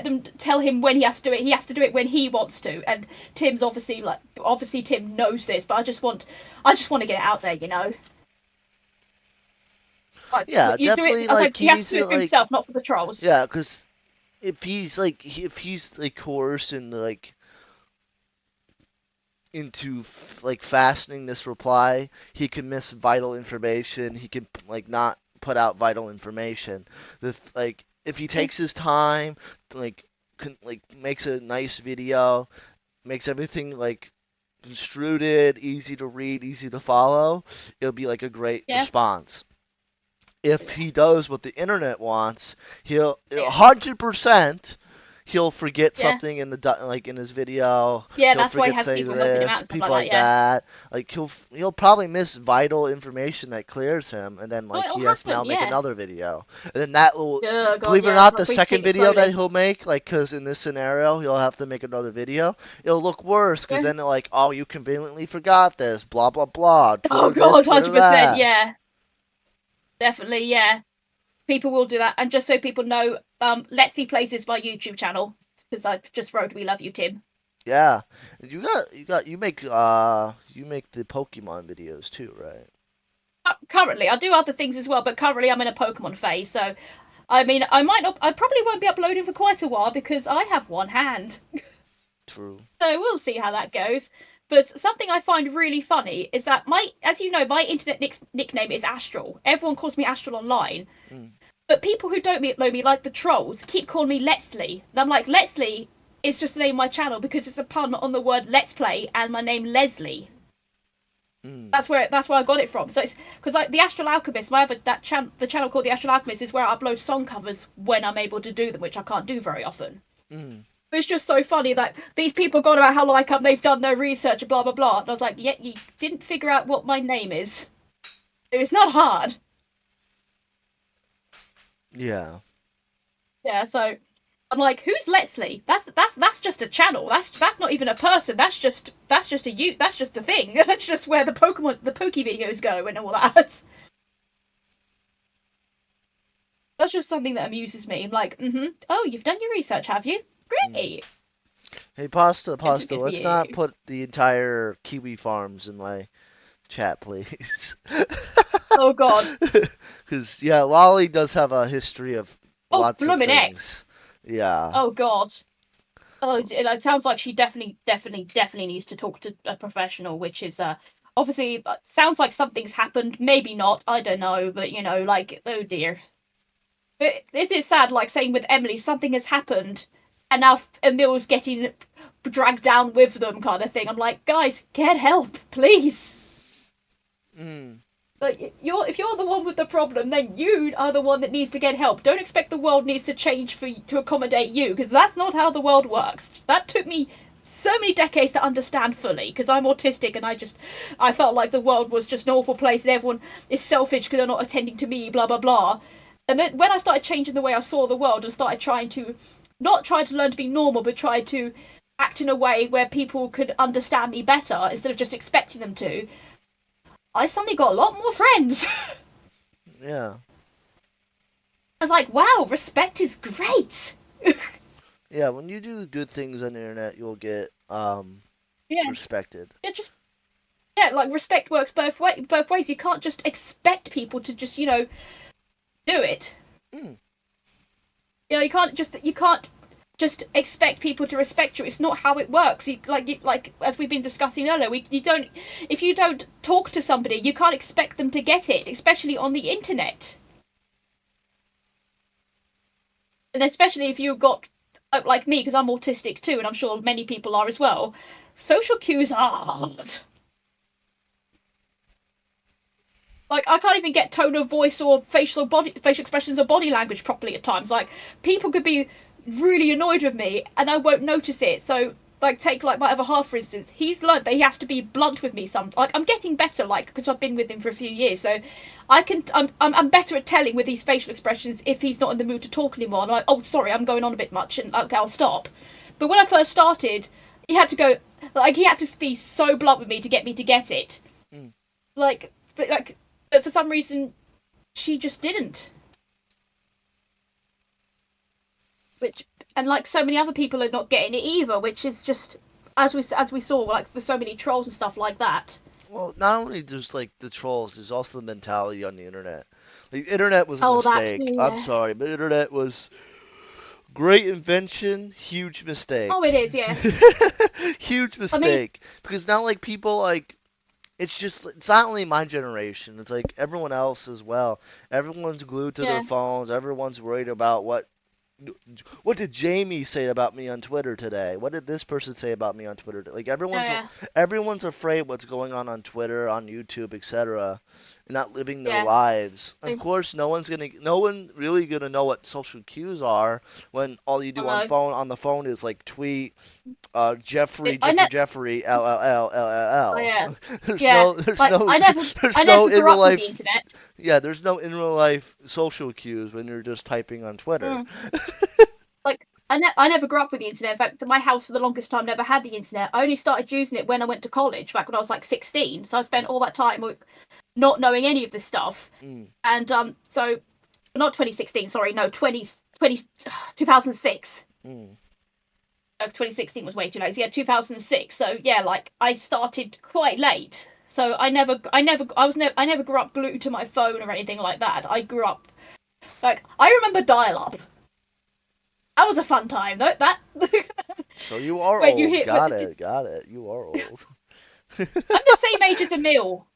them tell him when he has to do it. He has to do it when he wants to. And Tim's obviously Tim knows this, but I just want to get it out there, you know. Like yeah, you do it. definitely. I was Like like, he he has needs to do to it for like, himself, not for the trolls. yeah, because if he's coerced and like into like fastening this reply, he can miss vital information. He can like not put out vital information. Like if he Yeah, takes his time, like like makes a nice video, makes everything like construed, easy to read, easy to follow, it'll be like a great yeah, response. If he does what the internet wants, he'll yeah. 100% he'll forget Yeah. something in the like in his video. Yeah, He'll that's why he forget has say people helping him out this, and stuff people like that. like Yeah. that. Like he'll probably miss vital information that clears him, and then Well, like he it'll has to now happen. make Yeah. another video, and then that will. Oh god, Believe it or yeah. not, Like the we take second it video that slowly. he'll make, like, because in this scenario, he'll have to make another video. It'll look worse, because Yeah. then they're like, oh, you conveniently forgot this, blah, blah, blah, Oh Twitter this, god, Twitter 100%. that. Yeah. Definitely. Yeah. People will do that. And just so people know, Let's See Plays is my YouTube channel because I just wrote "We love you, Tim." Yeah, you make the Pokemon videos too, right? Currently, I do other things as well, but currently I'm in a Pokemon phase. So, I mean, I probably won't be uploading for quite a while because I have one hand. True. So we'll see how that goes. But something I find really funny is that as you know, my internet nickname is Astral. Everyone calls me Astral online. Mm. But people who don't know me, like the trolls, keep calling me Leslie. And I'm like, Leslie is just the name of my channel because it's a pun on the word Let's Play and my name Leslie. Mm. That's where I got it from. So it's because like the Astral Alchemist, the channel called the Astral Alchemist is where I upload song covers when I'm able to do them, which I can't do very often. Mm. It's just so funny that these people got about how like they've done their research and blah blah blah. And I was like, yeah, you didn't figure out what my name is. It's not hard. Yeah. Yeah, so I'm like, who's Letsley? That's just a channel. That's not even a person. That's just a thing. That's just where the Pokey videos go and all that. That's just something that amuses me. I'm like, oh, you've done your research, have you? Mm. Great. Hey, Pasta, Good for, Pasta, good for let's not you. put the entire Kiwi Farms in my chat, please. Oh God. Because, yeah, Loli does have a history of Oh, lots of bloomin' heck. things. Yeah. Oh God. Oh, it sounds like she definitely needs to talk to a professional, which is obviously sounds like something's happened. Maybe not. I don't know, but you know, like oh dear. Is it sad? Like saying with Emily, something has happened, and now Emil's getting dragged down with them, kind of thing. I'm like, guys, get help, please. Mm. Like if you're the one with the problem, then you are the one that needs to get help. Don't expect the world needs to change to accommodate you, because that's not how the world works. That took me so many decades to understand fully, because I'm autistic and I felt like the world was just an awful place and everyone is selfish because they're not attending to me, blah blah blah. And then when I started changing the way I saw the world and started trying to not try to learn to be normal, but try to act in a way where people could understand me better instead of just expecting them to, I suddenly got a lot more friends. Yeah. I was like, wow, respect is great. Yeah, when you do good things on the internet, you'll get Yeah, respected. it just yeah, like respect works both ways. You can't just expect people to just do it. Mm. You can't just expect people to respect you. It's not how it works. Like as we've been discussing earlier, you don't if you don't talk to somebody, you can't expect them to get it, especially on the internet. And especially if you've got like me, because I'm autistic too, and I'm sure many people are as well. Social cues are hard. Like I can't even get tone of voice or facial expressions or body language properly at times. Like people could be really annoyed with me and I won't notice it. So like take like my other half for instance, he's learned that he has to be blunt with me. Some like I'm getting better, like because I've been with him for a few years, so I'm better at telling with these facial expressions if he's not in the mood to talk anymore. I'm like, oh sorry, I'm going on a bit much, and okay, I'll stop. But when I first started, he had to go like he had to be so blunt with me to get it. Mm. Like but for some reason she just didn't. Which and like so many other people are not getting it either, which is just as we saw like there's so many trolls and stuff like that. Well, not only just like the trolls, there's also the mentality on the internet. Like, the internet was a Oh, that mistake. too. I'm Yeah. sorry, but the internet was great invention, huge Oh, mistake. it is. Yeah. Huge I mean, mistake. Because now, like, people, like, it's not only my generation, it's like everyone else as well. Everyone's glued to their yeah, phones, everyone's worried about what did Jamie say about me on Twitter today? What did this person say about me on Twitter? Like yeah, yeah, everyone's afraid what's going on Twitter, on YouTube, etc., and not living their yeah. lives. Of I course, no one really gonna know what social cues are when all you do know. on the phone is like tweet, It, Jeffrey, I know. Jeffrey, LLL, Oh yeah, LLL. yeah. Like I There's no never in grew real up with the life, internet. yeah, there's no in real life social cues when you're just typing on Twitter. Mm. Like I never grew up with the internet. In fact, my house for the longest time never had the internet. I only started using it when I went to college, back when I was like 16. So I spent all that time not knowing any of this stuff. Mm, And so not 2016, sorry, no, 2006. mm. 2016 was way too late. So yeah, 2006. So yeah, like I started quite late. So I never grew up glued to my phone or anything like that. I grew up like I remember dial-up. That was a fun time. That So you are when you old. hit. Got it. Got it. You are old. I'm the same age as Emil.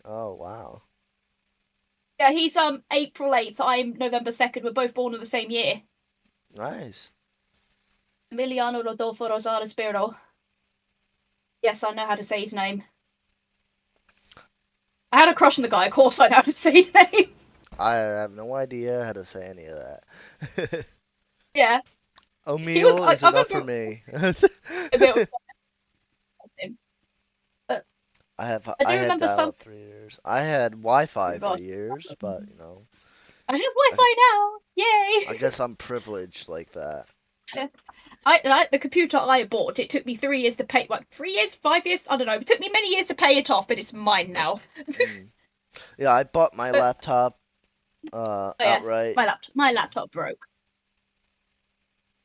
Oh, wow. Yeah, he's April 8th. I'm November 2nd. We're both born in the same year. Nice. Emiliano Rodolfo Rosales Spiro. Yes, I know how to say his name. I had a crush on the guy. Of course, I know how to say his name. I have no idea how to say any of that. Yeah, he was. O'Meal I, is I enough for remember me. Emil. But I I do had remember dial some. up 3 years. I had Wi-Fi Oh for God, years, but I have I, Wi-Fi now. I Yay! guess I'm privileged like that. Yeah. The computer I bought. It took me 3 years to pay. What, 3 years, 5 years? I don't know. It took me many years to pay it off, but it's mine now. Mm. Yeah, I bought my But laptop oh yeah, outright. my laptop broke.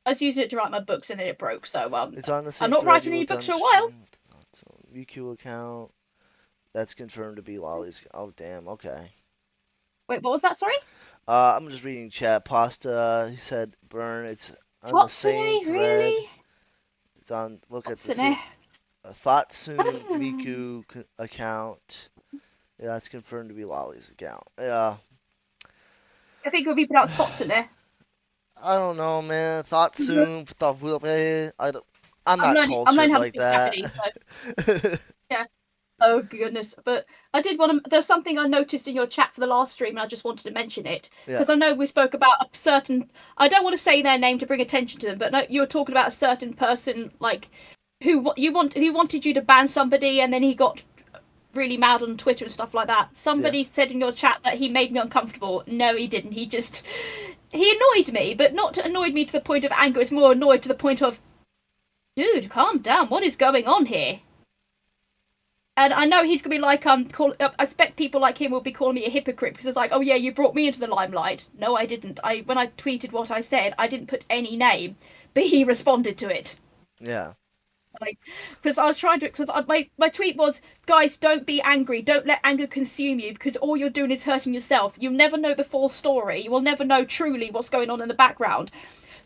I was using it to write my books, and then it broke. So It's on the I'm same not thread writing you any looked books on for a while. stream. So, UQ account. That's confirmed to be Lolly's. Oh, damn. Okay. Wait, what was that? Sorry. I'm just reading chat. Pasta, he said, burn. It's on the same Totsune, thread. really? It's on, look at the Totsune. same, Thoughtsoon Miku account. Yeah, it's confirmed to be Lolly's account. Yeah. I think it would be pronounced Totsune. I don't know, man. Thoughtsoon, I'm not I'm learning cultured how to like speak that. Japanese. So yeah. Oh goodness! But I did want to. There's something I noticed in your chat for the last stream, and I just wanted to mention it Yeah, because I know we spoke about a certain. I don't want to say their name to bring attention to them, but no, you were talking about a certain person, like who wanted you to ban somebody, and then he got really mad on Twitter and stuff like that. yeah, Somebody said in your chat that he made me uncomfortable. No, he didn't. He annoyed me, but not annoyed me to the point of anger. It's more annoyed to the point of, dude, calm down. What is going on here? And I know he's gonna be like, I expect people like him will be calling me a hypocrite because it's like, oh yeah, you brought me into the limelight. No, I didn't. When I tweeted what I said, I didn't put any name, but he responded to it. yeah. Like, because I was trying to, because my tweet was, guys, don't be angry, don't let anger consume you, because all you're doing is hurting yourself. You'll never know the full story. You will never know truly what's going on in the background.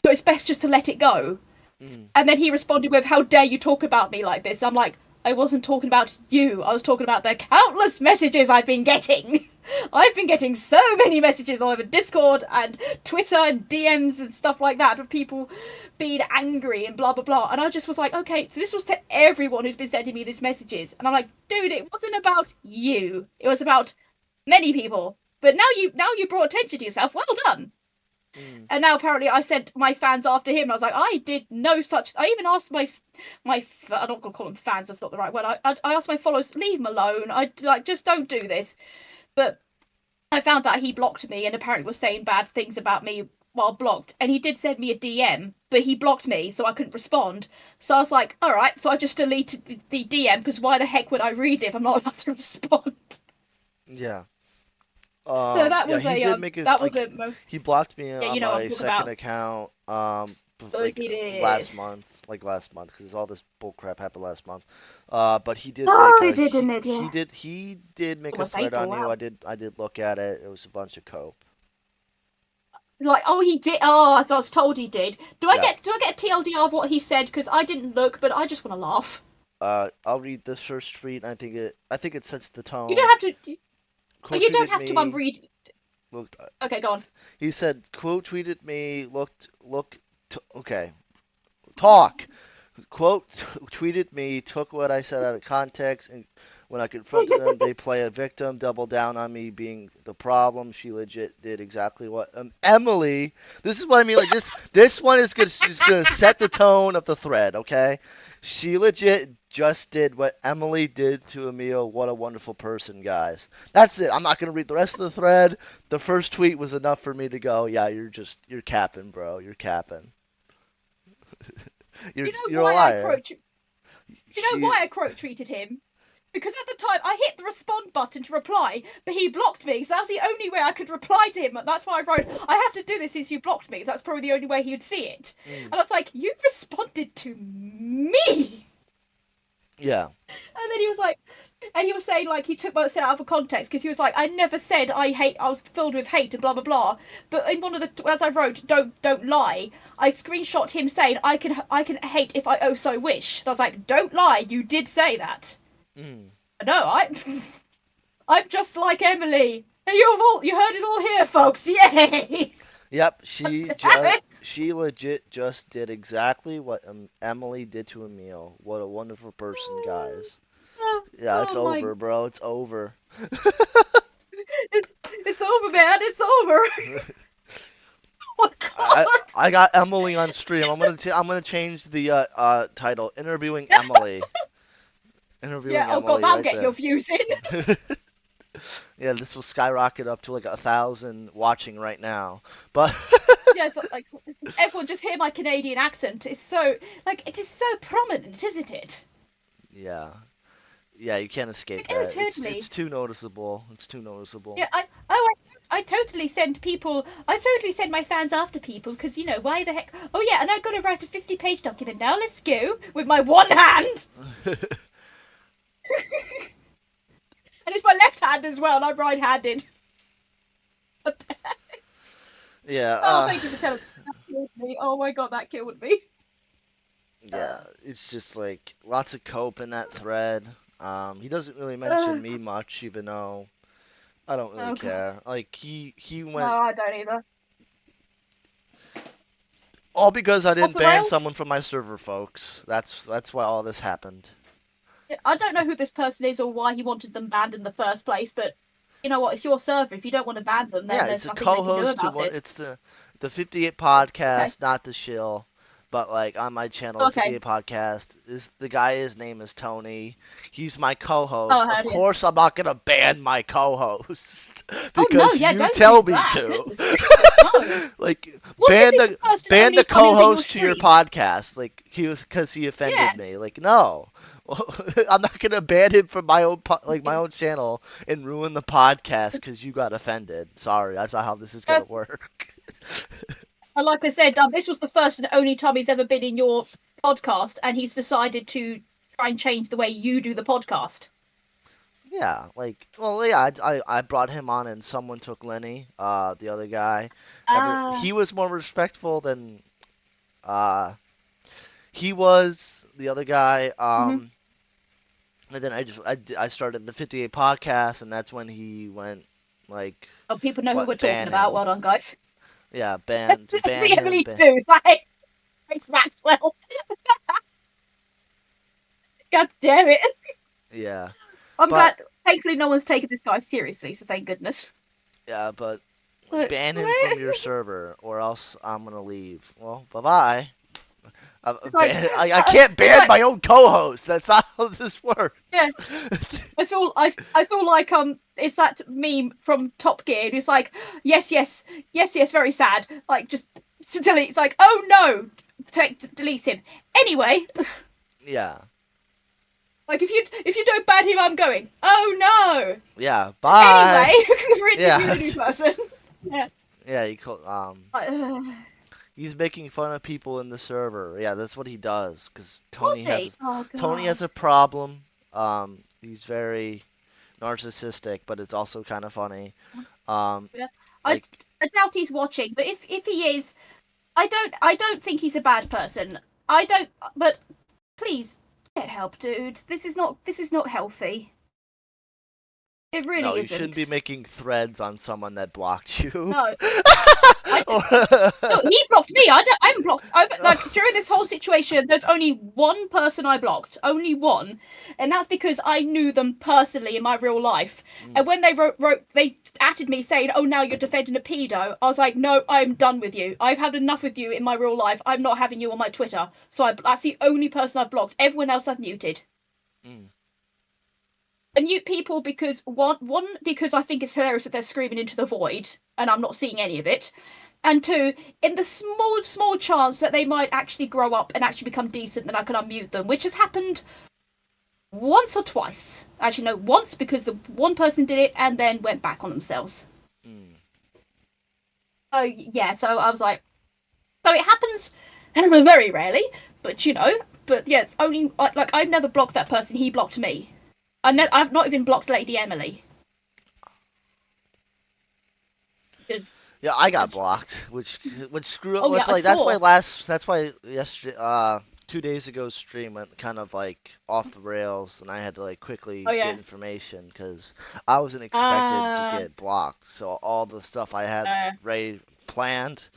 So it's best just to let it go. Mm. And then he responded with, how dare you talk about me like this? I'm like, I wasn't talking about you. I was talking about the countless messages I've been getting. I've been getting so many messages all over Discord and Twitter and DMs and stuff like that of people being angry and blah blah blah. And I just was like, okay, so this was to everyone who's been sending me these messages. And I'm like, dude, it wasn't about you. It was about many people. But now you brought attention to yourself. Well done. Mm. And now apparently I sent my fans after him. I was like, I did no such. I even asked my I'm not gonna call them fans. That's not the right word. I asked my followers, leave him alone. I like just don't do this. But I found out he blocked me and apparently was saying bad things about me while blocked. And he did send me a DM, but he blocked me, so I couldn't respond. So I was like, all right. So I just deleted the DM because why the heck would I read it if I'm not allowed to respond? Yeah. So that Yeah, was he a did make it that was like a he blocked me yeah, on you know what I'm my talking second about. account Those like he did. last month because all this bull crap happened last month. But he did make Oh, he a did, didn't it? Yeah. he did make a Almost thread April. on you. Wow. I did look at it. It was a bunch of cope. Like, oh, he did. Oh, I was told he did. Yeah. Do I get a TLDR of what he said? Because I didn't look, but I just want to laugh. I'll read this first tweet. I think it sets the You tone. don't have to. Oh, Quote you don't tweeted have to me. read. Looked. Okay, go on. He said, "Quote tweeted me. Okay. Talk. Quote tweeted me, took what I said out of context, and when I confronted them, they play a victim, double down on me being the problem. She legit did exactly what Emily. This is what I mean. Like this one is gonna set the tone of the thread. Okay, she legit just did what Emily did to Emil. What a wonderful person, guys. That's it. I'm not gonna read the rest of the thread. The first tweet was enough for me to go, yeah, you're capping, bro. You're capping. You know You're a why I liar. quote? You know She why I quote tweeted him? Because at the time I hit the respond button to reply, but he blocked me, so that was the only way I could reply to him. That's why I wrote, I have to do this since you blocked me. That's probably the only way he would see it. mm, And I was like, you responded to me. yeah. And then he was like, and he was saying like he took what I said out of context because he was like, I never said I was filled with hate and blah blah blah. But in one of the as I wrote, don't lie. I screenshot him saying I can hate if I oh so wish. And I was like, don't lie, you did say that. Mm. No, I'm just like Emily. You heard it all here, folks. Yay! Yep, Damn it! she legit just did exactly what Emily did to Emil. What a wonderful person, guys. Oh, Yeah, it's oh my, over, bro. It's over. it's over, man. It's over. Oh my I god. I got Emily on stream. I'm gonna change the title. Interviewing Emily. Yeah. Interviewing Oh god, Emily that'll right get your there. views in. Yeah, this will skyrocket up to like 1,000 watching right now. But Yeah, it's like everyone just hear my Canadian accent. It's so like it is so prominent, isn't it? yeah, yeah, you can't escape Like, oh, that. totally. It's too noticeable. It's too noticeable. Yeah, I totally send people. I totally send my fans after people because you know why the heck? Oh yeah, and I've got to write a 50-page document now. Let's go with my one hand, and it's my left hand as well, and I'm right-handed. Yeah, Oh, thank you for telling me. That killed me. Oh my god, that killed me. yeah, it's just like lots of cope in that thread. He doesn't really mention Uh, me much, even though I don't really oh god. care. Like he No, went I don't either. all because I Off didn't the ban rails. someone from my server, folks. That's why all this happened. I don't know who this person is or why he wanted them banned in the first place, but you know what? It's your server. If you don't want to ban them, then Yeah, it's there's a nothing they can do co-host to about one. it. It's the 58 Okay. podcast, not the shill. But like on my channel, the Okay. 58 podcast is the guy. His name is Tony. He's my co-host. Oh, Of have you? course, I'm not gonna ban my co-host Oh no, because yeah, you don't do tell me that. to. Goodness gracious, no. Like Was this his first and ban only the time using your co-host to your stream? podcast. Like he was because he Yeah. offended me. Like no. I'm not gonna ban him from my own my own channel and ruin the podcast because you got offended. Sorry, that's not how this is gonna Yes. work. And like I said, this was the first and only time he's ever been in your podcast, and he's decided to try and change the way you do the podcast. Yeah, like, well, yeah, I brought him on, and someone took Lenny, the other guy. He was more respectful than he was, the other guy. Mm-hmm. And then I started the 58 podcast, and that's when he went like, Oh, people know who we're what, talking ban about. him. Well done, guys. Yeah, ban The him. Emily too. Like, thanks, Maxwell. God damn it. Yeah, I'm but glad. Thankfully, no one's taken this guy seriously, so thank goodness. yeah, but But, ban him from your server, or else I'm gonna leave. Well, bye bye. like, I can't it's ban like, my own co-host. That's not how this works. yeah, I feel like it's that meme from Top Gear. And it's like, yes, yes, yes, yes, very sad. Like, just to delete. It's like, oh no, delete him. Anyway, Yeah. like if you don't ban him, I'm going. Oh no. Yeah. Bye. Anyway, we're interviewing Yeah. a new person. Yeah. Yeah. He's making fun of people in the server. Yeah, that's what he does. Cause Was he? Oh Tony god. has a problem. He's very narcissistic, but it's also kind of funny. Um, Yeah. I, like, I doubt he's watching, but if he is, I don't think he's a bad person. I don't, but please get help, dude. This is not healthy. It no, really you shouldn't be isn't. making threads on someone that blocked you. No, I no, he blocked me. I'm blocked. Like during this whole situation, there's only one person I blocked, only one, and that's because I knew them personally in my real life. Mm, And when they they atted me saying, "Oh, now you're defending a pedo," I was like, "No, I'm done with you. I've had enough with you in my real life. I'm not having you on my Twitter." So that's the only person I've blocked. Everyone else I've muted. mm. I mute people because one because I think it's hilarious that they're screaming into the void, and I'm not seeing any of it. And two, in the small chance that they might actually grow up and actually become decent, then I can unmute them, which has happened once or twice. Actually, no, once because the one person did it and then went back on themselves. Mm. So yeah, so I was like, so it happens very rarely, but you know, but yes, only like I've never blocked that person. He blocked me. I've not even blocked Lady Emily because Yeah, I got blocked, which screw up. oh yeah, What's I like saw. that's why yesterday 2 days ago stream went kind of like off the rails, and I had to like Oh quickly get yeah. information because I wasn't expected to Uh, get blocked. So all the stuff I had uh, ready planned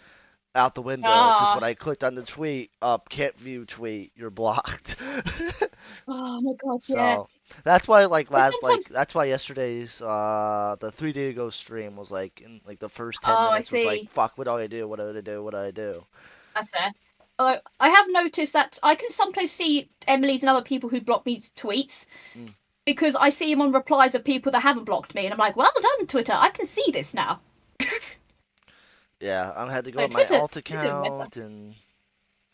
out the window because when ah. I clicked on the tweet, up can't view tweet, you're blocked. Oh my god, yeah. So that's why like But last like sometimes. that's why yesterday's the 3 day ago stream was like in like the first 10 Oh, I minutes was like, see. fuck, what do I do, what do I do, what do I do. That's fair. Although I have noticed that I can sometimes see Emily's and other people who block me tweets Mm. because I see them on replies of people that haven't blocked me, and I'm like, well done, Twitter. I can see this now. Yeah, I had to go So on my alt Twitter meta. account, and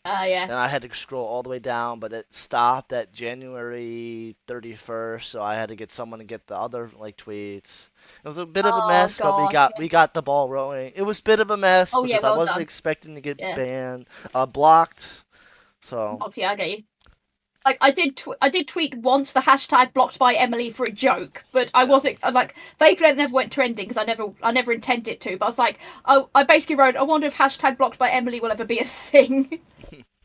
Yeah. then I had to scroll all the way down, but it stopped at January 31st, so I had to get someone to get the other like tweets. It was a bit of a Oh mess, but gosh. Yeah. we got the ball rolling. It was a bit of a mess Oh yeah. because I Well wasn't done. expecting to get Yeah. banned, blocked. So Oh yeah. I get you. Like I did tweet once the hashtag blocked by Emily for a joke, but I yeah. wasn't like thankfully it never went trending because I never intended it to. But I was like, I basically wrote, I wonder if hashtag blocked by Emily will ever be a thing.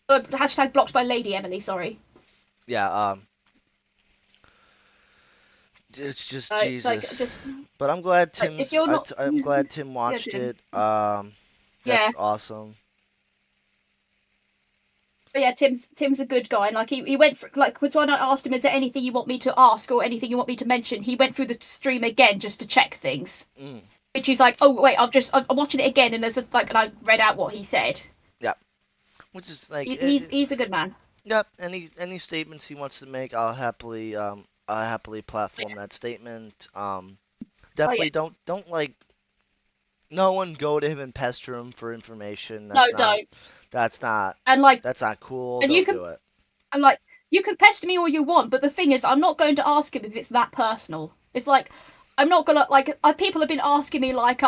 Hashtag blocked by Lady Emily. Sorry. Yeah, it's just Like Jesus. just But I'm glad like if you're not, I'm glad Tim yeah, watched Tim. it. Yeah, That's awesome. but yeah, Tim's a good guy, and like he went for, like was when I asked him, is there anything you want me to ask or anything you want me to mention? He went through the stream again just to check things, Mm, which he's like, oh wait, I'm watching it again, and there's just like, and I read out what he said. yeah, which is like He's a good man. yep. Any statements he wants to make, I'll happily platform that statement. Oh yeah, Definitely don't like no one go to him and pester him for information. no, don't. That's not And like, that's not cool. and you Don't can, do it. and like, you can pester me all you want, but the thing is, I'm not going to ask him if it's that personal. It's like, I'm not gonna like. People have been asking me like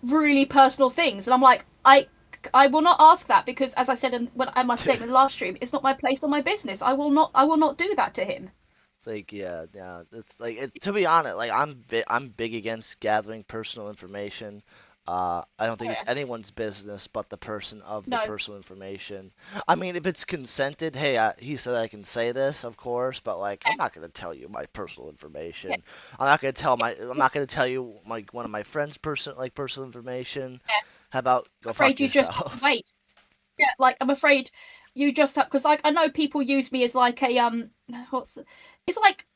really personal things, and I'm like, I I will not ask that because, as I said in my statement last stream, it's not my place or my business. I will not do that to him. It's like, yeah. It's like, to be honest, like I'm big against gathering personal information. I don't Oh, think it's yeah. anyone's business but the person of the No. personal information. I mean, if it's consented, hey, he said I can say this, of course, but like, I'm not gonna tell you my personal Yeah. information. I'm not gonna tell you one of my friends' personal information. Yeah. How about I'm go afraid fuck you just have to yourself? wait. Yeah, like I'm afraid you just have because like I know people use me as like a what's it's like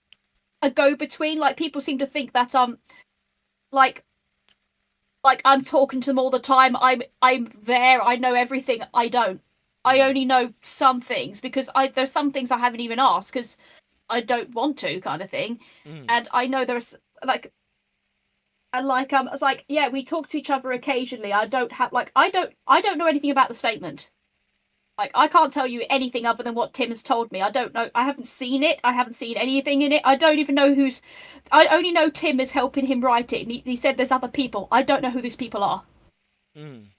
a go between. Like people seem to think that like I'm talking to them all the time. I'm there. I know everything. I don't. I Mm, only know some things because I there's some things I haven't even asked because I don't want to, kind of thing. mm, And I know there's like and like it's like yeah, we talk to each other occasionally. I don't have like I don't know anything about the statement. Like I can't tell you anything other than what Tim has told me. I don't know. I haven't seen it. I haven't seen anything in it. I don't even know who's. I only know Tim is helping him write it. And he said there's other people. I don't know who these people are. mm.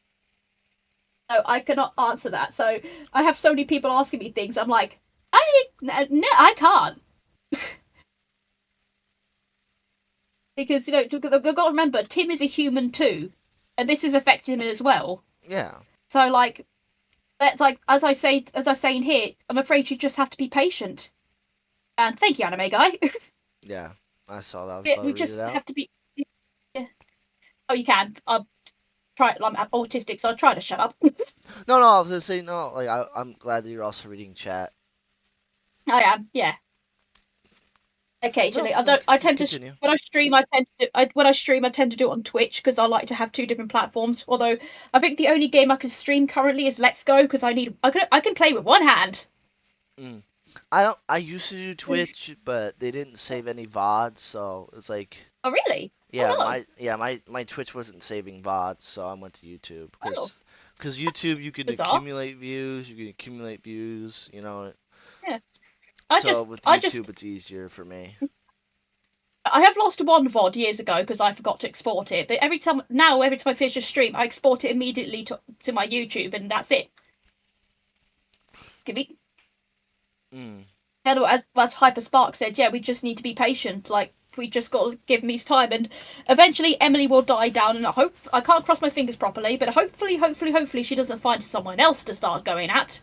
So I cannot answer that. So I have so many people asking me things. I'm like, no, I can't because you've got to remember Tim is a human too, and this has affected him as well. Yeah, So like that's like as I say in here, I'm afraid you just have to be patient. And thank you, anime guy. yeah. I saw that. I was Yeah, about to we read it just out. have to be. Yeah. Oh, you can. I'll try. I'm autistic, so I'll try to shut up. No, no, I was gonna say no. Like, I'm glad that you're also reading chat. I am. Yeah. No, Occasionally, I no, don't. I tend to continue. when I stream. I tend to. When I stream, I tend to do it on Twitch because I like to have two different platforms. Although I think the only game I can stream currently is Let's Go because I can play with one hand. Mm. I don't. I used to do Twitch, but they didn't save any VODs, so it's like, Oh really? yeah, Oh no. my Twitch wasn't saving VODs, so I went to YouTube Oh, because that's YouTube you can bizarre. accumulate views, you can accumulate views, you know. Yeah. So with I YouTube, just it's easier for me. I have lost one VOD years ago because I forgot to export it. But every time I finish a stream, I export it immediately to my YouTube, and that's it. Give me. Mm. And as Hyper Spark said, yeah, we just need to be patient. Like we just got to give him his time, and eventually Emily will die down. And I can't cross my fingers properly, but hopefully she doesn't find someone else to start going at.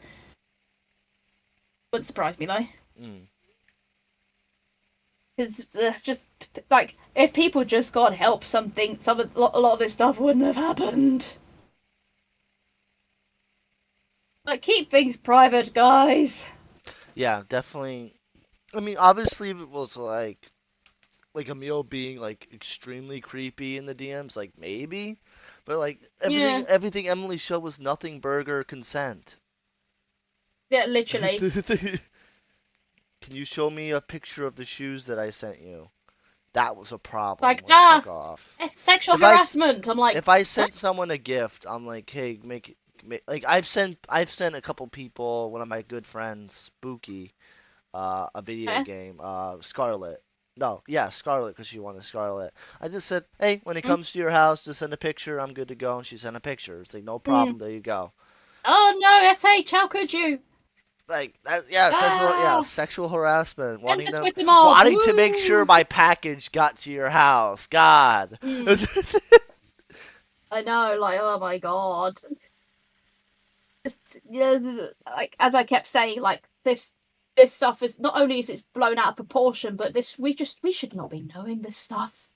Wouldn't surprise me though, Mm. because just like if people just got help, a lot of this stuff wouldn't have happened. Like keep things private, guys. Yeah, definitely. I mean, obviously, if it was like Emil being like extremely creepy in the DMs, like maybe, but like Yeah, everything Emily showed was nothing burger consent. yeah, literally. Can you show me a picture of the shoes that I sent you? That was a It's problem. like Like, fuck off. it's sexual If I harassment. I'm like, if I what? sent someone a gift, I'm like, hey, like I've sent a couple people, one of my good friends, Spooky, a video Yeah. game, Scarlet. No, yeah, Scarlet, because she wanted Scarlet. I just said, hey, when it Mm, comes to your house, just send a picture. I'm good to go. And she sent a picture. It's like, no mm. problem. There you go. Oh no, SH, how could you? Like that, yeah, Ah, sexual harassment. and the Twitter mob. Wanting to make sure Woo. my package got to your house. God. Mm, I know, like, oh my god. Just yeah, like as I kept saying, like this stuff is not only is it's blown out of proportion, but this we should not be knowing this stuff.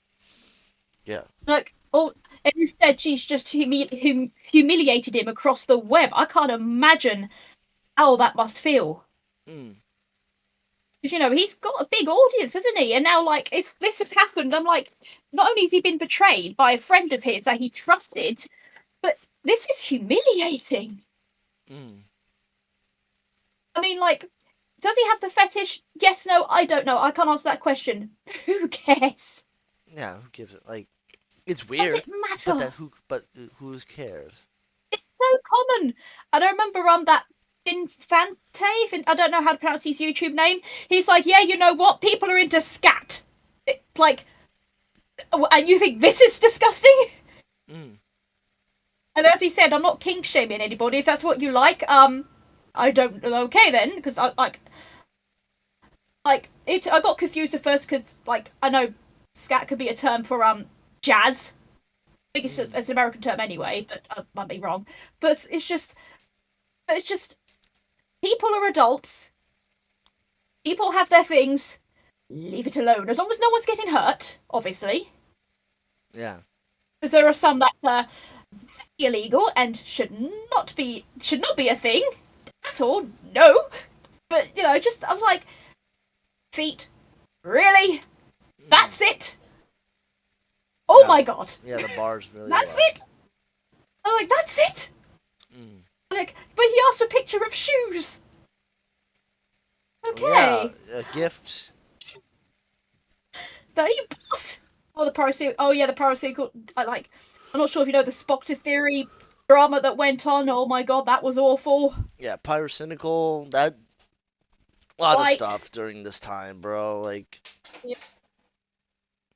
Yeah. Like, oh, and instead she's just humiliated him across the web. I can't imagine how that must feel. Mm. Because he's got a big audience, hasn't he? And now, like, this has happened. I'm like, not only has he been betrayed by a friend of his that he trusted, but this is humiliating. Mm. I mean, like, does he have the fetish? Yes, no, I don't know. I can't answer that question. Who cares? Yeah. Who gives it? Like, it's Does weird, it matter? but who cares? It's so common. And I remember that Infante, I don't know how to pronounce his YouTube name. He's like, yeah, you know what? People are into scat. Like, and you think this is disgusting? Mm. And as he said, I'm not kink shaming anybody. If that's what you like, I don't. Okay then, because I like it. I got confused at first because like I know scat could be a term for jazz. I think Mm. it's an American term anyway, but I might be wrong. But it's just people are adults. People have their things. Leave it alone. As long as no one's getting hurt, obviously. Yeah. Because there are some that are illegal and should not be a thing at all. No, but just I was like, feet, really? Mm. That's it? Oh Yeah. my god, Yeah. The bar's really that's low. it? I was like, that's it? Mm. Like, but he asked for a picture of shoes. Yeah. Okay, A gift. that you bought. Oh, the paracetamol. Oh yeah, the paracetamol. I like. I'm not sure if you know the Spoctor theory drama that went on. Oh my god, that was awful. Yeah. Pyrocynical. That. A lot of Right. stuff during this time, bro. Like. Yeah.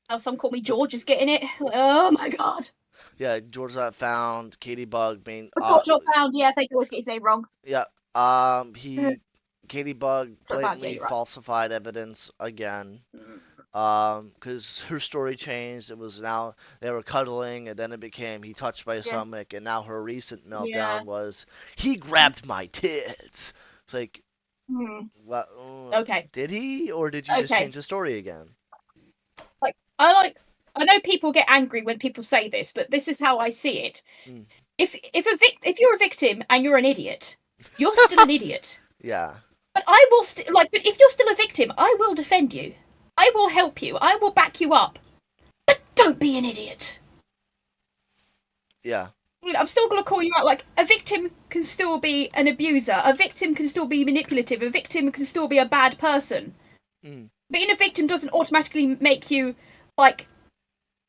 Now some call me George is getting it. Oh my god. Yeah. George Not Found. Katie Bug. Main. But George not found. Yeah, I think I always get his name wrong. Yeah. He. Katie Bug So bad, blatantly getting it right. falsified evidence again. Because her story changed. It was now they were cuddling, and then it became he touched my Yeah. stomach, and now her recent Yeah. meltdown was he grabbed my tits. It's like, Hmm. what? Okay. Did he, or did you just Okay. change the story again? Like I like. I know people get angry when people say this, but this is how I see it. Mm. If you're a victim and you're an idiot, you're still an idiot. Yeah, But I will still like. But if you're still a victim, I will defend you. I will help you. I will back you up. But don't be an idiot. yeah, I'm still going to call you out. Like, a victim can still be an abuser. A victim can still be manipulative. A victim can still be a bad person. mm. Being a victim doesn't automatically make you, like,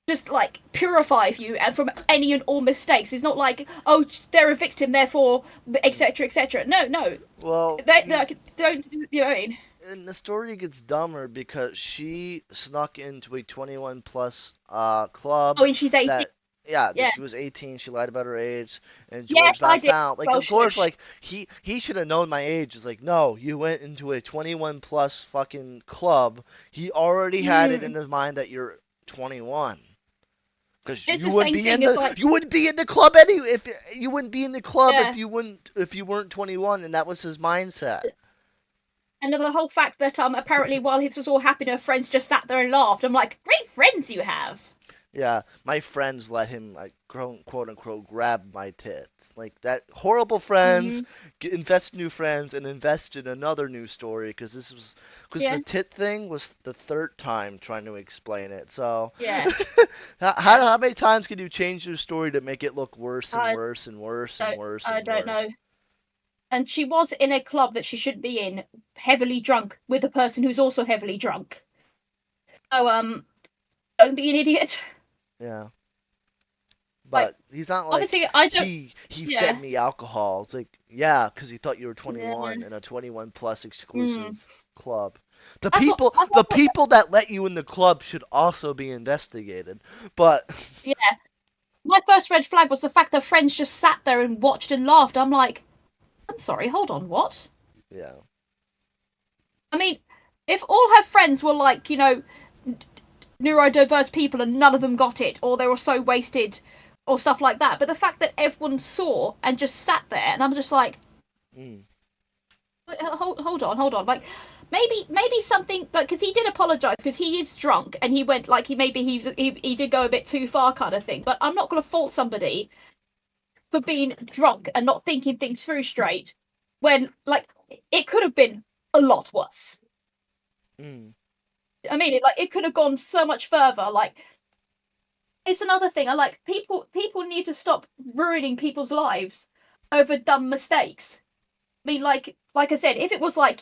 just, like, purify you from any and all mistakes. It's not like, oh, they're a victim, therefore, etc., etc. No, no. Well, They like, don't, you know what I mean? and the story gets dumber because she snuck into a 21 plus Oh, club and she's 18. that yeah, because Yeah. she was 18, she lied about her age, and Yes, George I not did. found. Like, Well, of course, shush. like he should have known my age. It's like, no, you went into a 21 plus fucking club. He already had it in Mm. his mind that you're 21. Because It's the same thing as, like, you wouldn't be in the club anyway if you wouldn't be in the club yeah. if you weren't 21, and that was his mindset. And the whole fact that apparently while this was all happening, her friends just sat there and laughed. I'm like, great friends you have. Yeah, my friends let him, like, quote unquote, grab my tits. Like, that horrible friends, Mm, invest in new friends, and invest in another new story, because the yeah, tit thing was the third time trying to explain it. So, yeah, how, yeah. how many times can you change your story to make it look worse and I worse and worse and don't, worse I and don't worse? know. And she was in a club that she shouldn't be in, heavily drunk, with a person who's also heavily drunk. So don't be an idiot. Yeah. Like, But he's not like obviously, I don't. he fed Yeah, me alcohol. It's like, yeah, because he thought you were yeah. 21 in a 21 plus Mm. exclusive club. That's what. The people that let you in the club should also be investigated. But Yeah. My first red flag was the fact that friends just sat there and watched and laughed. I'm like, I'm sorry, hold on, what? yeah, I mean, if all her friends were like, neurodiverse people and none of them got it, or they were so wasted, or stuff like that. But the fact that everyone saw and just sat there, and I'm just like, mm, hold on, like maybe something, but because he did apologize because he is drunk and he went like he did go a bit too far kind of thing. But I'm not going to fault somebody for being drunk and not thinking things through straight when like it could have been a lot worse. mm, I mean, it could have gone so much further. Like, it's another thing. I like people need to stop ruining people's lives over dumb mistakes. I mean, like I said, if it was like,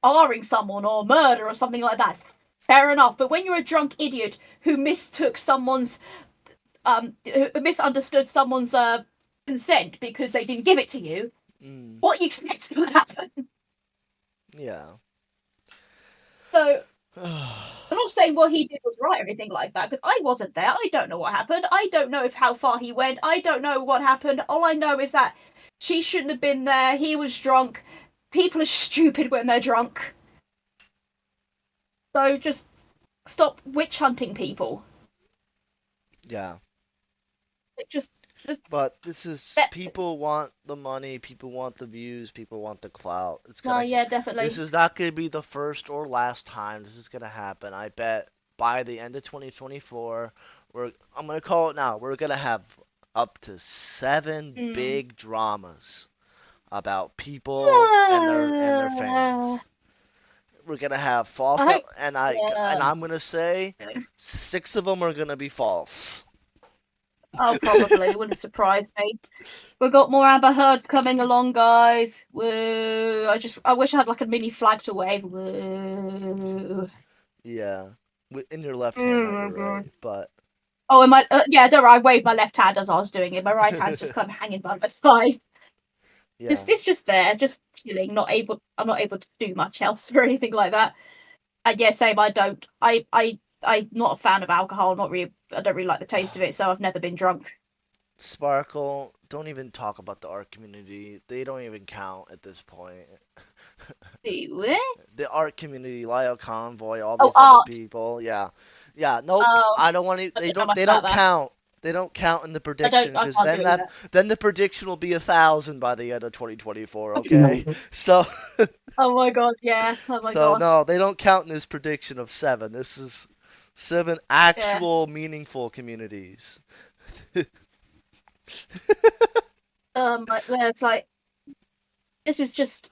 R-ing someone or murder or something like that, fair enough. But when you're a drunk idiot who mistook someone's who misunderstood someone's consent because they didn't give it to you, mm, what you expect to happen? yeah, So I'm not saying what he did was right or anything like that, because I wasn't there. I don't know what happened. I don't know if how far he went. I don't know what happened. All I know is that she shouldn't have been there. He was drunk. People are stupid when they're drunk. So just stop witch hunting people. Yeah. It just But this is let. people want the money, people want the views, people want the clout. It's No, gonna. yeah, This definitely. is not gonna be the first or last time this is gonna happen. I bet by the end of 2024, I'm gonna call it now. We're gonna have up to 7 Mm. big dramas about people and their fans. We're gonna have I false, hope. and I'm gonna say Yeah. 6 of them are gonna be false. Oh, probably. Wouldn't surprise me. We've got more Amber Heards coming along, guys. Woo! I wish I had like a mini flag to wave. Woo! Yeah, in your left hand, not Oh your right. god. But Oh, and my yeah, don't worry. I waved my left hand as I was doing it. My right hand's just kind of hanging by my side. yeah, It's just there, just chilling. Not able. I'm not able to do much else or anything like that. And yeah, same. I don't. I'm not a fan of alcohol. Not really. I don't really like the taste of it, so I've never been drunk. Sparkle. Don't even talk about the art community. They don't even count at this point. Ew. The art community, Lyle Convoy, all Oh, these other art. people. Yeah, yeah. Nope. Oh, I don't want to. I don't know much They about don't that. count. They don't count in the I prediction don't. I because can't do that. then the prediction will be 1,000 by the end of 2024. Okay, so Oh my god, yeah. Oh my so gosh. no, they don't count in this prediction of 7. This is 7 Yeah. actual meaningful communities. Like it's like this is just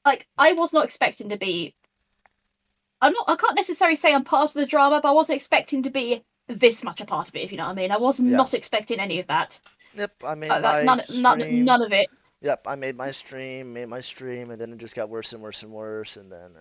like I was not expecting to be. I can't necessarily say I'm part of the drama, but I wasn't expecting to be this much a part of it, if you know what I mean. I was Yeah. not expecting any of that. Yep. I made Like my stream. none of it. Yep. I made my stream, and then it just got worse and worse and worse, and then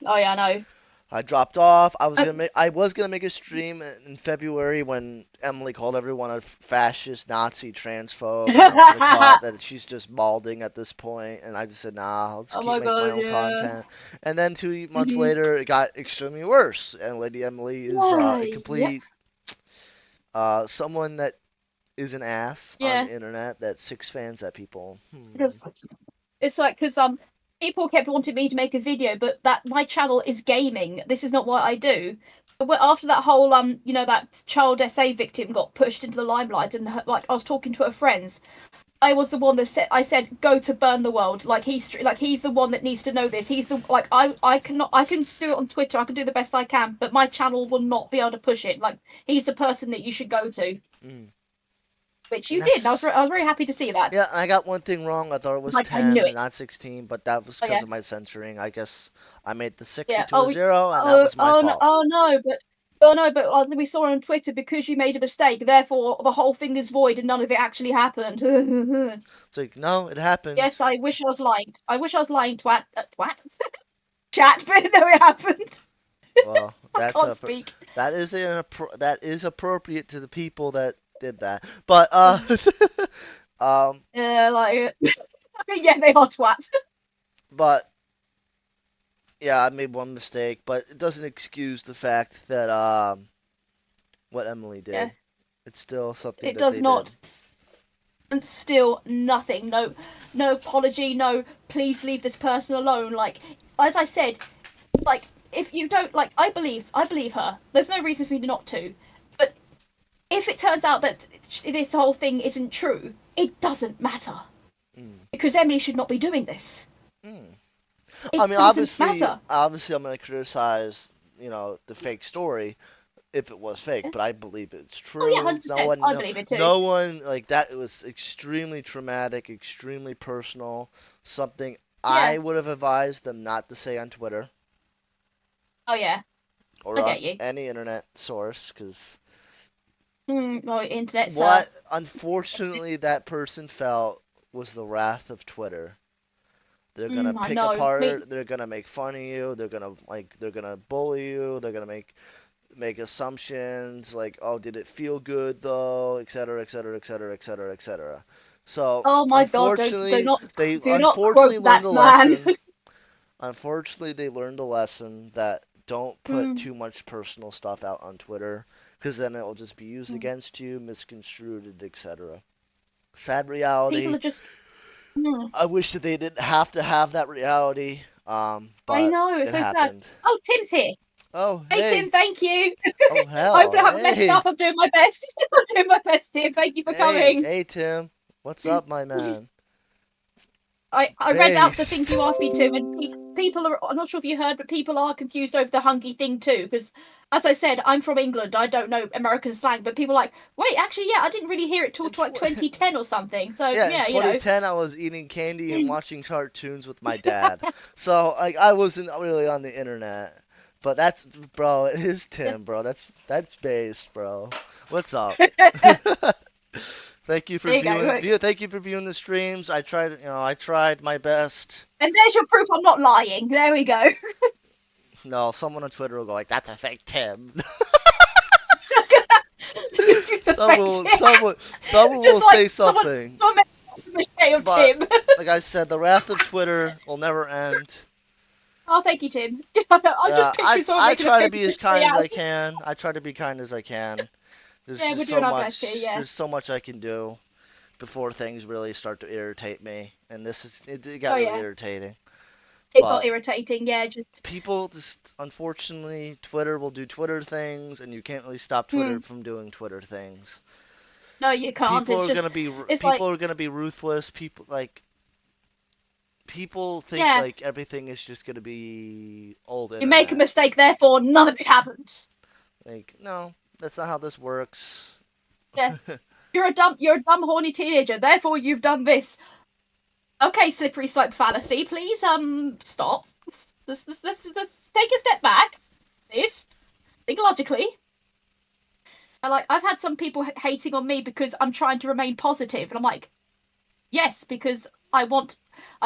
Oh yeah, I know. I dropped off. Uh, I was gonna make a stream in February when Emily called everyone a fascist, Nazi, transphobe, and I was gonna call out that she's just balding at this point, and I just said, nah, I'll just oh keep my making my god, own yeah. content. And then 2 months Mhm. later, it got extremely worse, and Lady Emily is a Yep. complete someone that is an ass on Yeah. the internet that six fans at people. Because it's like because people kept wanting me to make a video, but that my channel is gaming. This is not what I do. But after that whole that child SA victim got pushed into the limelight, and like I was talking to her friends, I was the one that said I said go to burn the world. He's the one that needs to know this. He's the like I cannot I can do it on Twitter. I can do the best I can, but my channel will not be able to push it. Like he's the person that you should go to, Mm. which And you did. And that's I was very happy to see that. yeah. I got one thing wrong. I thought it It's was like I knew 10 and it. not 16, but that was Oh because yeah. of my censoring. I guess I made the six Yeah. into a 0, and that Oh, was my fault. oh no, but oh no, but we saw on Twitter because you made a mistake, therefore the whole thing is void and none of it actually happened. It's like no, it happened. Yes, I wish I was lying. I wish I was lying, twat, chat, but no, it happened. Well, I can't speak. that is appropriate to the people that did that. But um, Yeah, like yeah, they are twats. but yeah, I made one mistake, but it doesn't excuse the fact that what Emily Yeah, did. It's still something it that does they did. not. And still nothing. No, no apology. No, please leave this person alone. Like as I said, like if you don't like, I believe her. There's no reason for me not to. But if it turns out that this whole thing isn't true, it doesn't matter Mm. because Emily should not be doing this. Mm. I It mean, doesn't matter. obviously, I'm gonna criticize, the fake story if it was fake, Yeah. but I believe it's Oh yeah, true. 100%. I believe it too. No one like that. It was extremely traumatic, extremely personal. Something I Yeah. would have advised them not to say on Twitter Oh yeah. or I on get you. any internet source, because No, internet, sir. what unfortunately that person felt was the wrath of Twitter. They're gonna I pick know. Me. apart. They're gonna make fun of you. They're gonna bully you. They're gonna make assumptions like, oh, did it feel good though, etc., etc., etc., etc., etc. So Oh my god! unfortunately, they Do not quote unfortunately learned that the man. lesson. Unfortunately, they learned a lesson that don't put Mm, too much personal stuff out on Twitter, because then it will just be used mm. against you, misconstrued, etc. Sad People reality. are just. Mm. I wish that they didn't have to have that reality, I but know, it's it so sad. happened. Oh, Tim's here. Oh, Hey, Tim, hey. thank you. Oh, Hopefully, hell. I haven't messed Hey. up. I'm doing my best. I'm doing my best, Tim. Thank you for Hey. coming. Hey, Tim. What's up, my man? I read out the things Based. you asked me to, and people are. I'm not sure if you heard, but people are confused over the hunky thing too. Because, as I said, I'm from England. I don't know American slang, but people are like, wait, actually, yeah, I didn't really hear it till In like 2010 or something. So yeah, in yeah, 2010, I was eating candy and watching cartoons with my dad. So, like, I wasn't really on the internet. But that's, bro, it is Tim, bro. That's based, bro. What's up? there Thank you for you go. thank you for viewing the streams. I tried my best. And there's your proof I'm not lying. There we go. No, someone on Twitter will go like, "That's a fake Tim." Effective. Someone will Just like say something. someone made a cliche of But Tim. like I said, the wrath of Twitter will never end. Oh, thank you, Tim. I'm just I picturing someone I making a try to fake be as kind as I reality. can. I try to be kind as I can. There's Yeah, we're just so doing our best here. much. Yeah. There's so much I can do before things really start to irritate me, and it got Oh really yeah. irritating. It got But irritating. Yeah, just. people just unfortunately, Twitter will do Twitter things, and you can't really stop Twitter Mm, from doing Twitter things. no, you can't. People It's are just. gonna be It's like. people are gonna be ruthless. People think Yeah. like everything is just gonna be old You make a internet. mistake, therefore none of it happens. Like, no, that's not how this works. Yeah. You're a dumb horny teenager, therefore you've done this. Okay, slippery slope fallacy, please stop. Let's take a step back, please. Think logically. And like I've had some people hating on me because I'm trying to remain positive, and I'm like, yes, because I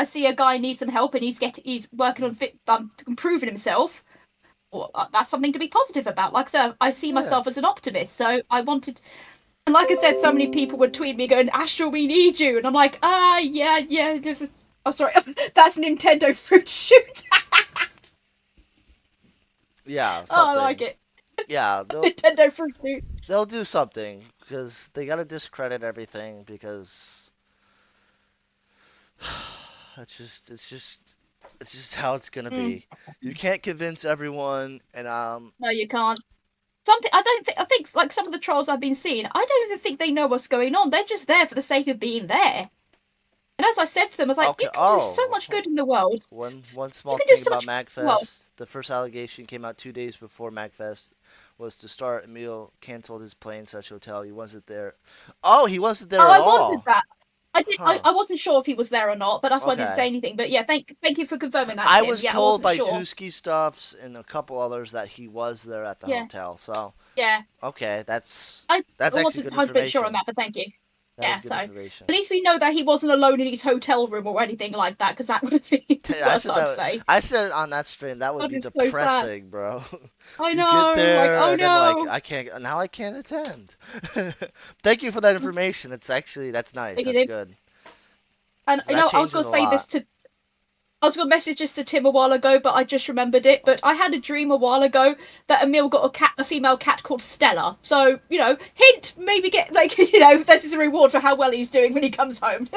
see a guy needs some help and he's working on improving himself. Well, that's something to be positive about. Like I said, I see Yeah. myself as an optimist, so I wanted. And like I said, so many people would tweet me going, "Astral, we need you," and I'm like, yeah, yeah. Oh, sorry, that's Nintendo Fruit Shoot. Yeah, Oh, I like something. it. Yeah, Nintendo Fruit Shoot. they'll do something because they gotta discredit everything because it's just how it's gonna Mm, be. You can't convince everyone, and no, you can't. I don't think. I think like some of the trolls I've been seeing, I don't even think they know what's going on. They're just there for the sake of being there. And as I said to them, I was like, okay. you can do so Oh, much good in the world. one You small can do thing so about much good in the world. Magfest. The first allegation came out 2 days before Magfest was to start. Emil canceled his plane such hotel. He wasn't there. Oh, he wasn't there Oh, at I wondered all. that. I did. Huh. I wasn't sure if he was there or not, but that's why I didn't say Okay. anything. But yeah, thank you for confirming that, I Tim. was Yeah, I told wasn't by sure. Tuski Stuffs and a couple others that he was there at the Yeah, hotel. So, yeah. okay, I that's actually wasn't good 100% sure on information. that, but thank you. That Yeah, is good so at information. least we know that he wasn't alone in his hotel room or anything like that, because that would have been I worse, said I'd that. say. I said on that stream that would That be is so sad. depressing, bro. I You get know, like, there oh and then like no. I can't now I can't attend. Thank you for that information. That's nice. Thank you, That's Tim. good. And So that I was changes gonna a say lot. this to I was going to message this to Tim a while ago, but I just remembered it. But I had a dream a while ago that Emil got a female cat called Stella. So, hint, maybe get, like, this is a reward for how well he's doing when he comes home.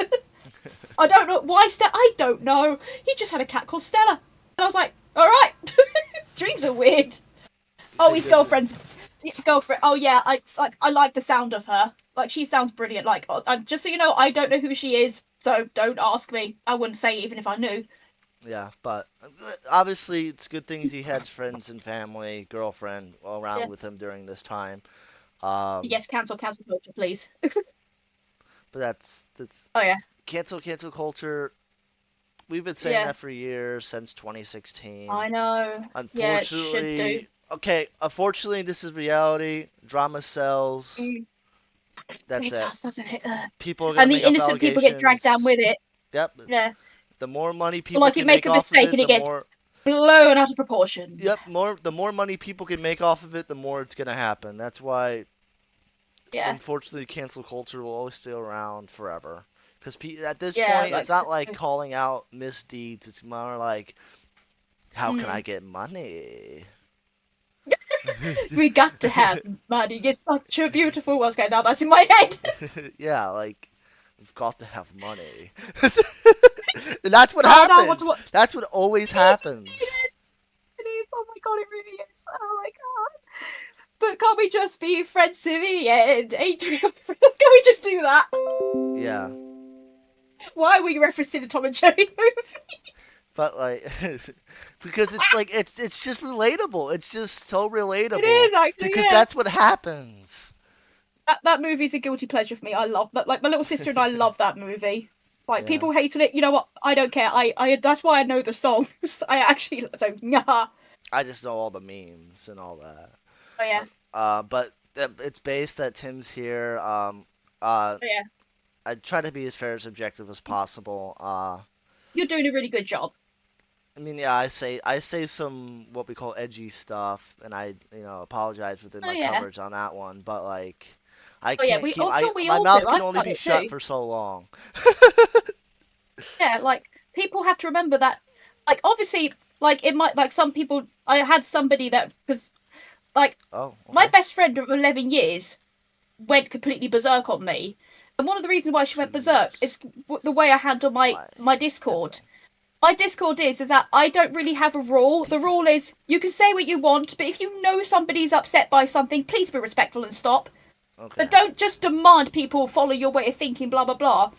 I don't know why Stella, I don't know. He just had a cat called Stella. And I was like, all right. Dreams are weird. Oh, Hey, his good. girlfriend. Oh, yeah, I like the sound of her. Like, she sounds brilliant. Like, just so you know, I don't know who she is, so don't ask me. I wouldn't say even if I knew. Yeah, but obviously it's good things he had friends and family, girlfriend around Yeah. with him during this time. Um, Yes, cancel culture, please. but that's Oh yeah, cancel culture. We've been saying yeah. that for years since 2016. I know. Yeah, it should do. Unfortunately, this is reality. Drama sells. Mm, That's it it. does, doesn't it? People are gonna And the make up innocent people get dragged down allegations. with it. Yep. Yeah. The more money Or people like you can make make a off of mistake it, and it the gets more. blown out of proportion. Yep. The more money people can make off of it, the more it's gonna happen. That's why, Yeah. unfortunately, cancel culture will always stay around forever. Because at this Yeah, point, it's like not like calling out misdeeds. It's more like How can I get money? We got to have money. It's such a beautiful what's going on. That's in my head. Yeah, like we've got to have money. And that's what Oh no, happens. That's what always it is, happens. it is. Oh my god, it really is. Oh my god. But can't we just be friends to the end? Adrian, can we just do that? Yeah. Why are we referencing the Tom and Jerry movie? But like because it's like it's just relatable. It's just so It relatable is actually, because yeah. that's what happens. That movie's a guilty pleasure for me. I love that. Like my little sister and I love that movie. Like Yeah. people hated it. You know what? I don't care. I that's why I know the songs. I actually so yeah. I just know all the memes and all that. Oh yeah. But it's based that Tim's here. Oh yeah. I try to be as fair as objective as possible. You're doing a really good job. I mean, yeah, I say some what we call edgy stuff, and I apologize within Oh my yeah. coverage on that one. But like, I Oh yeah. can't We keep I'm sure we my all do. mouth can I've only done be it shut too. for so long. Yeah, like people have to remember that. Like obviously, like it might like some people. I had somebody that because like Oh, my okay. best friend of 11 years went completely berserk on me, and one of the reasons why she went berserk Jeez. is the way I handle my Why? my Yeah, Discord. My Discord is that I don't really have a rule. The rule is you can say what you want, but if you know somebody's upset by something, please be respectful and stop. okay. But don't just demand people follow your way of thinking, blah blah blah.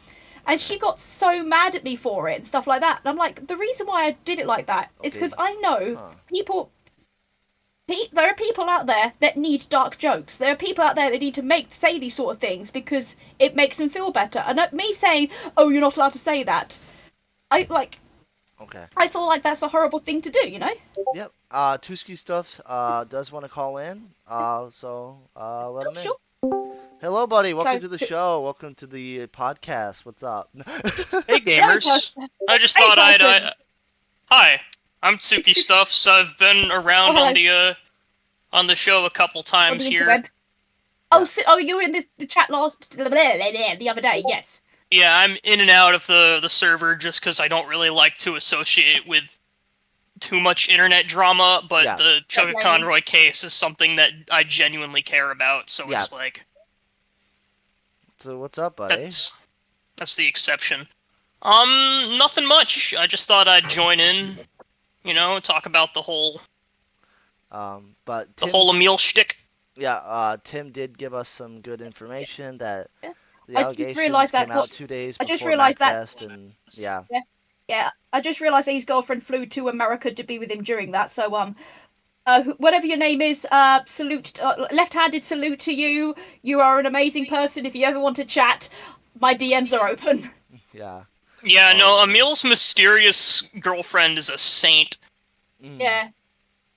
And she got so mad at me for it and stuff like that. And I'm like, the reason why I did it like that is because Okay. I know Huh. people. There are people out there that need dark jokes. There are people out there that need to say these sort of things because it makes them feel better. And me saying, "Oh, you're not allowed to say that," I like. Okay. I feel like that's a horrible thing to do. You know? Yep. Tuski Stuffs does want to call in. So let Oh, him in. sure. Hello, buddy. Welcome So, to the show. Welcome to the podcast. What's up? Hey hello, gamers. I just hey, thought person. hi. I'm Tuski Stuffs. I've been Oh, around hello. on the show a couple On times the here. interwebs. Oh, Yeah. so, you were in the chat the other day. Yes. Yeah, I'm in and out of the server just because I don't really like to associate it with too much internet drama, but Yeah. the Don't blame me. Chuggaaconroy case is something that I genuinely care about, so Yeah. it's like So what's up, buddy? that's the exception. Nothing much. I just thought I'd join in, talk about the whole But the Tim, whole Emil shtick. yeah, Tim did give us some good information that Yeah. the I just allegations realised came that. out 2 days I just before realised that. Magfest, and yeah. Yeah. I just realised that his girlfriend flew to America to be with him during that. So whatever your name is, salute, left-handed salute to you. You are an amazing person. If you ever want to chat, my DMs are open. Yeah. Yeah, Oh, no, okay. Emil's mysterious girlfriend is a saint. Yeah.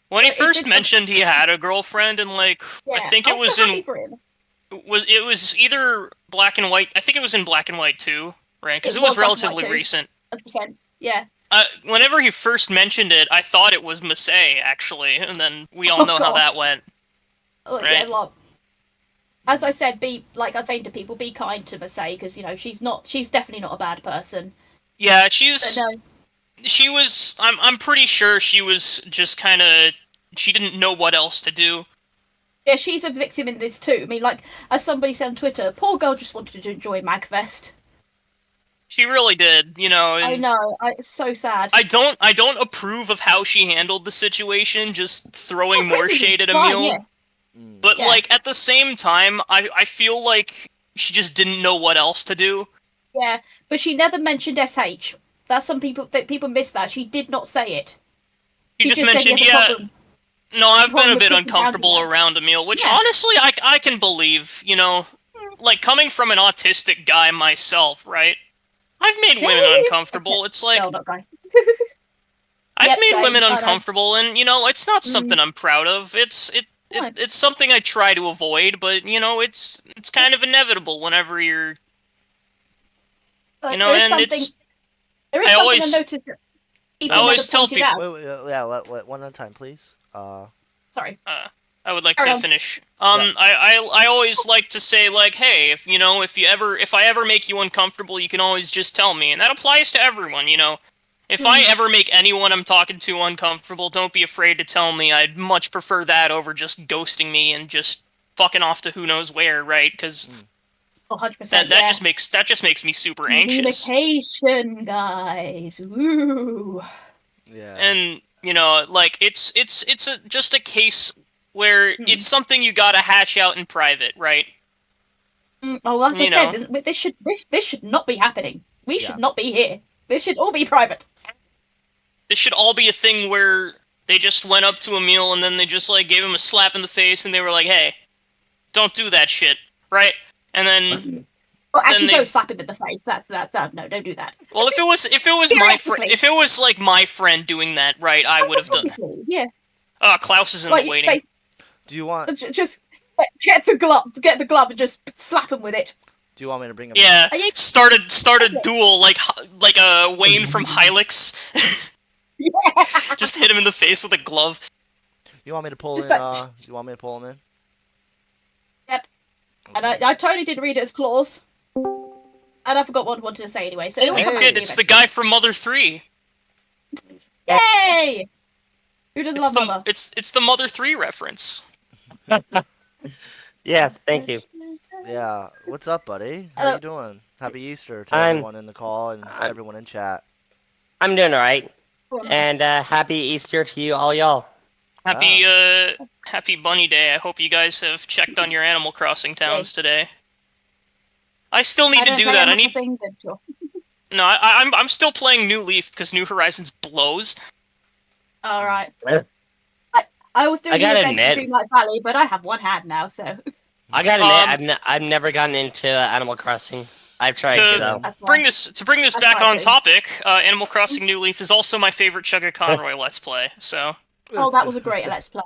When he It first did. mentioned he had a girlfriend, and I Yeah. think I it was was so happy for him. it was either black and white. I think it was in black and white too, right? Because It it was was black and white relatively too. recent. 100%. Yeah. Whenever he first mentioned it, I thought it was Massey, actually, and then we all Oh know how God. that went, Oh, yeah. right? Like, as I said, be like I was saying to people, be kind to Masay because she's definitely not a bad person. Yeah, But no. she was. I'm pretty sure she was just kind of. She didn't know what else to do. Yeah, she's a victim in this too. I mean, like, as somebody said on Twitter, poor girl just wanted to enjoy Magfest. She really did, I and know. It's so sad. I don't approve of how she handled the situation, just throwing more Prison was shade at fine, yeah. Emil. But Yeah. at the same time, I feel like she just didn't know what else to do. Yeah, but she never mentioned SH. That's some people miss that. She did not say it. She She just just said he mentioned, has a yeah, problem. no, I've been Problem a with bit pushing boundaries uncomfortable out. around Emil, which Yeah. honestly I can believe, like coming from an autistic guy myself, right? I've made women Same. uncomfortable. It's like No, not guy. I've Yep, made same. women I know. uncomfortable, and it's not something I'm proud of. No. It's something I try to avoid, but it's kind of inevitable whenever you're There is and something. There is I something always I noticed that I people never always tell pointed people. out. Yeah, one at a time, please. Sorry. I would like Carry to on. finish. Yeah. I always like to say, like, hey, if I ever make you uncomfortable, you can always just tell me, and that applies to everyone. If I ever make anyone I'm talking to uncomfortable, don't be afraid to tell me. I'd much prefer that over just ghosting me and just fucking off to who knows where, right? Because 100%. that just makes me super anxious. Communication, guys. Woo. Yeah. And like it's just a case where it's something you gotta hash out in private, right? Oh, like I said, this should not be happening. We should not be here. This should all be private. This should all be a thing where they just went up to Emil and then they just like gave him a slap in the face and they were like, "Hey, don't do that shit," right? And then Well, actually, don't slap him in the face. That's no, don't do that. Well, if it was like my friend doing that, right? I would have done. Yeah. Klaus is in the waiting. Do you want? Just get the glove, and just slap him with it. Do you want me to bring him? Yeah. Start a duel like a Wayne from Hylix. Yeah. Just hit him in the face with a glove. You want me to pull Just in? You want me to pull him in? Yep. And I totally did read it as claws. And I forgot what I wanted to say anyway. So It's the guy from Mother 3. Yay! Who doesn't love Mother? It's the Mother 3 reference. Yes, thank you. Yeah. What's up, buddy? How you doing? Happy Easter to everyone in the call and everyone in chat. I'm doing alright. And happy Easter to you all, y'all. Happy Bunny Day. I hope you guys have checked on your Animal Crossing towns today. I still need to do that. No, I'm still playing New Leaf because New Horizons blows. All right. I was doing the event in Dreamlight Valley, but I have one hand now, so. I gotta admit, I've never gotten into Animal Crossing. I've tried to bring this back on topic. Animal Crossing New Leaf is also my favorite Chuggaaconroy Let's Play. So. Oh, that was a great Let's Play.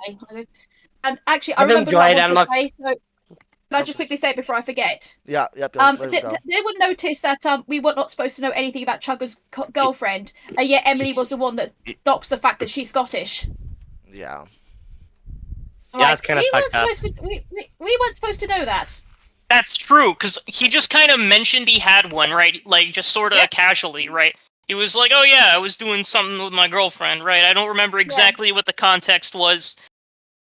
And actually, I remember what I wanted to say. So, can I just quickly say it before I forget? Yeah. Yep. Did anyone notice that we were not supposed to know anything about Chugga's girlfriend, and yet Emily was the one that doxed the fact that she's Scottish? Yeah. Yeah, it's kind of fucked up. We weren't supposed to know that. That's true, because he just kind of mentioned he had one, right? Like, just sort of casually, right? He was like, oh yeah, I was doing something with my girlfriend, right? I don't remember exactly what the context was.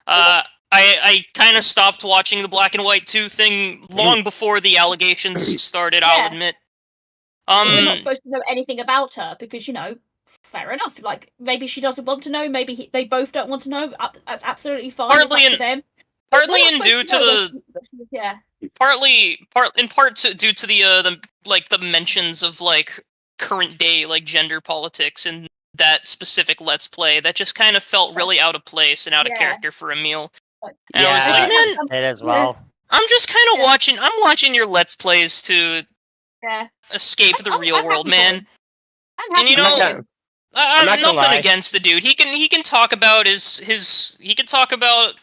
I kind of stopped watching the Black and White 2 thing long before the allegations started, I'll admit. We're not supposed to know anything about her, because, fair enough. Like, maybe she doesn't want to know, maybe they both don't want to know. That's absolutely fine. Partly it's up to them. Partly in due to the... Yeah. In part due to the mentions of, like, current day, like, gender politics and that specific Let's Play that just kind of felt really out of place and out of character for Emil. And I was like, man, it as well. I'm just kind of watching. I'm watching your Let's Plays to escape the real world, man. And I'm nothing against the dude. He can talk about he can talk about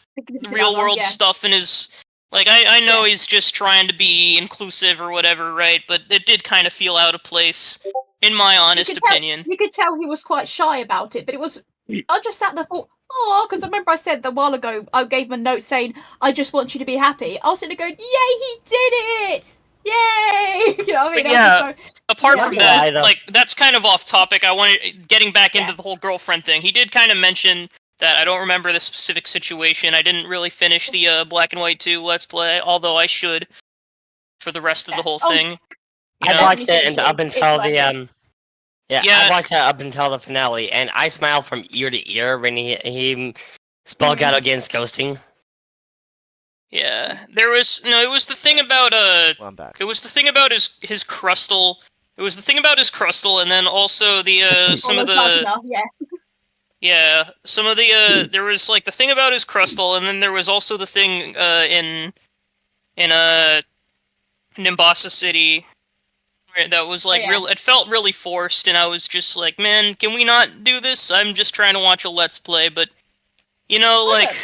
real world stuff and his like. I know he's just trying to be inclusive or whatever, right? But it did kind of feel out of place, in my honest opinion. You could tell he was quite shy about it, but it was. I just sat there and thought, oh, because I remember I said a while ago, I gave him a note saying, I just want you to be happy. I was sitting there going, yay, he did it! Yay! You know what I mean? Yeah, apart from that, like, that's kind of off topic. I wanted, getting back into the whole girlfriend thing, he did kind of mention that I don't remember the specific situation. I didn't really finish the Black and White 2 Let's Play, although I should, for the rest of the whole thing. I watched it up until the, I watched it up until the finale, and I smiled from ear to ear when he spoke out against ghosting. Yeah, it was the thing about Well, I'm back. it was the thing about his crustal. It was the thing about his crustal, and then also the some of the some of the there was like the thing about his crustal, and then there was also the thing in Nimbasa City. That was like real. It felt really forced, and I was just like, "Man, can we not do this? I'm just trying to watch a Let's Play." But like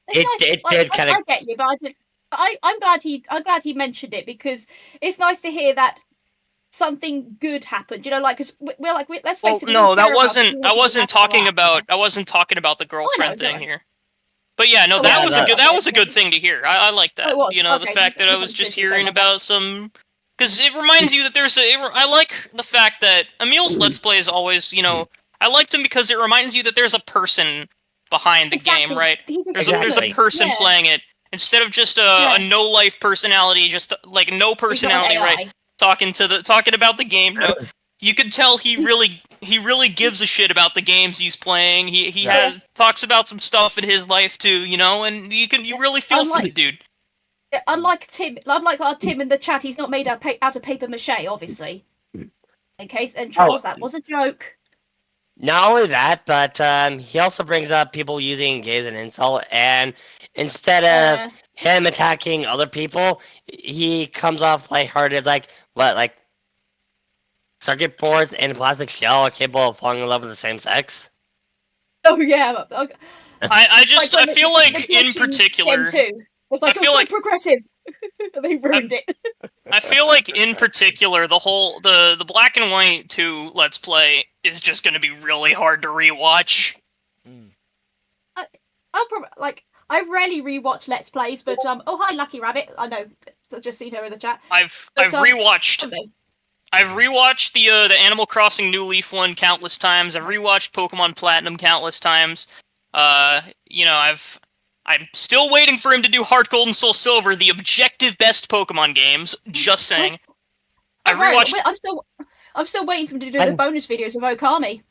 it did kind of. I get you, but I'm glad he mentioned it because it's nice to hear that something good happened. Like, because we're like, let's face it. No, I wasn't talking about the girlfriend thing here. But yeah, no, that was a good thing to hear. I like that. The fact that I was just hearing about some Because it reminds you that there's I like the fact that Emil's Let's Play is always, you know, I liked him because it reminds you that there's a person behind the game, right? There's a person playing it instead of just a no life personality, just like no personality, right? Talking about the game. No, you could tell he really gives a shit about the games he's playing. He talks about some stuff in his life too, you know, and you really feel for the dude. Unlike our Tim in the chat, he's not made out of paper mache, obviously. In case, and Charles, that was a joke. Not only that, but he also brings up people using gay as an insult, and instead of him attacking other people, he comes off lighthearted, like, what, like, circuit boards and a plastic shell are capable of falling in love with the same sex? Oh, yeah. I feel like, in particular... It's like, I feel like progressive. They ruined it. I feel like, in particular, the Black and White 2 Let's Play is just going to be really hard to rewatch. I've rarely rewatched Let's Plays, but oh hi Lucky Rabbit. I know, I've just seen her in the chat. I've rewatched the Animal Crossing New Leaf one countless times. I've rewatched Pokemon Platinum countless times. You know, I'm still waiting for him to do Heart Gold and Soul Silver, the objective best Pokemon games. Just saying. I've rewatched. I'm still waiting for him to do the bonus videos of Okami.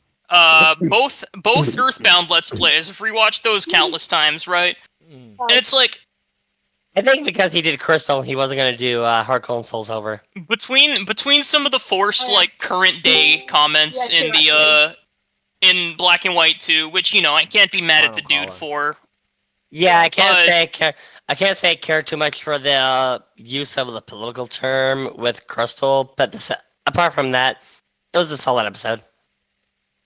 Both Earthbound Let's Plays. I've rewatched those countless times, right? And it's like, I think because he did Crystal, he wasn't gonna do Heart Gold and Soul Silver. Between some of the forced like current day comments in the in Black and White 2, which, you know, I can't be mad at the dude for. Yeah, I can't say care too much for the use of the political term with Crystal, but apart from that, it was a solid episode.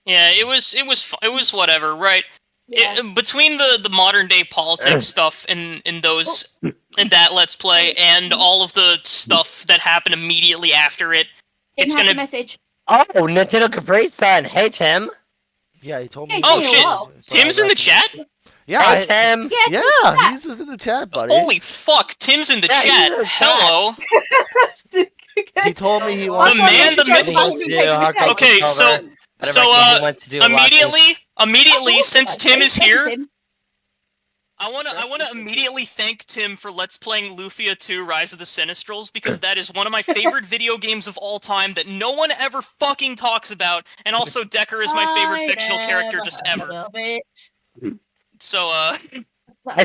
Yeah, it was whatever, right? Yeah. Between the modern day politics stuff in that Let's Play and all of the stuff that happened immediately after it, it's gonna message. Oh, NintendoCapriSun. Hey Tim. Yeah, he told me. Oh shit, Tim's in the chat. Yeah, hey, Tim. Yeah, he's just in the chat, buddy. Holy fuck, Tim's in the chat. Hello. He told me he wants the man, the myth. Okay, so immediately, since Tim is here, I wanna immediately thank Tim for Let's Playing Lufia 2 Rise of the Sinistrals, because that is one of my favorite video games of all time that no one ever fucking talks about, and also Decker is my favorite fictional character just ever. So, I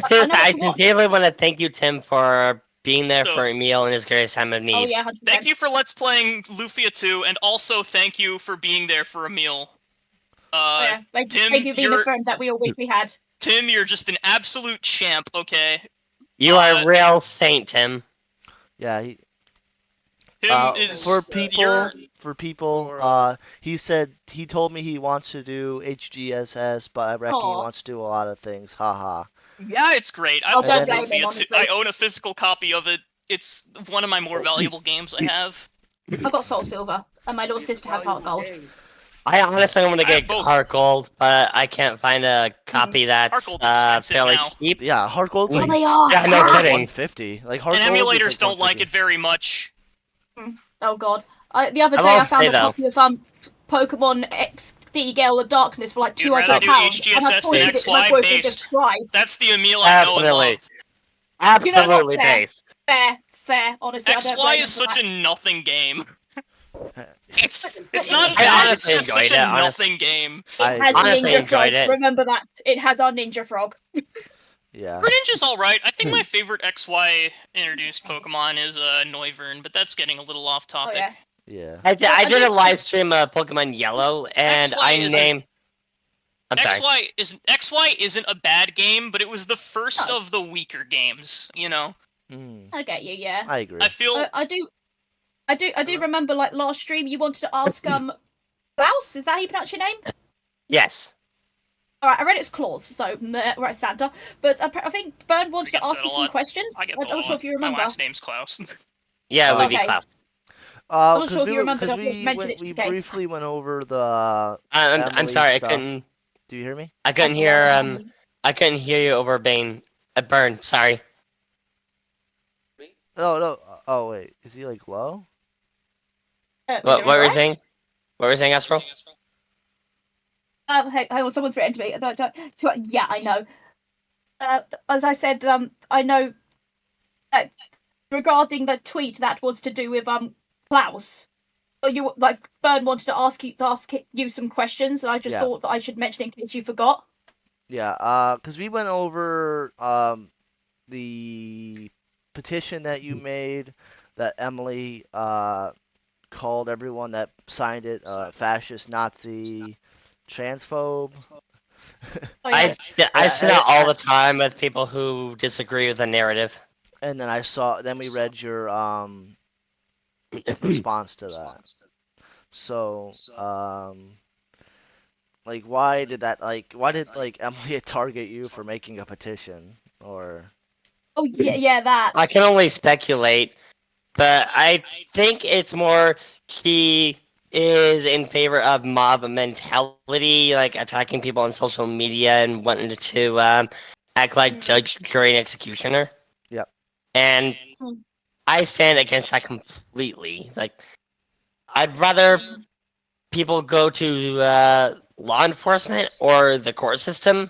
sincerely want to thank you, Tim, for being there for Emil in his greatest time of need. Oh, yeah, 100%. Thank you for Let's Playing Lufia 2, and also thank you for being there for Emil. Tim, thank you for being the friend that we all wish we had. Tim, you're just an absolute champ, okay? You are a real saint, Tim. Yeah, Tim is... For people, he told me he wants to do HGSS, but I reckon he wants to do a lot of things. Haha. Yeah, it's great. I love Lufia 2. I own a physical copy of it. It's one of my more valuable games I have. I got Soul Silver, and my little sister has Heart Gold. I honestly want to get Heart Gold, but I can't find a copy that's fairly cheap. Yeah, Heart Gold's like, they are. Yeah, no kidding. $150. Like Heart and Gold emulators don't like it very much. Oh god. The other day I found a copy of Pokemon XD Gale of Darkness for like £200. HGSS than XY based. That's the Emil I know and love. Absolutely based. Fair. Honestly, XY is such a nothing game. It's not I bad, honestly it's just enjoyed such it, a nothing game. It has Ninja Frog. Remember that. It has our Ninja Frog. Yeah. Greninja's alright. I think my favorite XY introduced Pokemon is Noivern, but that's getting a little off topic. Oh, yeah. I did a live stream of Pokemon Yellow, and XY isn't a bad game, but it was the first of the weaker games, you know? I get you, yeah. I agree. I feel... I do remember, like, last stream you wanted to ask, Klaus? Is that how you pronounce your name? Yes. Alright, I read it's Claus, so, right, Santa. But I think Bern wanted to ask you some questions. I'm not sure if you remember. My last name's Klaus. Yeah, it would be Klaus. I'm not sure if you remember that we briefly went over the... I'm sorry, stuff. I couldn't... Do you hear me? I couldn't hear you over Bane. Burn, sorry. No. Oh, wait. Is he, like, low? What were you saying? What were you saying, Astro? Hang on, someone's written to me. Yeah, I know. As I said, I know that regarding the tweet that was to do with Klaus. You Bern wanted to ask you some questions, and I just thought that I should mention in case you forgot. Yeah, because we went over the petition that you made, that Emily called everyone that signed it fascist, Nazi, transphobe. I see that all the time with people who disagree with the narrative. And then we read your response to that. So, why did Emily target you for making a petition, or? Oh yeah, that. I can only speculate, but I think it's more he is in favor of mob mentality, like attacking people on social media and wanting to act like judge, jury, and executioner. Yep. And I stand against that completely. Like, I'd rather people go to law enforcement or the court system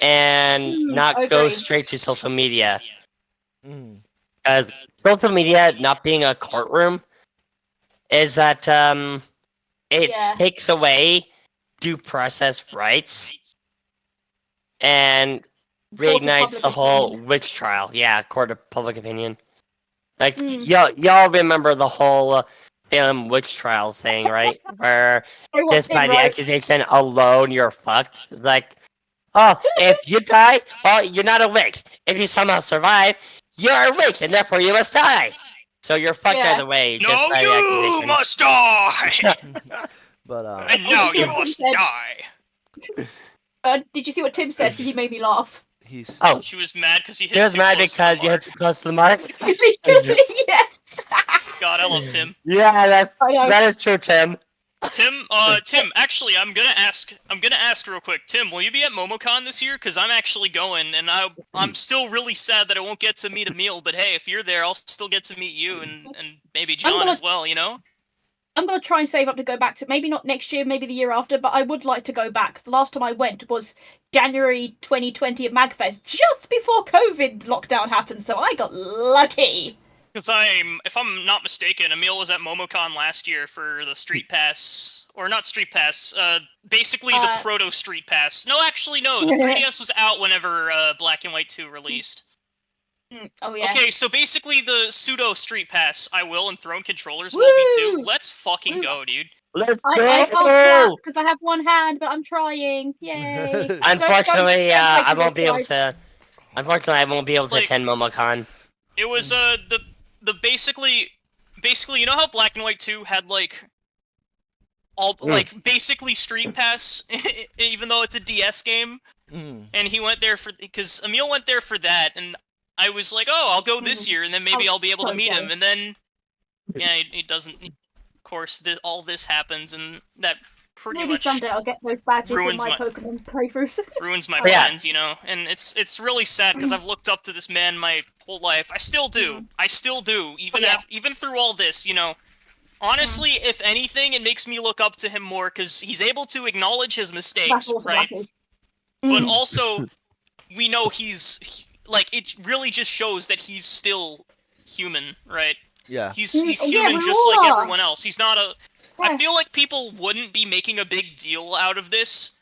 and not go straight to social media. Social media not being a courtroom is that it takes away due process rights and reignites the whole witch trial. Yeah, court of public opinion. Like, y'all remember the whole Salem witch trial thing, right? Where just by the accusation alone, you're fucked. It's like, oh, if you die, well, you're not a witch. If you somehow survive, you're a witch, and therefore you must die. So you're fucked either way. Just by the accusation. You must die! But and now you must die. Did you see what Tim said? Because he made me laugh. She was mad because he was mad because you hit too close to the mark. Yes. God, I love Tim. Yeah, that is true, Tim. Tim, actually, I'm gonna ask real quick. Tim, will you be at MomoCon this year? Because I'm actually going, and I'm still really sad that I won't get to meet Emil. But hey, if you're there, I'll still get to meet you and maybe John as well. You know. I'm gonna try and save up to go back to, maybe not next year, maybe the year after, but I would like to go back. The last time I went was January 2020 at Magfest, just before COVID lockdown happened, so I got lucky. Because if I'm not mistaken, Emil was at MomoCon last year for the Street Pass, or not Street Pass, basically the Proto Street Pass. No, actually, no, the 3DS was out whenever Black and White 2 released. Oh yeah. Okay, so basically the pseudo Street Pass, I will, and Throne controllers will be too. Let's fucking go, dude. Let's go! I can't clap because I have one hand, but I'm trying. Yay! Unfortunately, I won't be able to. Unfortunately, I won't be able to attend MomoCon. It was the basically, you know how Black and White 2 had basically Street Pass, even though it's a DS game, and he went there because Emil went there for that, and I was like, oh, I'll go this year, and then maybe I'll be able to meet him, and then he doesn't. Of course, all this happens, and that pretty maybe much someday I'll get those badges in my Pokemon playthroughs. Ruins my plans, you know, and it's really sad because I've looked up to this man my whole life. I still do. Even through all this, you know. Honestly, if anything, it makes me look up to him more because he's able to acknowledge his mistakes, right? But also, we know it really just shows that he's still human, right? Yeah. He's human just like everyone else. He's not a... I feel like people wouldn't be making a big deal out of this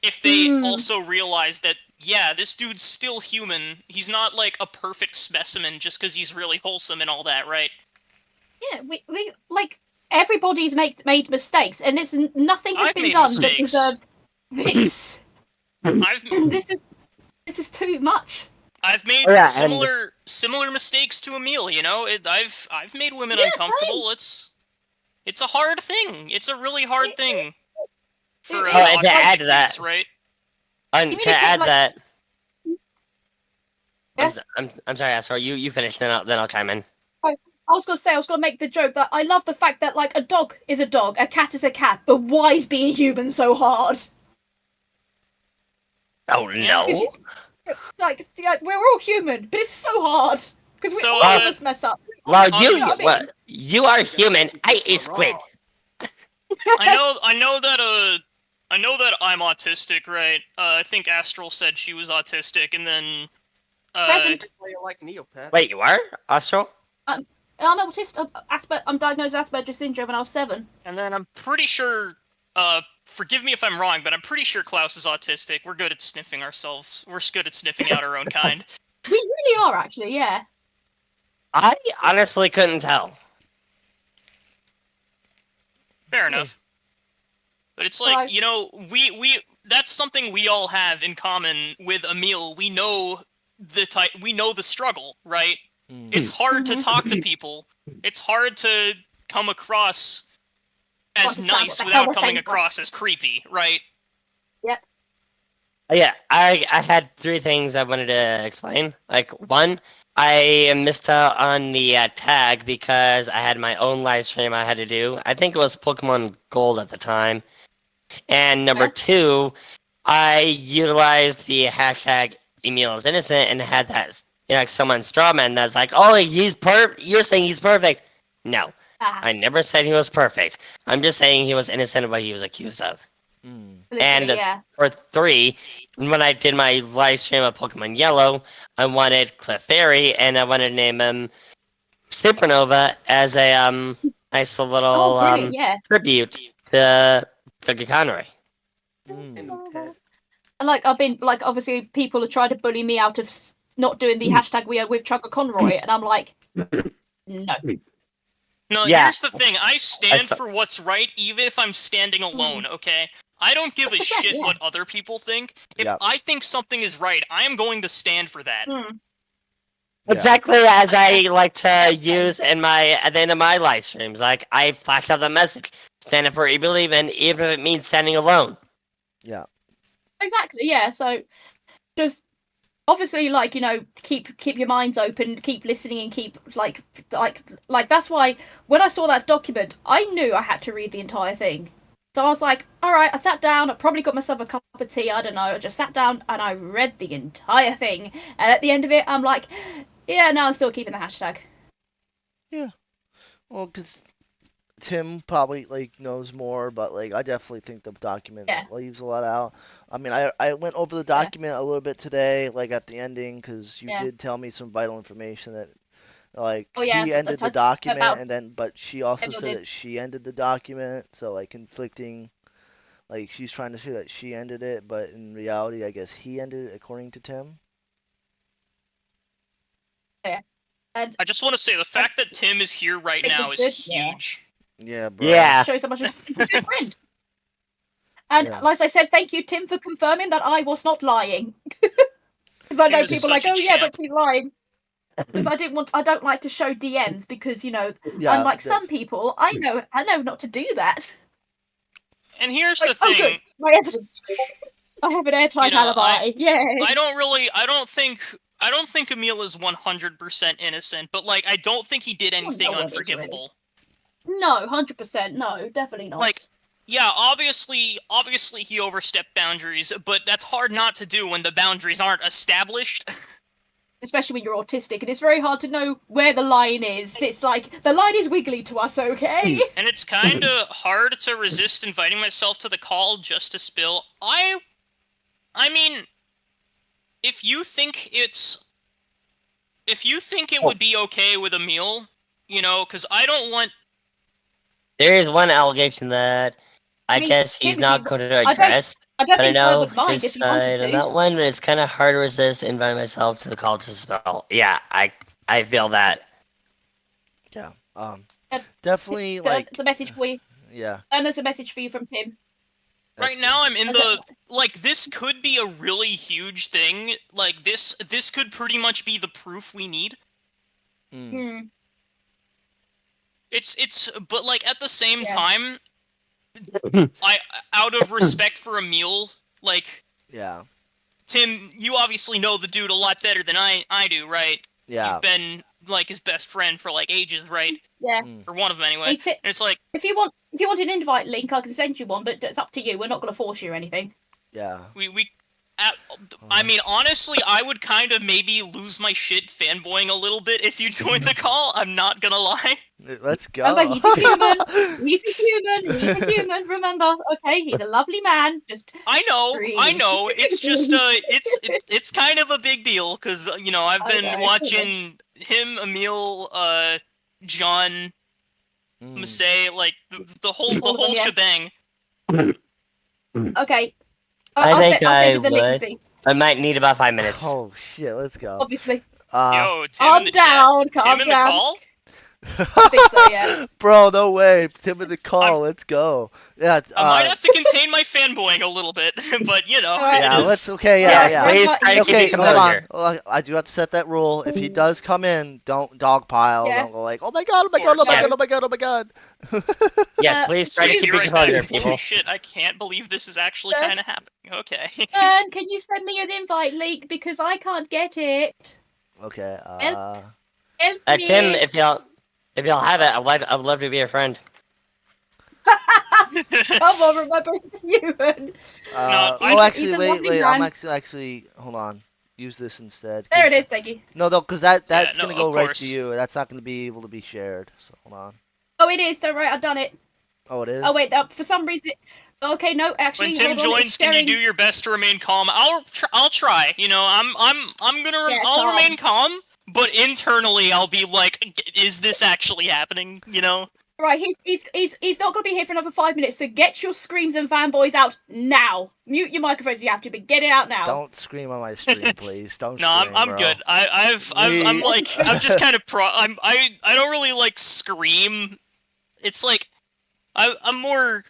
if they also realized that, yeah, this dude's still human. He's not, like, a perfect specimen just because he's really wholesome and all that, right? Yeah, we everybody's made mistakes, and nothing has been done that deserves this. This is too much. I've made similar mistakes to Emil, you know? I've made women uncomfortable. It's a hard thing. It's a really hard thing for to add to that, right? To add that, I'm sorry, Astro. You finish, then I'll chime in. I was gonna make the joke that I love the fact that a dog is a dog, a cat is a cat, but why is being human so hard? Oh no! We're all human, but it's so hard because all of us mess up. Well, you are human. I a squid. I know that I'm autistic, right? I think Astral said she was autistic, and then Present. Like Neopet. Wait, you are Astral? I'm autistic. I'm diagnosed with Asperger's syndrome when I was 7. And then I'm pretty sure. Forgive me if I'm wrong, but I'm pretty sure Klaus is autistic. We're good at sniffing ourselves. We're good at sniffing out our own kind. We really are, actually. Yeah. I honestly couldn't tell. Fair enough. But it's like, you know, we that's something we all have in common with Emil. We know the struggle, right? It's hard to talk to people. It's hard to come across as nice without coming across as creepy, right? Yep. Yeah, I had 3 things I wanted to explain. Like, 1, I missed out on the tag because I had my own live stream I had to do. I think it was Pokemon Gold at the time. And number 2, I utilized the hashtag Emil is innocent and had that, you know, like someone strawman that's like, oh, you're saying he's perfect. No, I never said he was perfect. I'm just saying he was innocent of what he was accused of. And for 3, when I did my live stream of Pokemon Yellow, I wanted Clefairy, and I wanted to name him Supernova as a nice little tribute to Chuggaaconroy. And like I've been like, obviously people have tried to bully me out of not doing the hashtag we are with Chuggaaconroy, and I'm like, no. No, here's the thing. I stand for what's right, even if I'm standing alone. Okay, I don't give a shit what other people think. If I think something is right, I am going to stand for that. Exactly as I like to use at the end of my live streams. Like, I flash out the message: stand up for what you believe in, even if it means standing alone. Yeah. Exactly. Yeah. So, just obviously, like, you know, keep your minds open, keep listening, and keep like that's why when I saw that document, I knew I had to read the entire thing. So I was like, all right. I sat down. I probably got myself a cup of tea. I don't know. I just sat down and I read the entire thing. And at the end of it, I'm like, yeah, no, I'm still keeping the hashtag. Yeah. Well, because Tim probably like knows more, but like I definitely think the document leaves a lot out. I mean, I went over the document a little bit today, like at the ending, because you did tell me some vital information that like he ended the document, and then but she also said that she ended the document, so like conflicting. Like she's trying to say that she ended it, but in reality, I guess he ended it according to Tim. Yeah. And I just want to say the fact that Tim is here right now is huge. Yeah, bro. Yeah. Shows how much of a good friend. And like I said, thank you, Tim, for confirming that I was not lying. Because I know people are like, oh yeah, but he's lying. Because I don't like to show DMs because, you know, unlike some people, I know not to do that. And here's the thing. Oh, good. My evidence. I have an airtight alibi. I don't think Emil is 100% innocent, but like I don't think he did anything unforgivable. No, 100%. No, definitely not. Like, yeah, obviously he overstepped boundaries, but that's hard not to do when the boundaries aren't established. Especially when you're autistic, and it's very hard to know where the line is. It's like, the line is wiggly to us, okay? And it's kind of hard to resist inviting myself to the call just to spill. I mean, if you think it would be okay with Emil, you know, because I don't want... There is one allegation that I guess he's not going to address. I don't think I would mind if you wanted to. On that one, but it's kind of hard to resist inviting myself to the call to spell. Yeah, I feel that. Yeah. Definitely like. It's a message for you. Yeah. And there's a message for you from Tim. Right now, I'm in the like. This could be a really huge thing. Like this could pretty much be the proof we need. It's but like at the same time, I out of respect for Emil, like Tim, you obviously know the dude a lot better than I do, right? Yeah. You've been like his best friend for like ages, right? Yeah. Or one of them anyway. And it's like if you want an invite link, I can send you one, but it's up to you. We're not going to force you or anything. Yeah. We I mean, honestly, I would kind of maybe lose my shit fanboying a little bit if you joined the call. I'm not gonna lie. Let's go. Remember, he's a human. He's a human. He's a human. Remember, okay, he's a lovely man. Just I know. breathe. It's just it's kind of a big deal because you know I've been watching him, Emil, John, Masay, like the whole shebang. Okay. I think I'll I send you the would. link. I might need about 5 minutes. Oh shit, let's go. Obviously. Yo, Tim calm in the down, chat. calm Tim in the down. call? I think so, yeah. Bro, no way. Tim in the call. Let's go. Yeah. I might have to contain my fanboying a little bit, but you know, Alright. Yeah, it is. let's. Okay, yeah. Please try to keep Okay, your hold on. composure. Well, I do have to set that rule. If he does come in, don't dogpile. Yeah. Don't go like, oh my god, oh my god, oh my god, oh my god, oh my god. Yes, please try to Be keep your right composure, back. people. Holy shit, I can't believe this is actually kind of happening. Okay. Can you send me an invite link because I can't get it? Okay. Help Tim, me. if y'all have it, I'd love to be your friend. Come on, remember he's human. Actually, he's a wait. lovely I'm man. actually. Hold on. Use this instead. There it is, thank you. No, because that's Yeah, gonna no, go of right course. to you. That's not gonna be able to be shared. So hold on. Oh, it is. Don't worry, I've done it. Oh, it is. Oh wait, for some reason. Okay, no, actually, When Tim hold on, joins, it's can you sharing. do your best to remain calm? I'll try. You know, I'll calm. remain calm, but internally I'll be like, is this actually happening? You know? Right, he's not going to be here for another 5 minutes. So get your screams and fanboys out now. Mute your microphones. You have to, but get it out now. Don't scream on my stream, please. Don't. No, scream, I'm bro. good. I'm just kind of I don't really like scream. It's like I'm more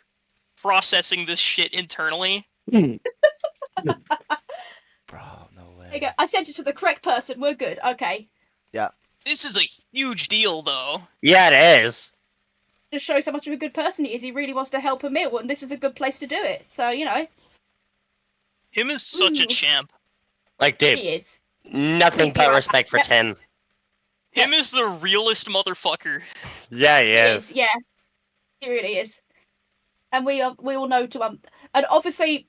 processing this shit internally. Bro, no way. There you go. I sent it to the correct person. We're good. Okay. Yeah. This is a huge deal, though. Yeah, it is. Just shows how much of a good person he is. He really wants to help Emil, and this is a good place to do it. So, you know. Him is such a champ. Like, dude, He is. nothing but respect for Tim. Him is the realest motherfucker. Yeah, he He is. is, yeah. He really is. And we all know to and obviously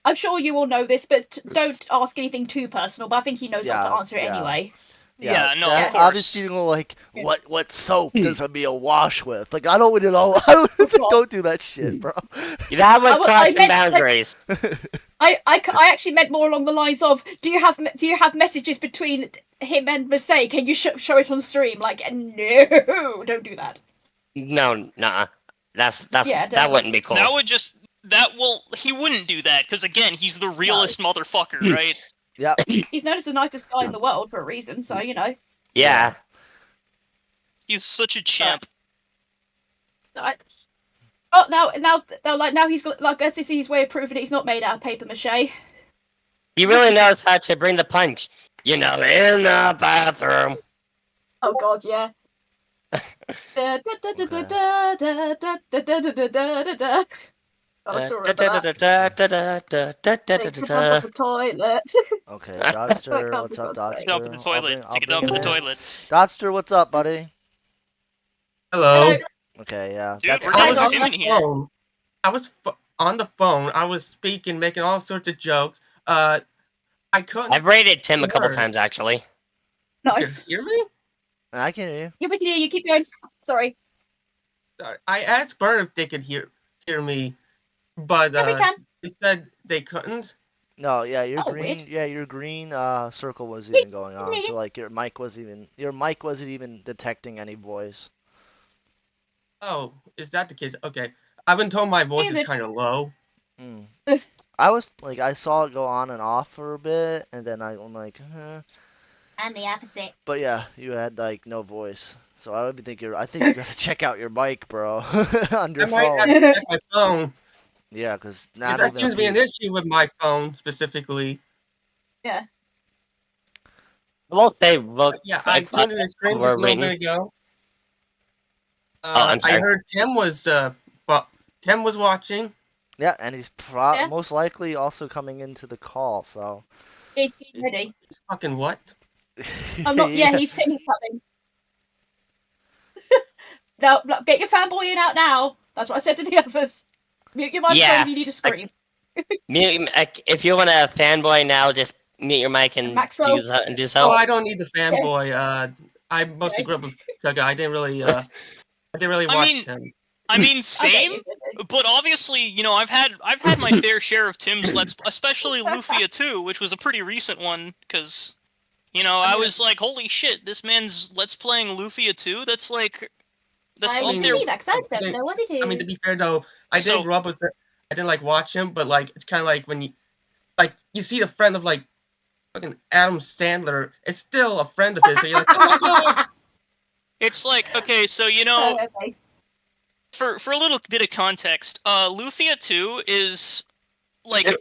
I'm sure you all know this, but don't ask anything too personal, but I think he knows how to answer it anyway. Yeah, no, of course. Obviously, you know, like, what soap does Emil wash with? Like, I don't really know. Don't do that shit, bro. That was crossing boundaries. I actually meant more along the lines of, do you have messages between him and Masay? Can you show it on stream? Like, no, don't do that. No, nah. That wouldn't be cool. He wouldn't do that, because again, he's the realest motherfucker, right? Yeah. He's known as the nicest guy in the world for a reason, so, you know. Yeah. He's such a champ. Oh, now he's got, like, this is his way of proving it. He's not made out of paper mache. He really knows how to bring the punch. You know, in the bathroom. Oh God, yeah. Toilet. Okay, Dodster, what's up, Dodster? Take it up in the toilet. Take it up in the toilet. Dodster, what's up, buddy? Hello. Okay, yeah. Dude, That's we're I doing was on Tim in the here. phone. I was on the phone. I was speaking, making all sorts of jokes. I couldn't. I've rated Tim a couple times, actually. Nice. Hear me? I can hear you. Yeah, we can hear you. Keep going. Sorry. I asked Bert if they could hear me, but Yeah, we can. they said they couldn't. No, yeah, your Oh, green, weird. yeah, your green circle wasn't even going on. So like your mic wasn't even detecting any voice. Oh, is that the case? Okay. I've been told my voice Yeah, is kind of low. I saw it go on and off for a bit, and then I'm like, I'm the opposite. But yeah, you had like no voice. So I don't even think I think you gotta check out your mic, bro, on your I might phone. have to check my phone. Yeah, because That seems to be an issue with my phone specifically. Yeah. I won't say both. Yeah, I tuned in the stream just a little bit ago. I'm sorry. I heard Tim was watching. Yeah, and he's most likely also coming into the call. So He's ready. Fucking what? I'm not. Yeah, he's coming. Now, get your fanboy in out now. That's what I said to the others. Mute your microphone if you need to scream. If you want a fanboy now, just mute your mic and do so. Oh, I don't need the fanboy. I mostly grew up with Chugga. I didn't really watch him. I mean, same, but obviously, you know, I've had my fair share of Tim's especially Lufia 2, which was a pretty recent one, because, you know, I was like, holy shit, this man's Let's Playing Lufia 2? That's like, that's I didn't see that, because I don't know what it is. I mean, to be fair, though, I didn't grow up with it. I didn't, like, watch him, but, like, it's kind of like when you see a friend of, like, fucking Adam Sandler, it's still a friend of his, so you're like, oh my god! It's like, okay, so, you know, for a little bit of context, Lufia 2 is, like,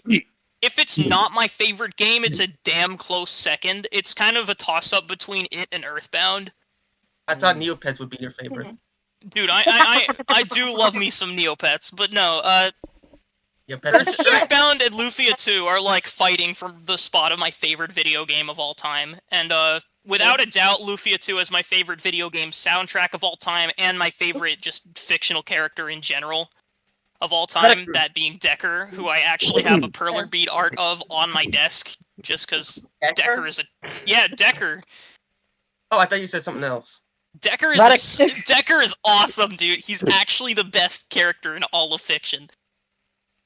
if it's not my favorite game, it's a damn close second. It's kind of a toss-up between it and Earthbound. I thought Neopets would be your favorite. Dude, I do love me some Neopets, but no, Earthbound and Lufia 2 are, like, fighting for the spot of my favorite video game of all time, and, without a doubt, Lufia 2 is my favorite video game soundtrack of all time, and my favorite just fictional character in general of all time, that being Decker, who I actually have a perler bead art of on my desk, just because Decker is Yeah, Decker. Oh, I thought you said something else. Decker is awesome, dude. He's actually the best character in all of fiction.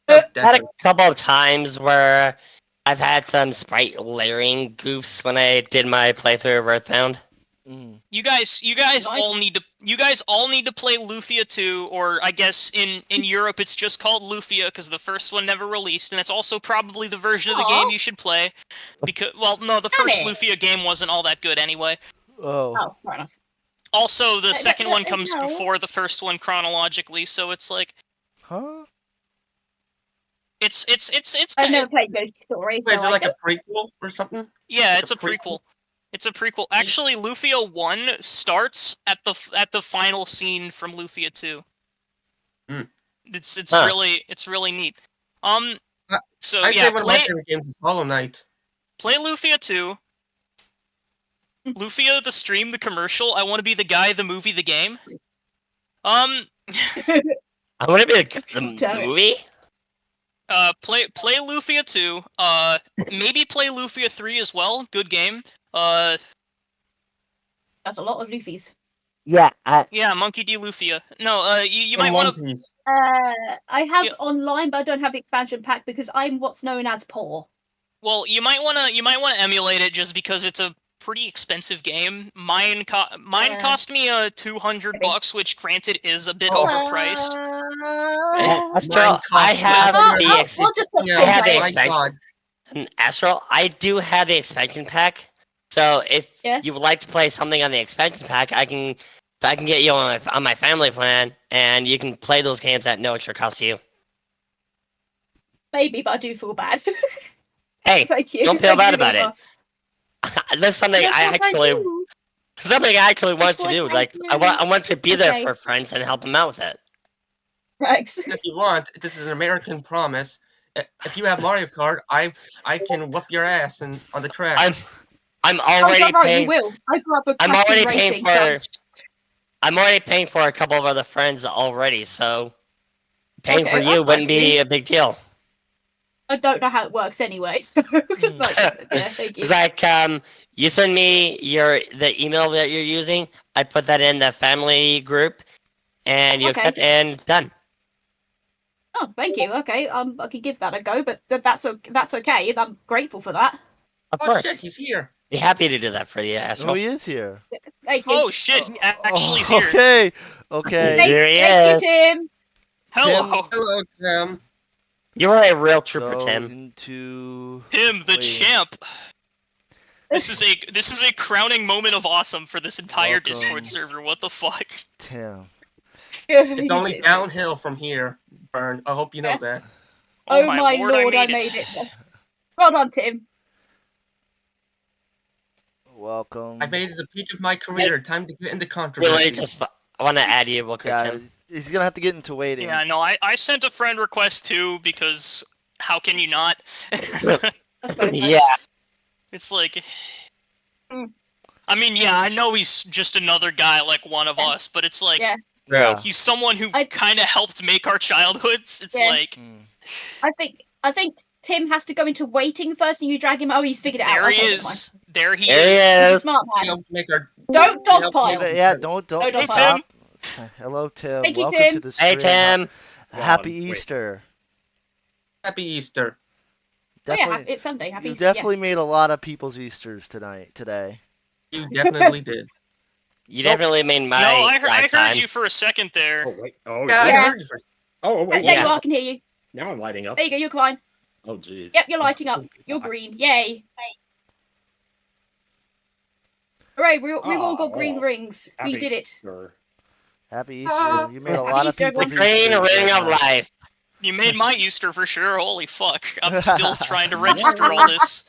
I've had a couple of times where I've had some sprite layering goofs when I did my playthrough of Earthbound. You guys all need to play Lufia 2, or I guess in Europe it's just called Lufia because the first one never released, and it's also probably the version of the game you should play. Because, well, no, the first Lufia game wasn't all that good anyway. Oh, fair enough. Also, the second one comes before the first one chronologically, so it's like, huh? It's I've never played Ghost Story, so is it like a prequel or something? Yeah, it's a prequel. It's a prequel. Actually, Lufia 1 starts at the final scene from Lufia 2. It's really neat. So I'd yeah, say one of my favorite games is Hollow Knight. Play Lufia 2. Lufia the stream, the commercial. I want to be the guy, the movie, the game. I want to be the movie. Play Lufia 2. Maybe play Lufia 3 as well. Good game. That's a lot of Luffy's. Yeah. Yeah, Monkey D. Lufia. No, you might want to. I have online, but I don't have the expansion pack because I'm what's known as poor. Well, you might want to emulate it just because it's a pretty expensive game. Mine cost me $200, which granted is a bit overpriced. Astral, I have the expansion. Astral, I do have the expansion pack. So if you would like to play something on the expansion pack, I can get you on my family plan, and you can play those games at no extra cost to you. Maybe, but I do feel bad. Hey, thank you. Don't feel bad about it. That's something I actually want to do. Like I want to be there for friends and help them out with it. Thanks. If you want, this is an American promise. If you have Mario Kart, I can whoop your ass on the track. I'm already paying. You will. I grew up with I'm already racing, paying for. I'm already paying for a couple of other friends already, so paying for you wouldn't be a big deal. I don't know how it works anyway, so thank you. It's like you send me the email that you're using. I put that in the family group, and you accept, and done. Oh, thank you. Okay, I can give that a go, but that's okay. I'm grateful for that. Of course, shit, he's here. Be happy to do that for you, Astral. Oh, he is here. Thank you. Oh shit, he actually is here. Okay. Here he is. Thank you, Tim. Hello. Hello, Tim. You are a real trooper, Tim. Tim, the champ. This is a crowning moment of awesome for this entire Discord server. What the fuck? Tim. It's only downhill from here, Burn. I hope you know that. Oh my lord, I made it. Well done, Tim. Welcome. I made it the peak of my career. Time to get into controversy. I want to add you real quick, Tim. He's gonna have to get into waiting. Yeah, no, I sent a friend request too because how can you not? Yeah. It's like, I mean, yeah, I know he's just another guy like one of us, but it's like, he's someone who kind of helped make our childhoods. It's like, I think Tim has to go into waiting first, and you drag him. Oh, he's figured it out. There he Okay, is. There he There he is. He's a is. smart man. Don't Don't dogpile. Yeah, don't No, don't stop. Hello, Tim. Thank you, Welcome Tim. to the stream. Hey, Tim. Happy Wait. Easter. Happy Easter. Definitely, it's Sunday. Happy You Easter, definitely made a lot of people's Easters today. You definitely did. You definitely made my No, I lifetime. heard you for a second there. Oh wait. Oh Yeah, yeah. I heard you first. Oh wait. There Yeah. you are. I can hear you. Now I'm lighting up. There you go. You're fine. Oh jeez. Yep, you're lighting up. You're green. Yay. Hooray, we've all got green rings. We Happy did it. Easter. Happy Easter. You made a lot of Easter, people's everyone. Green Easters ring right of now. life. You made my Easter for sure. Holy fuck. I'm still trying to register all this.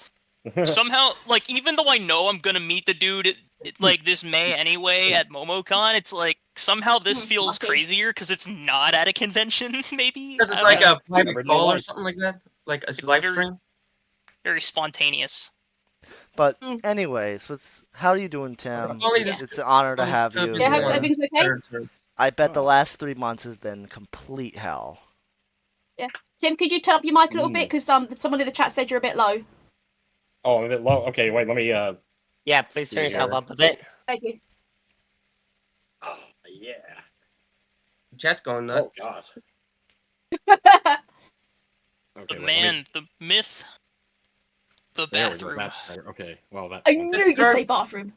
Somehow, like, even though I know I'm gonna meet the dude, like, this May anyway at MomoCon, it's like, somehow this feels Lucky. crazier because it's not at a convention, maybe? Because I it's don't like know. a private call or something like that? Like a live very- stream? Very spontaneous. But anyways, how are you doing, Tim? Only this- It's an honor to only have this you. could be Yeah, here. hope everything's okay. Third. I bet the last 3 months has been complete hell. Tim, could you turn up your mic a little bit? Because someone in the chat said you're a bit low. Oh, I'm a bit low. Okay, wait. Let me. Yeah, please turn yourself up a bit. Thank you. Oh, yeah. Chat's going Oh nuts. gosh. Okay. The wait, man, the myth, the There we go. bathroom. That's better. Okay. Well, that. I knew you'd say bathroom.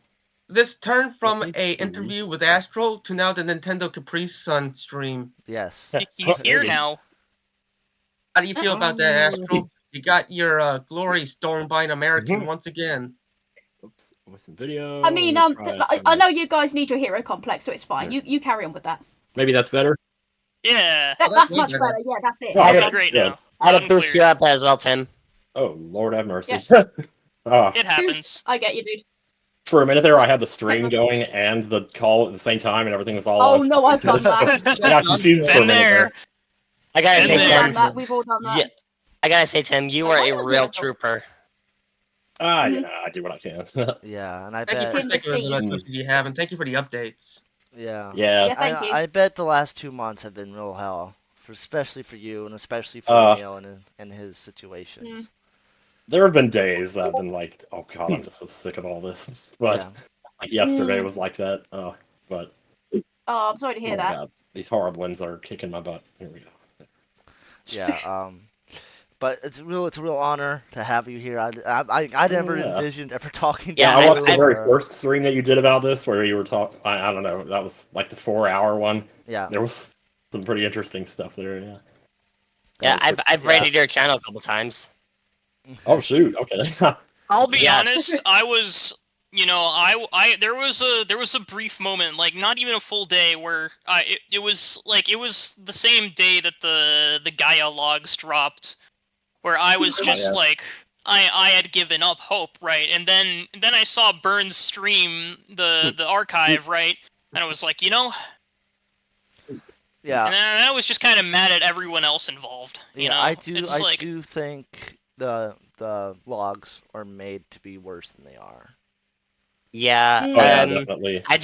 This turned from Thank a you. interview with Astral to now the NintendoCapriSun stream. Yes. He's here Maybe. now. How do you feel about that, Astral? You got your glory stolen by an American once again. Oops. With some video. I mean, let me try I some- know you guys need your hero complex, so it's fine. Yeah. You carry on with that. Maybe that's better. Yeah. Oh, that's That's way much better. better. Yeah, that's it. Oh, That'd okay. be great Yeah. now. I had Loud to and boost clear. you up as well, Tim. Oh Lord have mercy. Yeah. Ah, It happens. I get you, dude. for a minute there, I had the stream going and the call at the same time, and everything was all. Oh on no, I've done that. I got confused for a Been minute there. I gotta And say, We've all then- done Tim. that. We've all done that. Yeah, I gotta say, Tim, you Oh, are why a not? real Yeah. trooper. Yeah, I do what I can. Yeah, and I Thank you bet. for Tim the sticking with us as Steve. much as you have, and thank you for the updates. Yeah. Yeah. Yeah, thank you. I bet the last 2 months have been real hell, especially for you and especially for Neil and his situations. There have been days that I've been like, oh god, I'm just so sick of all this. But Yeah. like yesterday was like that. But Oh, I'm sorry to hear oh my that. god, these horrible ones are kicking my butt. Here we go. Yeah. But it's a real honor to have you here. I never envisioned ever talking to Yeah, you. I watched the very or- first stream that you did about this, where you were talking. I don't know. That was like the 4-hour one. Yeah. There was some pretty interesting stuff there. Yeah. Yeah, That was I've rated your channel a couple times. Oh shoot. Okay. I'll be Yeah. honest. I was, there was a brief moment, like not even a full day, where it was the same day that the Gaia logs dropped, where I was just yeah. like, I had given up hope, right? And then I saw Burns stream the archive, right? And I was like, Yeah. and then I was just kind of mad at everyone else involved. You know, I It's like, do think the logs are made to be worse than they are. Yeah, Oh yeah, Um, definitely. I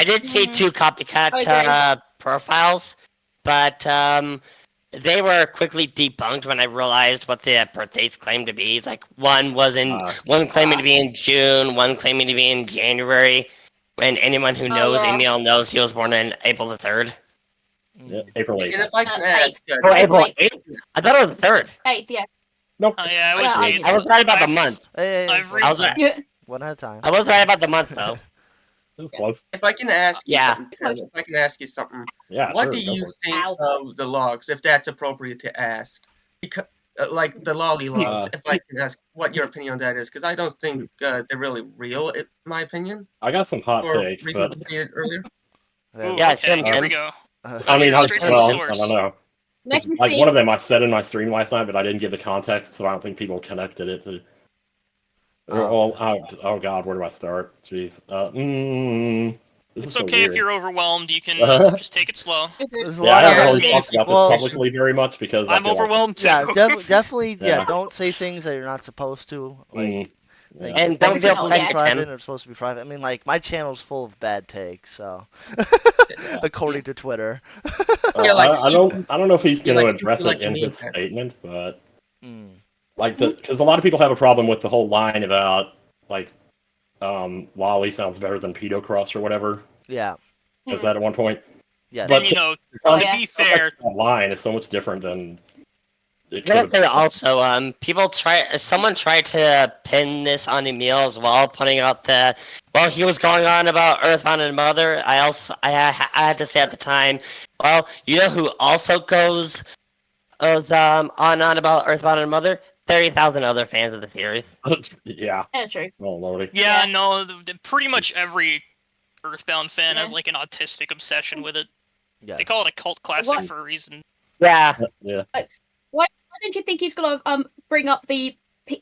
did see two copycat Okay. profiles, but they were quickly debunked when I realized what the birth dates claimed to be. It's like one claiming to be in June, one claiming to be in January. And anyone who knows yeah. Emil knows he was born on April the 3rd. Yeah, April 8th. And if I can Hey. ask, Oh, April Wait. 8th? I thought it was the 3rd. 8th, yeah. Nope. oh yeah, I was Yeah, eighth. I was right about the I've- month. Hey, I've one, I was at a time. Yeah. One at a time. I was right about the month, though. It was close. if I can ask you Yeah. something, Tim, if I can ask you something, Yeah, what sure. do go you for it. think Ow. of the logs, if that's appropriate to ask? Because, like the Loli logs, if I can ask what your opinion on that is, because I don't think they're really real, in my opinion. I got some hot Or takes, recently but debated earlier. Ooh, Yeah, okay, Tim, here Tim. we go. I mean, Straight from the I source. don't know. Next and Like speak. one of them I said in my stream last night, but I didn't give the context, so I don't think people connected it to. Oh God, where do I start? Jeez. This is It's so okay if weird. you're overwhelmed. You can just take it slow. There's a Yeah, I lot haven't of really talked about well, this publicly very much because I I'm feel like- overwhelmed too. Yeah, definitely. Yeah, Yeah. don't say things that you're not supposed to. Like, Like, And I don't think feel it's supposed to be private, private, Tim. or it's supposed to be private. I mean, like, my channel's full of bad takes, so according to Twitter. Yeah, like, I don't know if he's going to like, address like it in a his meme. statement, but Mm. like because a lot of people have a problem with the whole line about like Loli sounds better than pedo cross or whatever. Yeah. Is that at one point? Yes. But And you know, Oh, to yeah. be fair, that line is so much different than it I'm could gonna have. say also, someone tried to pin this on Emil as well, putting out he was going on about Earth on and Mother. I had to say at the time, well, you know who also goes on about Earthbound and Mother? 30,000 other fans of the series. Yeah. That's true. Oh lordy. yeah, Yeah. no, pretty much every Earthbound fan has Yeah. like an autistic obsession with it. Yes. They call it a cult classic What? for a reason. Yeah. Yeah. Why don't you think he's gonna bring up the I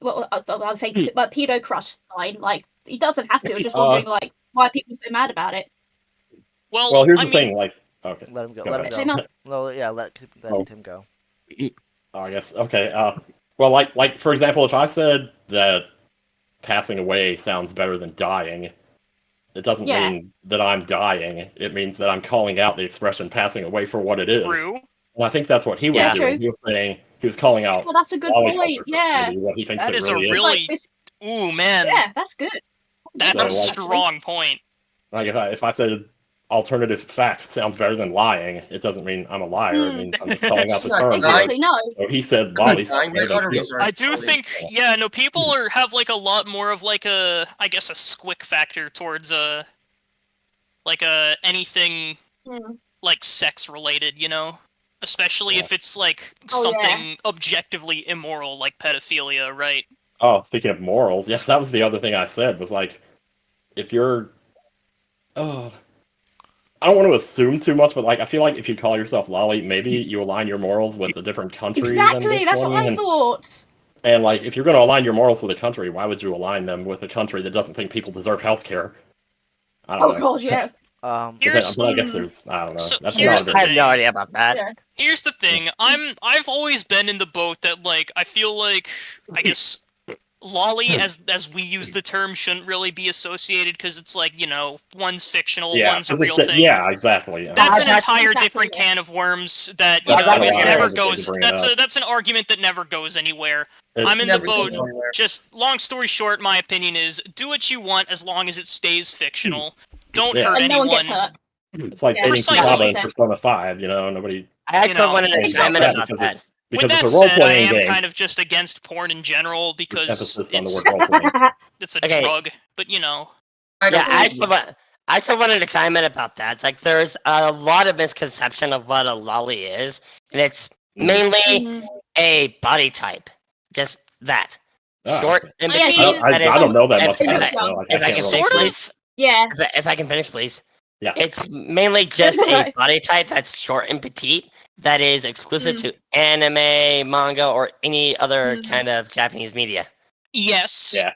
was saying like pedo crush line? Like he doesn't have to. I'm just wondering like why people are so mad about it. Well, here's I the mean, thing. Like, okay. Let him go. Go Let ahead. him Say go. Well, yeah. Let Tim go. Oh, I guess. Okay. Well, like for example, if I said that passing away sounds better than dying, it doesn't Yeah. mean that I'm dying. It means that I'm calling out the expression passing away for what it is. true. And I think that's what he was Yeah. doing. True. He was saying he was calling out Well, that's a good Loli point. culture for Yeah. maybe what he thinks That it is really a is. really, Like this. ooh man, Yeah, that's good. that's So, a like- strong point. Like if I said alternative facts sounds better than lying, it doesn't mean I'm a liar. It means I'm just calling out the Not term. Exactly. No. So he said Loli sounds Dying, better there's other than reasons. I do think, yeah, no, people have like a lot more of like a, I guess, a squick factor towards anything Mm. like sex related, you know, especially Yeah. if it's like Oh, yeah. something objectively immoral like pedophilia, right? Oh, speaking of morals, yeah, that was the other thing I said was like, if you're, oh, I don't want to assume too much, but like I feel like if you call yourself Loli, maybe you align your morals with a different country. than Exactly. this That's one, what I thought. And like, if you're going to align your morals with a country, why would you align them with a country that doesn't think people deserve health care? I don't Oh know. god, yeah. Um. Here's, I guess there's, I don't know. so That's here's not the I a have no idea about that. Yeah. here's the thing. I've always been in the boat that like I feel like I guess Loli, as we use the term, shouldn't really be associated because it's like, you know, one's fictional, one's a real thing. Yeah, exactly. Yeah. That's an Exactly, entire exactly, different yeah. can of worms that you That's know kinda it why I never hesitated goes. to bring it up. That's an argument that never goes anywhere. It's- I'm in the Never boat. goes anywhere. Just long story short, my opinion is do what you want as long as it stays fictional. Don't Yeah. hurt And no anyone. one gets hurt. It's like Yeah, dating precisely. Kusama in Persona 5, you know, nobody I actually know, wanted to chime in exactly. about because that. it's With because that it's a said, I role-playing am game. kind of just against porn in general because Emphasis on the it's word role-playing. it's a Okay. drug. But you know, I don't Yeah, I believe actually wanted to chime in about that. It's like there's a lot of misconception of what a lolly is, and it's mainly Mm. a body type. Just that. Ah, Short okay. and Oh, yeah, petite. I don't know that if- much if about I- it. So, like, if I I can't can really sort say. of. Yeah. If I can finish, please. Yeah. It's mainly just a Right. body type that's short and petite that is exclusive Mm. to anime, manga, or any other Mm. kind of Japanese media. Yes. Yeah.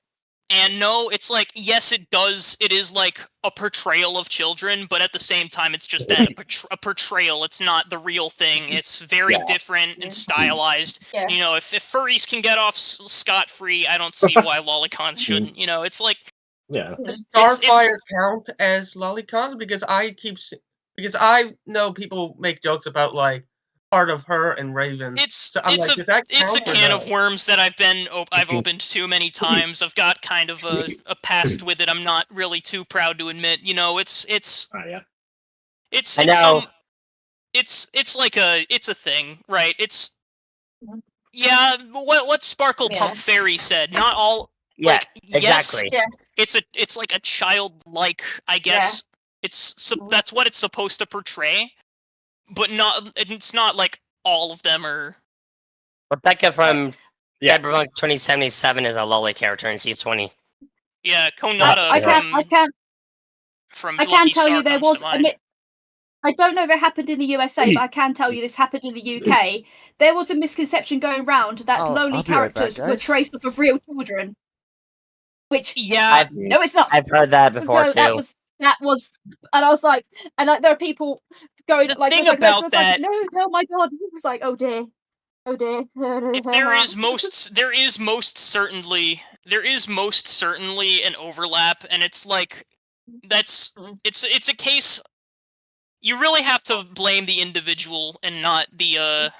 And no, it's like, yes, it does. It is like a portrayal of children, but at the same time, it's just that a portrayal. It's not the real thing. It's very Yeah. different Yeah. and stylized. Yeah. You know, if furries can get off scot-free, I don't see why lolicons shouldn't. You know, it's like, Yeah. Does It's- Starfire count as lolicons? Because I know people make jokes about like part of her and Raven. it's So I'm like, does that it's a count or can no? of worms that I've opened too many times. I've got kind of a past with it. I'm not really too proud to admit. You know, it's Yeah. it's I know. it's like it's a thing, right? It's yeah. What Sparkle Yeah. Pump Fairy said. Not all. Yeah, Like, yes, exactly. Yeah. it's like a childlike, I guess. That's what it's supposed to portray, but it's not like all of them are. Rebecca from Yeah. Cyberpunk 2077 is a lolly character, and she's 20. Yeah, Konata I from can Lucky tell Star you there comes was to mind. I don't know if it happened in the USA, but I can tell you this happened in the UK. There was a misconception going round that I'll lowly be right back, characters were guys. traced off of real children. Which Yeah, no, it's not. I've heard that before So too. that was, and I was like, and like there are people going The like, thing there's about like, that- no, oh my god, it was like, oh dear. Oh dear. If there is most certainly an overlap, and it's like it's a case. You really have to blame the individual and not the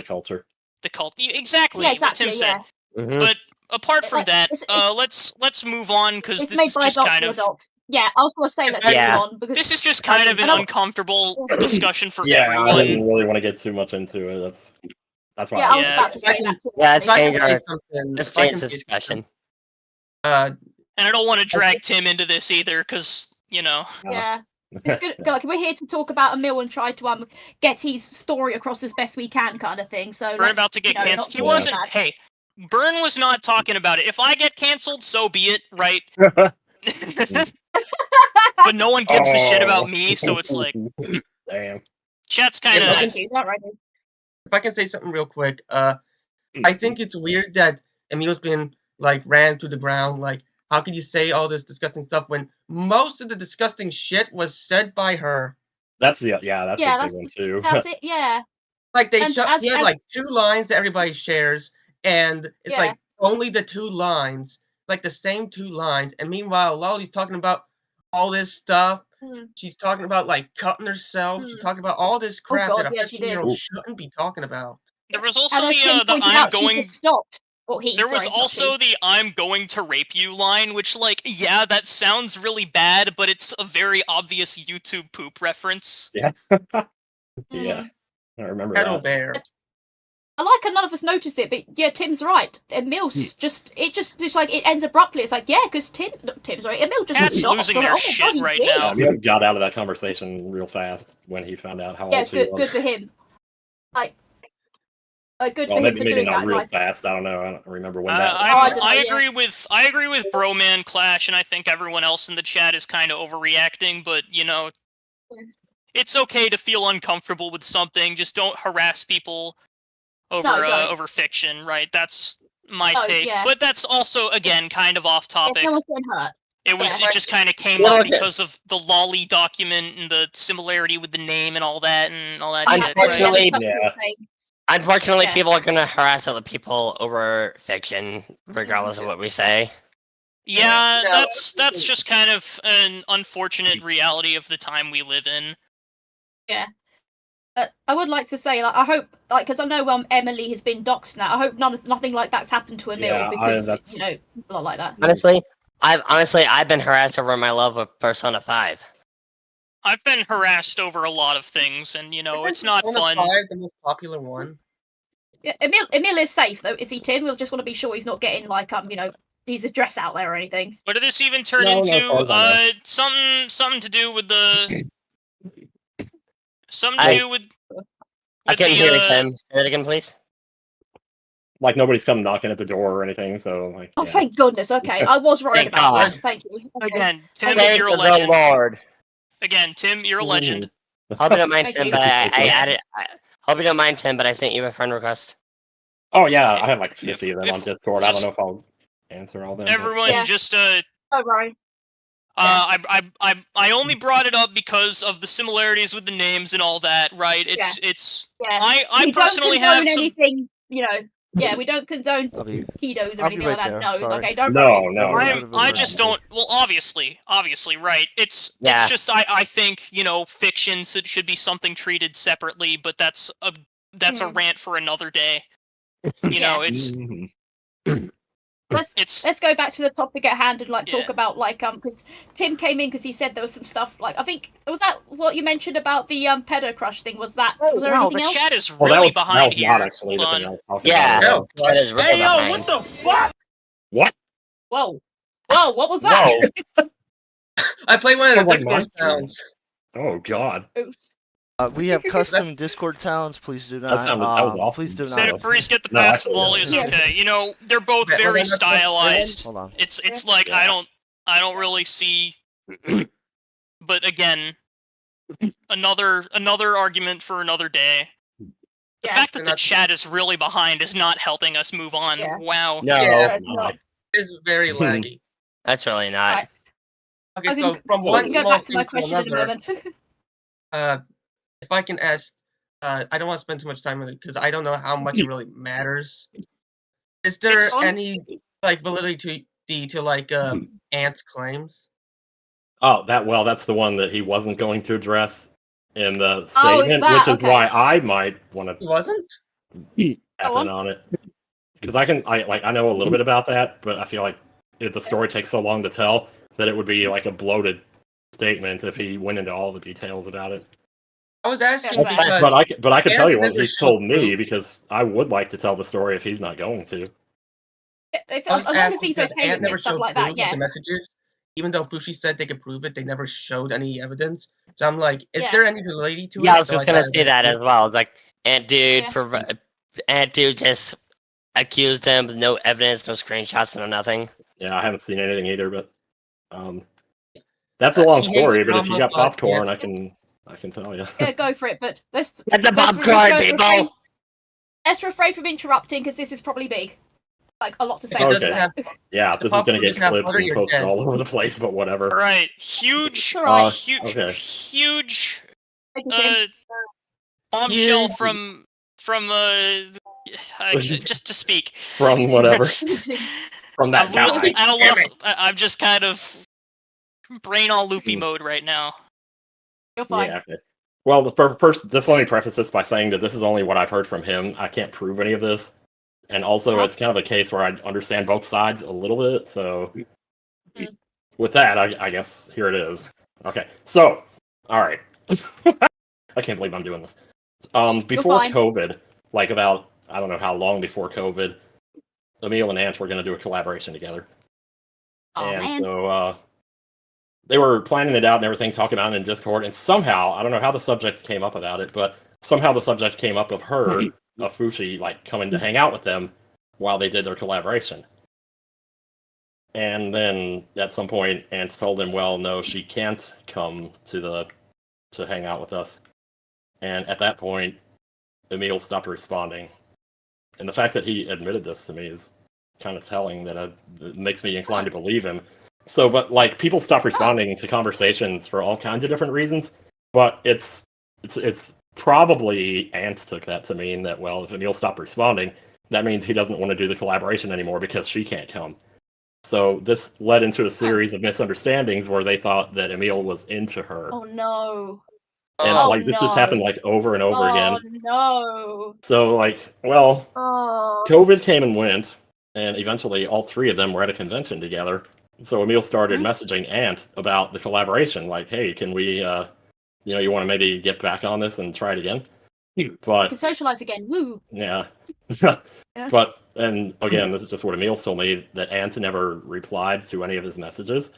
culture. The cult. Exactly. Yeah, exactly. What Tim said. Mm-hmm. But apart from that, let's move on because this is just kind of. Yeah, I was going to say let's move on because this is just kind of an uncomfortable discussion for everyone. I didn't really want to get too much into it. That's why. Yeah, I was about to say that too. Yeah, If I can say something, let's change the discussion. And I don't want to drag Tim into this either, because Yeah. It's good. Like, we're here to talk about Emil and try to get his story across as best we can, kind of thing. So we're about to get canceled. He wasn't. Hey, Byrne was not talking about it. If I get canceled, so be it, right? But no one gives a shit about me, so it's like, damn. Chat's kind of. If I can say something real quick, I think it's weird that Emil's been like ran to the ground. Like, how could you say all this disgusting stuff when most of the disgusting shit was said by her? That's a big one too. That's it. Yeah. Like he had like 2 lines that everybody shares, and it's like only the 2 lines, like the same 2 lines. And meanwhile, Loli's talking about all this stuff. She's talking about like cutting herself. She's talking about all this crap that a 15-year-old shouldn't be talking about. There was also the I'm going. There was also the "I'm going to rape you" line, which, like, yeah, that sounds really bad, but it's a very obvious YouTube poop reference. Yeah. Yeah. I remember Pedal that. Bear. I like none of us noticed it, but yeah, Tim's right. Emil's just like it ends abruptly. It's like, yeah, because Emil just Cat's losing their shit right now. Emil got out of that conversation real fast when he found out how old she was. Good for him. Like. Good for him maybe for doing not that. real fast. I don't know. I don't remember when that. I agree with Broman Clash, and I think everyone else in the chat is kind of overreacting. But it's okay to feel uncomfortable with something. Just don't harass people over fiction, right? That's my take. Yeah. But that's also again kind of off topic. No one's been hurt. It just kind of came up because of the Loli document and the similarity with the name and all that Unfortunately, shit. Right? Unfortunately, people are going to harass other people over fiction, regardless of what we say. Yeah, that's just kind of an unfortunate reality of the time we live in. Yeah. I would like to say, like, I hope, like, because I know Emily has been doxxed now. I hope nothing like that's happened to Emil because not like that. Honestly, I've been harassed over my love of Persona 5. I've been harassed over a lot of things, and it's not fun. 5, the most popular one. Yeah, Emil is safe though, is he, Tim? We'll just want to be sure he's not getting like his address out there or anything. What did this even turn into? Something to do with the. Something to do with. I couldn't hear it, Tim. Say that again, please. Like nobody's come knocking at the door or anything, so like. Oh, thank goodness! Okay, I was worried about that. Thank you. Okay. Again, Tim, you're a legend. Lord. Again, Tim, you're a legend. Hope you don't mind, Tim, but I added. Hope you don't mind, Tim, but I sent you a friend request. Oh yeah, I have like 50 of them on Discord. I don't know if I'll answer all them. Everyone, just Don't worry. I only brought it up because of the similarities with the names and all that, right? I personally have anything, Yeah, we don't condone pedos or anything like that. No, okay, don't. No. I just don't. Well, obviously, right? It's just I think fiction should be something treated separately, but that's a rant for another day. Let's go back to the topic at hand and talk about because Tim came in because he said there was some stuff I think was that what you mentioned about the pedo crush thing. Was there anything else? The chat is really behind here. Not actually the thing I was talking about. That is really behind. What the fuck? What? Whoa, what was that? I played one of the Discord sounds. Oh god. We have custom Discord sounds. Please do not. That was awful. Please do not. Say to Priest, get the pass. Loli is okay. They're both very stylized. Hold on. It's like I don't really see. But again, another argument for another day. The fact that the chat is really behind is not helping us move on. Yeah. Wow. No. It's very laggy. That's really not. Right. Okay, so from one go small back to my thing to question in a another. moment. If I can ask, I don't want to spend too much time on it because I don't know how much it really matters. Is there any validity to Ant's claims? Oh, that's the one that he wasn't going to address in the statement, which is why I might want to. He wasn't? Happen on it. Because I know a little bit about that, but I feel like if the story takes so long to tell that it would be like a bloated statement if he went into all the details about it. I was asking because, but I can tell you what he's told me because I would like to tell the story if he's not going to. As long as he's okay with stuff like that, the messages, even though Fushi said they could prove it, they never showed any evidence. So I'm like, is there any validity to it? Yeah, I was just gonna say that as well. Like, Ant Dude just accused him with no evidence, no screenshots, no nothing. Yeah, I haven't seen anything either, but that's a long story. But if you got popcorn, I can tell you. Yeah, go for it. But that's a popcorn, people. Let's refrain from interrupting because this is probably big. Like a lot to say. Okay. Yeah, this is gonna get clipped and posted all over the place, but whatever. All right, huge bombshell from just to speak from whatever from that guy. I'm just kind of brain all loopy mode right now. You're fine. Yeah, okay. Well, first, just let me preface this by saying that this is only what I've heard from him. I can't prove any of this. And also, it's kind of a case where I understand both sides a little bit. So, with that, I guess here it is. Okay, so, all right. I can't believe I'm doing this. Before COVID, like about, I don't know how long before COVID, Emil and Ant were going to do a collaboration together. So, they were planning it out and everything, talking about it in Discord, and somehow, I don't know how the subject came up about it, but somehow the subject came up of her, of Fushi, like, coming to hang out with them while they did their collaboration. And then, at some point, Ant told him, well, no, she can't come to hang out with us. And at that point, Emil stopped responding. And the fact that he admitted this to me is kind of telling that it makes me inclined to believe him. So, but like people stop responding to conversations for all kinds of different reasons, but it's probably Ant took that to mean that, well, if Emil stopped responding, that means he doesn't want to do the collaboration anymore because she can't come. So this led into a series of misunderstandings where they thought that Emil was into her. Oh no. And this just happened like over and over again. Oh no. So COVID came and went, and eventually all three of them were at a convention together. So Emil started messaging Ant about the collaboration, like, hey, can we, you want to maybe get back on this and try it again? But we can socialize again, woo! Yeah. But, and again, this is just what Emil told me, that Ant never replied to any of his messages.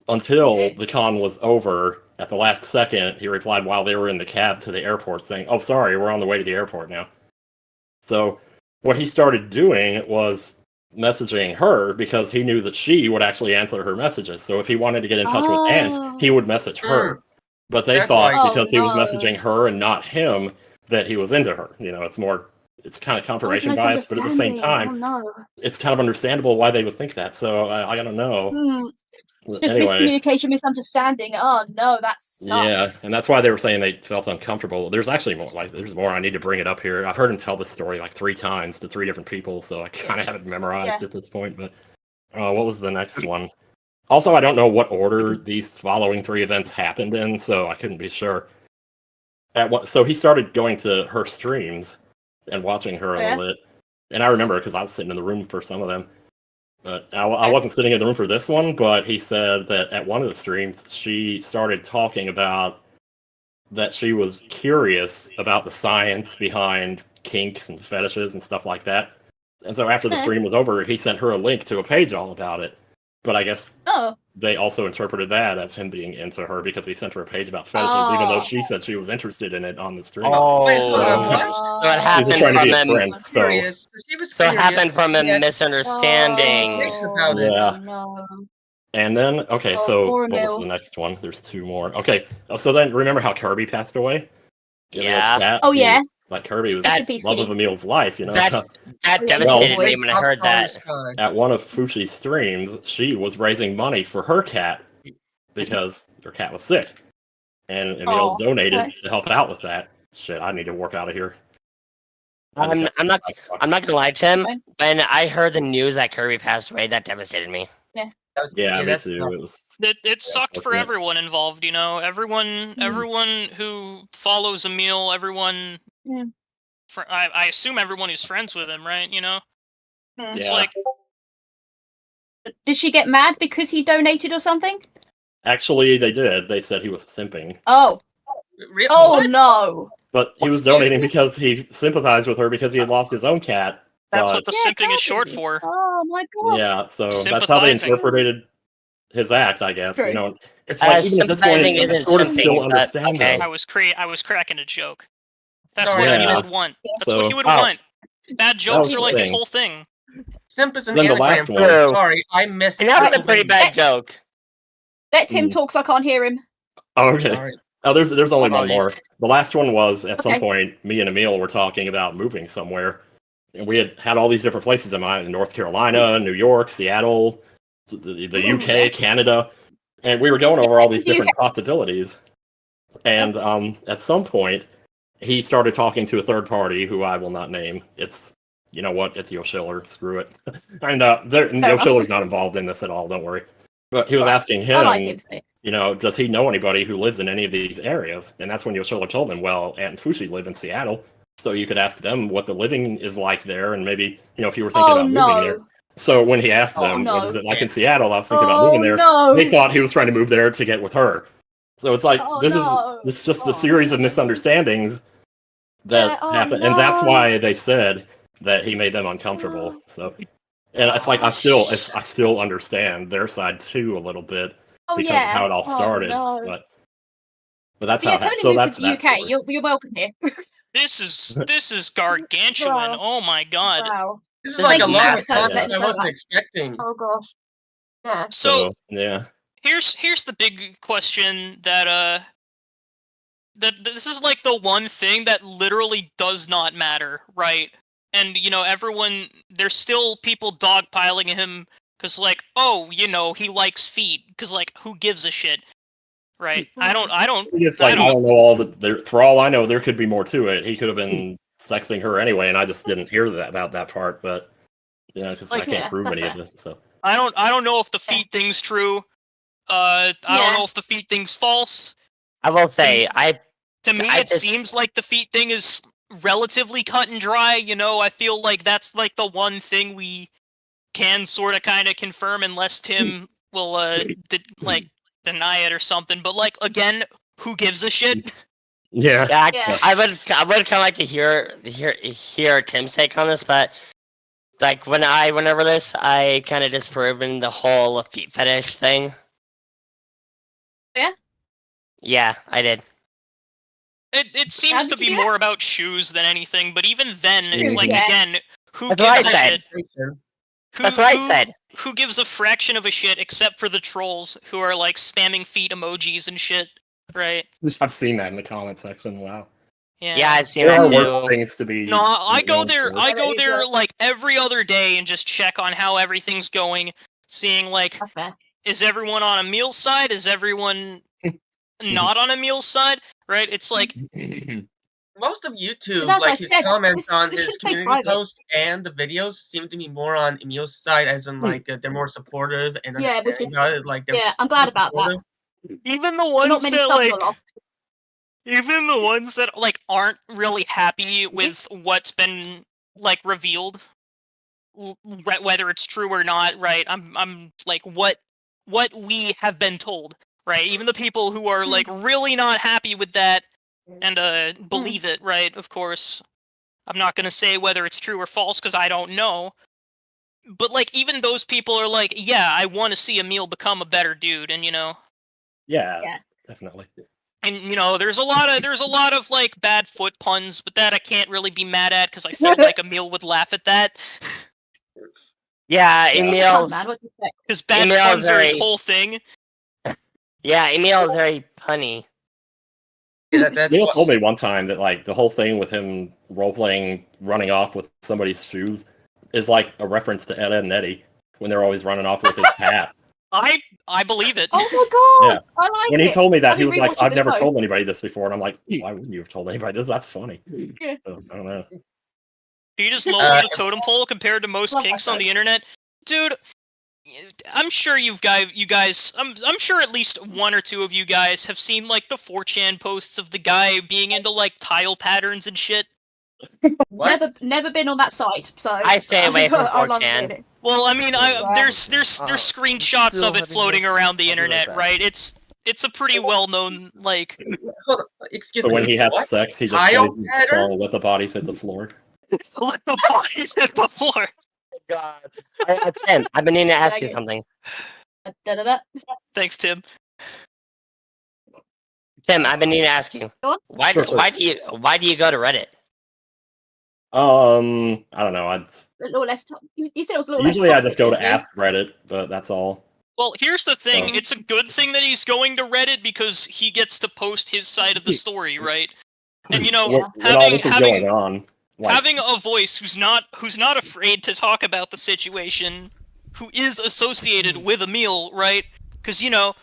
Until the con was over, at the last second, he replied while they were in the cab to the airport saying, oh, sorry, we're on the way to the airport now. So what he started doing was messaging her because he knew that she would actually answer her messages. So if he wanted to get in touch with Ant, he would message her. But they thought because he was messaging her and not him that he was into her. It's kind of confirmation bias, but at the same time, it's kind of understandable why they would think that. So I don't know. Just miscommunication, misunderstanding. Oh no, that sucks. Yeah, and that's why they were saying they felt uncomfortable. There's actually more. There's more. I need to bring it up here. I've heard him tell this story like 3 times to 3 different people, so I kind of have it memorized at this point. But what was the next one? Also, I don't know what order these following 3 events happened in, so I couldn't be sure. So he started going to her streams and watching her a little bit, and I remember because I was sitting in the room for some of them. But I wasn't sitting in the room for this one, but he said that at one of the streams, she started talking about that she was curious about the science behind kinks and fetishes and stuff like that. And so after the stream was over, he sent her a link to a page all about it. But I guess they also interpreted that as him being into her because he sent her a page about fetishes, even though she said she was interested in it on the stream. So it happened from a misunderstanding. And then, so what was the next one? There's 2 more. Okay, so then remember how Kirby passed away? Yeah. Like Kirby was the love of Emil's life, That devastated me when I heard that. At one of Fushi's streams, she was raising money for her cat because her cat was sick. And Emil donated to help out with that. shit, I need to walk out of here. I'm not gonna lie, Tim. When I heard the news that Kirby passed away, that devastated me. Yeah, me too. It sucked for everyone involved, you know. Everyone who follows Emil, everyone. I assume everyone who's friends with him, right? You know. It's like. Did she get mad because he donated or something? Actually, they did. They said he was simping. Oh. Really? Oh What? no. But he was donating because he sympathized with her because he had lost his own cat. That's what the simping is short for. Oh my god. Yeah, so that's how they interpreted his act, I guess. True. You know, it's like even at this point, it's sort of still understandable. I was cracking a joke. That's Sorry, what he would want. That's what he would want. Bad jokes are like his whole thing. Simp is an Then the anagram. last one. Sorry, I missed. And that was a pretty bad joke. Let Tim talk so I can't hear him. Oh, okay. Sorry. Oh, there's only one more. The last one was at some Okay. point, me and Emil were talking about moving somewhere. And we had all these different places in mind: North Carolina, New York, Seattle, the UK, Canada, and we were going over all these different possibilities. And at some point, he started talking to a third party who I will not name. It's, you know what? It's Yo Schiller. Screw it. And Yo Schiller's not involved in this at all. Don't worry. But he was asking him, you know, does he know anybody who lives in any of these areas? And that's when Yo Schiller told him, well, Ant and Fushi live in Seattle. So you could ask them what the living is like there, and maybe, you know, if you were thinking about moving there. So when he asked them, what is it like in Seattle, I was thinking about moving there. They thought he was trying to move there to get with her. So it's like, this is just the series of misunderstandings that happened. And that's why they said that he made them uncomfortable. So, and it's like, I still understand their side too a little bit because of how it all started. But that's how it happened. So that's the UK. You're welcome here. This is gargantuan. Oh my god. Wow. This is like a lot of content I wasn't expecting. Oh gosh. Yeah. So yeah. Here's the big question that that this is like the one thing that literally does not matter, right? And you know, there's still people dogpiling him because like, oh, you know, he likes feet because like, who gives a shit? Right. I don't. It's like, I don't know all the. For all I know, there could be more to it. He could have been sexing her anyway, and I just didn't hear about that part. But you know, because I can't prove any of this. So I don't know if the feet thing's true. I don't know if the feet thing's false. I will say, to me, it seems like the feet thing is relatively cut and dry. You know, I feel like that's like the one thing we can sort of kind of confirm, unless Tim will deny it or something. But like, again, who gives a shit? Yeah. I would kind of like to hear Tim's take on this, but like when I went over this, I kind of disproved the whole feet fetish thing. Yeah. Yeah, I did. It seems to be more about shoes than anything, but even then, it's like, again, who That's gives what a I shit? That's what I said. Who gives a fraction of a shit except for the trolls who are like spamming feet emojis and shit, right? I've seen that in the comment section. Wow. Yeah, I've seen there that are too. worse things to be. No, I go there like every other day and just check on how everything's going, seeing like, is everyone on Emil's side? Is everyone not on Emil's side? Right? It's like most of YouTube, like his comments on his community post and the videos, seem to be more on Emil's side, as in like they're more supportive and understanding about it. Like, I'm glad about that. Even the ones that like aren't really happy with what's been like revealed, whether it's true or not, right? I'm like what we have been told, right? Even the people who are like really not happy with that and believe it, right? Of course, I'm not gonna say whether it's true or false because I don't know. But like, even those people are like, yeah, I want to see Emil become a better dude, and you know. Yeah, definitely. And you know, there's a lot of like bad foot puns, but that I can't really be mad at because I feel like Emil would laugh at that. Yeah, Emil. Because bad puns are his whole thing. Yeah, Emil is very punny. Emil told me one time that like the whole thing with him role-playing running off with somebody's shoes is like a reference to Ed, Edd and Eddy when they're always running off with his hat. I believe it. Oh my god! Yeah. I like When it. he told me that, he I've was been like, rewatching "I've this never both. told anybody this before," and I'm like, "Why wouldn't you have told anybody this? That's funny." Yeah. So, I don't know. He just lowered the totem pole compared to most Love kinks that on the guy. internet, dude. I'm sure you guys, I'm sure at least one or two of you guys have seen like the 4chan posts of the guy being into like tile patterns and shit. What? Never been on that site, so I stay away from I love 4chan. it. Well, I mean, Wow. there's screenshots still of it having floating this. around the I'll be right internet, back. right? It's a pretty well known like. Hold on. Excuse So me. when he has what? sex, he just Tile plays the pattern? song "Let the Bodies Hit the Floor." Let the bodies hit the floor. God. Tim, I've been needing to ask you something. Da-da-da. Thanks, Tim. Tim, I've been needing to ask you. Go on. Why do you go to Reddit? I don't know. A little less. You said it was a little Usually less I just go to toxic, didn't you? Ask Reddit, but that's all. Well, here's the thing. Oh. It's a good thing that he's going to Reddit because he gets to post his side of the story, right? And you know, Yeah. When all this is going on, like, having a voice who's not afraid to talk about the situation, who is associated with Emil, right? Because you know,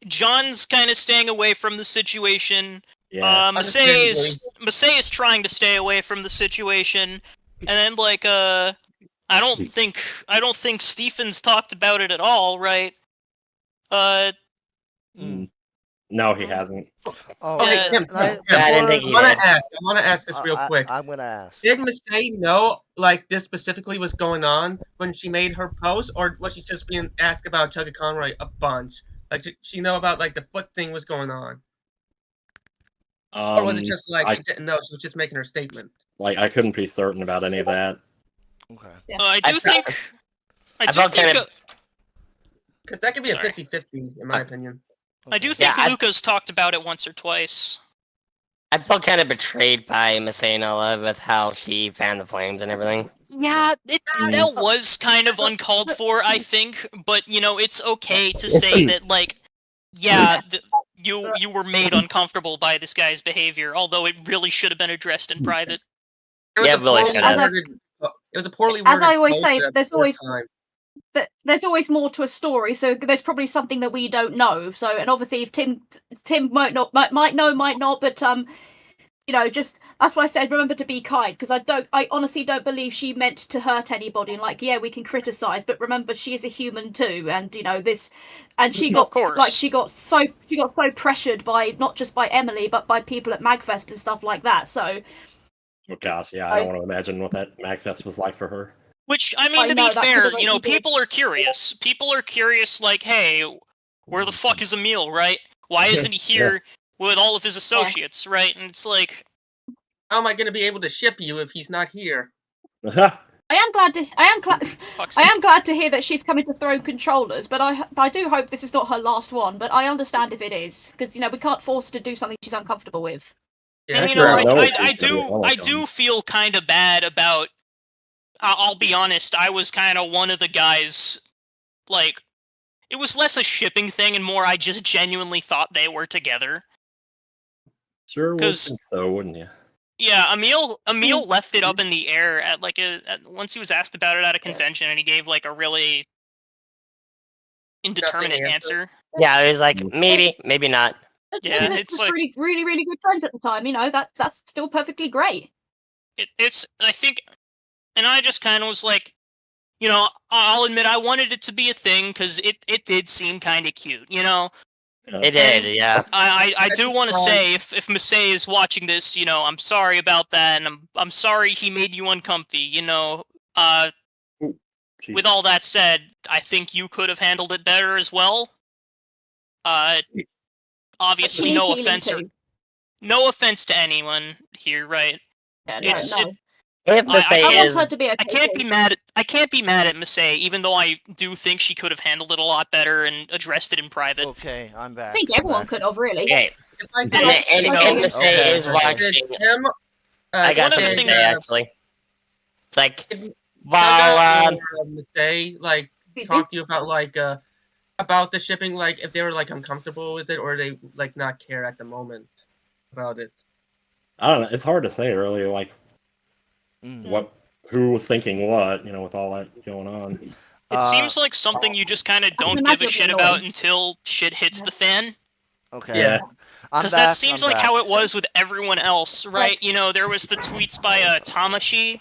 John's kind of staying away from the situation. yeah, Massey is trying to stay away from the situation, and then like I don't think Stephens talked about it at all, right? no, he hasn't. Oh, Okay, Yeah, Tim, I didn't think he I did. want to ask this real quick. I'm gonna ask. Did Mistake know, like, this specifically was going on when she made her post, or was she just being asked about Chuggaaconroy a bunch? Like, did she know about, like, the foot thing was going on? Or was it just, like, she didn't know, she was just making her statement? Like, I couldn't be certain about any of that. Okay. I do think. Because that could be Sorry. a 50-50, in my opinion. I do think Yeah, Lucas talked about it once or twice. I felt kind of betrayed by Masanola with how she fanned the flames and everything. Yeah, that was kind of uncalled for, I think. But you know, it's okay to say that, like, yeah, you were made uncomfortable by this guy's behavior, although it really should have been addressed in private. It was Yeah, a Billy poorly should have. worded. It was a poorly worded. As I always post say, at there's the always time. there's always more to a story, so there's probably something that we don't know. So, and obviously, if Tim might know, might not, but you know, just that's why I said remember to be kind, because I honestly don't believe she meant to hurt anybody. And like, yeah, we can criticize, but remember she is a human too, and you know this, and she got she got so pressured by not just by Emily but by people at Magfest and stuff like that. So, Oh gosh, yeah, I don't want to imagine what that Magfest was like for her. Which, I mean, to be fair, you know, people are curious. People are curious, like, hey, where the fuck is Emil, right? Why isn't he here with all of his associates, right? And it's like, how am I going to be able to ship you if he's not here? I am glad to hear that she's coming to Throne Controllers, but I do hope this is not her last one. But I understand if it is, because you know we can't force her to do something she's uncomfortable with. Yeah, and you know, I do feel kind of bad about. I'll be honest, I was kind of one of the guys. Like, it was less a shipping thing and more I just genuinely thought they were together. Sure would think so, wouldn't you? Yeah, Emil left it up in the air at like once he was asked about it at a convention, and he gave like a really indeterminate answer. Yeah, he was like maybe not. Yeah, it's like really, really, really good friends at the time. You know, that's still perfectly great. It's I think, and I just kind of was like, you know, I'll admit I wanted it to be a thing because it did seem kind of cute, you know. It did, yeah. I do want to say, if Massey is watching this, you know, I'm sorry about that, and I'm sorry he made you uncomfy, you know. With all that said, I think you could have handled it better as well. Obviously, no offense to anyone here, right? Yeah, no. I want her to be okay. I can't be mad at Massey, even though I do think she could have handled it a lot better and addressed it in private. Okay, I'm back. I think everyone could have, really. Okay. And Massey is watching. I got something to say, actually. It's like, while Massey, like, talk to you about, like, about the shipping, like, if they were, like, uncomfortable with it, or they, like, not care at the moment about it. I don't know. It's hard to say, really. Like, who was thinking what, you know, with all that going on. It seems like something you just kind of don't give a shit about until shit hits the fan. Okay. Yeah. Because that seems like how it was with everyone else, right? You know, there was the tweets by Tamashi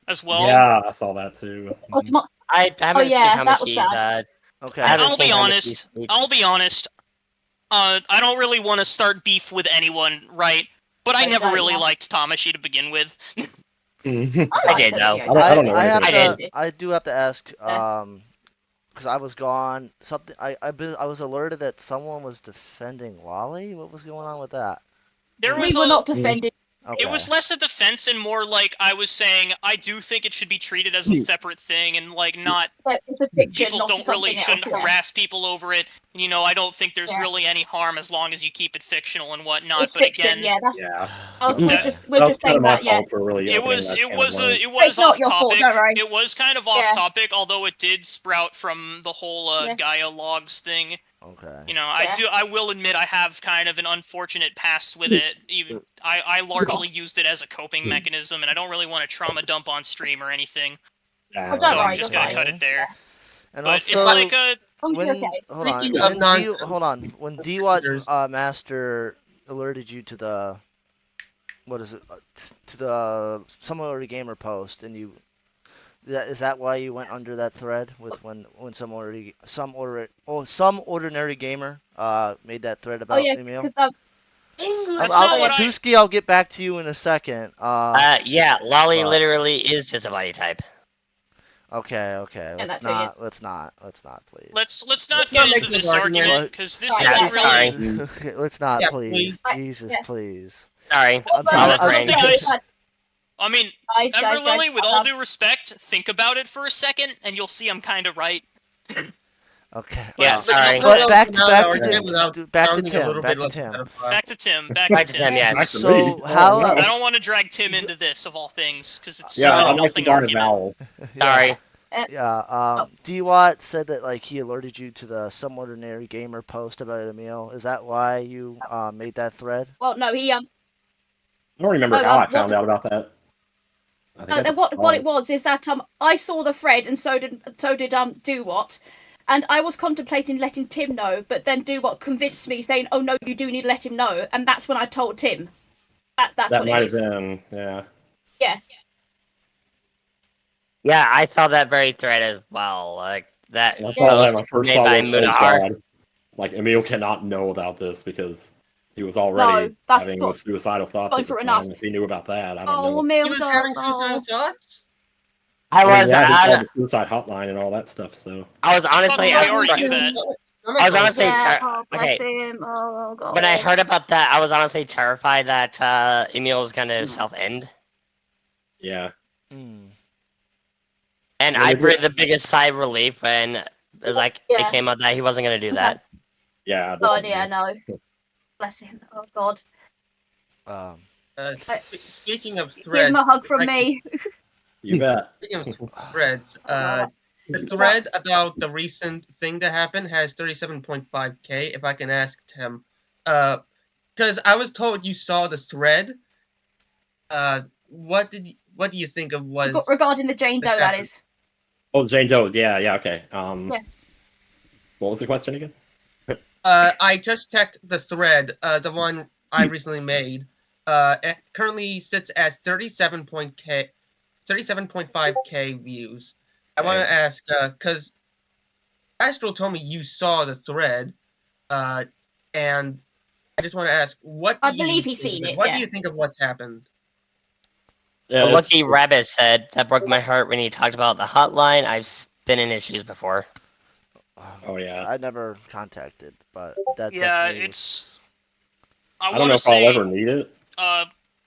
as well. Yeah, I saw that too. I haven't seen Tamashi's. Okay. I'll be honest. I don't really want to start beef with anyone, right? But I never really liked Tamashi to begin with. I did though. I don't know. I do have to ask, because I was gone. Something I was alerted that someone was defending Loli. What was going on with that? We were not defending. Okay. It was less a defense and more like I was saying I do think it should be treated as a separate thing and like not it's a fiction, people don't really shouldn't harass people over it. You know, I don't think there's really any harm as long as you keep it fictional and whatnot. It's but fiction, again, we're just saying that. Yeah, it was off topic. It was kind of off topic, although it did sprout from the whole Gaia logs thing. Okay. You know, I will admit I have kind of an unfortunate past with it. Even I largely used it as a coping mechanism, and I don't really want to trauma dump on stream or anything. So I'm just gonna cut it there. And but also, it's like a hold on. When DWAT Master alerted you to the to the Some Ordinary Gamer post, and you. Is that why you went under that thread with when some ordinary gamer made that thread about Emil? Tuski, I'll get back to you in a second. Yeah, Loli literally is just a body type. Okay. Let's not, please. Let's not get into this argument because this isn't really. Okay, let's not, please. Jesus, please. Sorry. I mean, Ember Lily, with all due respect, think about it for a second, and you'll see I'm kind of right. Okay. Yeah, sorry. But back to Tim. Yes. So how? I don't want to drag Tim into this of all things because it's such I'm a like the nothing argument. vowel. Sorry. Yeah. DWAT said that like he alerted you to the Some Ordinary Gamer post about Emil. Is that why you made that thread? Well, no, he I don't remember how I found out about that. What it was is that I saw the thread and so did DWAT, and I was contemplating letting Tim know, but then DWAT convinced me, saying, "Oh no, you do need to let him know," and that's when I told Tim. That's that what might it is. have been, yeah. Yeah. Yeah, I saw that very thread as well. Like that. I saw that when I first saw it. Like Emil cannot know about this because he was already having suicidal thoughts at the time. If he knew about that, I don't know. He was having suicidal thoughts? I was the suicide hotline and all that stuff. So I was honestly, I already knew that. I was honestly God. When I heard about that, I was honestly terrified that Emil was gonna self-end. Yeah. And I breathed the biggest sigh of relief when it was like it came out that he wasn't gonna do that. Yeah. God, yeah, no. Bless him. Oh God. Speaking of threads, give him a hug from me. You bet. Speaking of threads, the thread about the recent thing that happened has 37.5k. If I can ask Tim, because I was told you saw the thread. What do you think of regarding the Jane Doe? That is. Oh, Jane Doe. Yeah. Okay. What was the question again? I just checked the thread. The one I recently made. It currently sits at 37.5k views. I want to ask, because Astral told me you saw the thread, and I just want to ask, I believe he's seen it. What do you think of what's happened? Yeah, Lucky Rabbit said that broke my heart when he talked about the hotline. I've been in issues before. Oh yeah, I never contacted, but that it's. I don't know if I'll ever need it.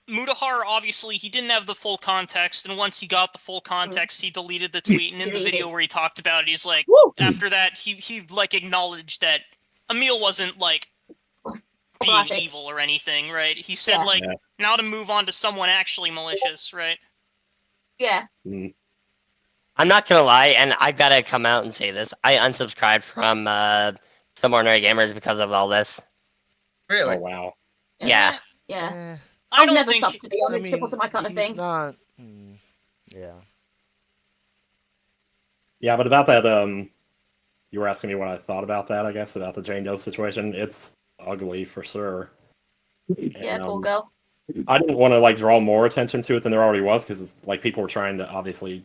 Mutahar, obviously, he didn't have the full context, and once he got the full context, he deleted the tweet, and in the video where he talked about it, he's like, after that, he like, acknowledged that Emil wasn't, like, being evil or anything, right? He said, now to move on to someone actually malicious, right? Yeah. I'm not gonna lie, and I gotta come out and say this, I unsubscribed from Some Ordinary Gamers because of all this. Really? Oh, wow. Yeah. Yeah. I've never subbed, to be honest. It wasn't my kind of thing. Not. Yeah, but about that, you were asking me what I thought about that, I guess, about the Jane Doe situation. It's ugly for sure. Yeah, And, poor girl. I didn't want to like draw more attention to it than there already was, because like people were trying to obviously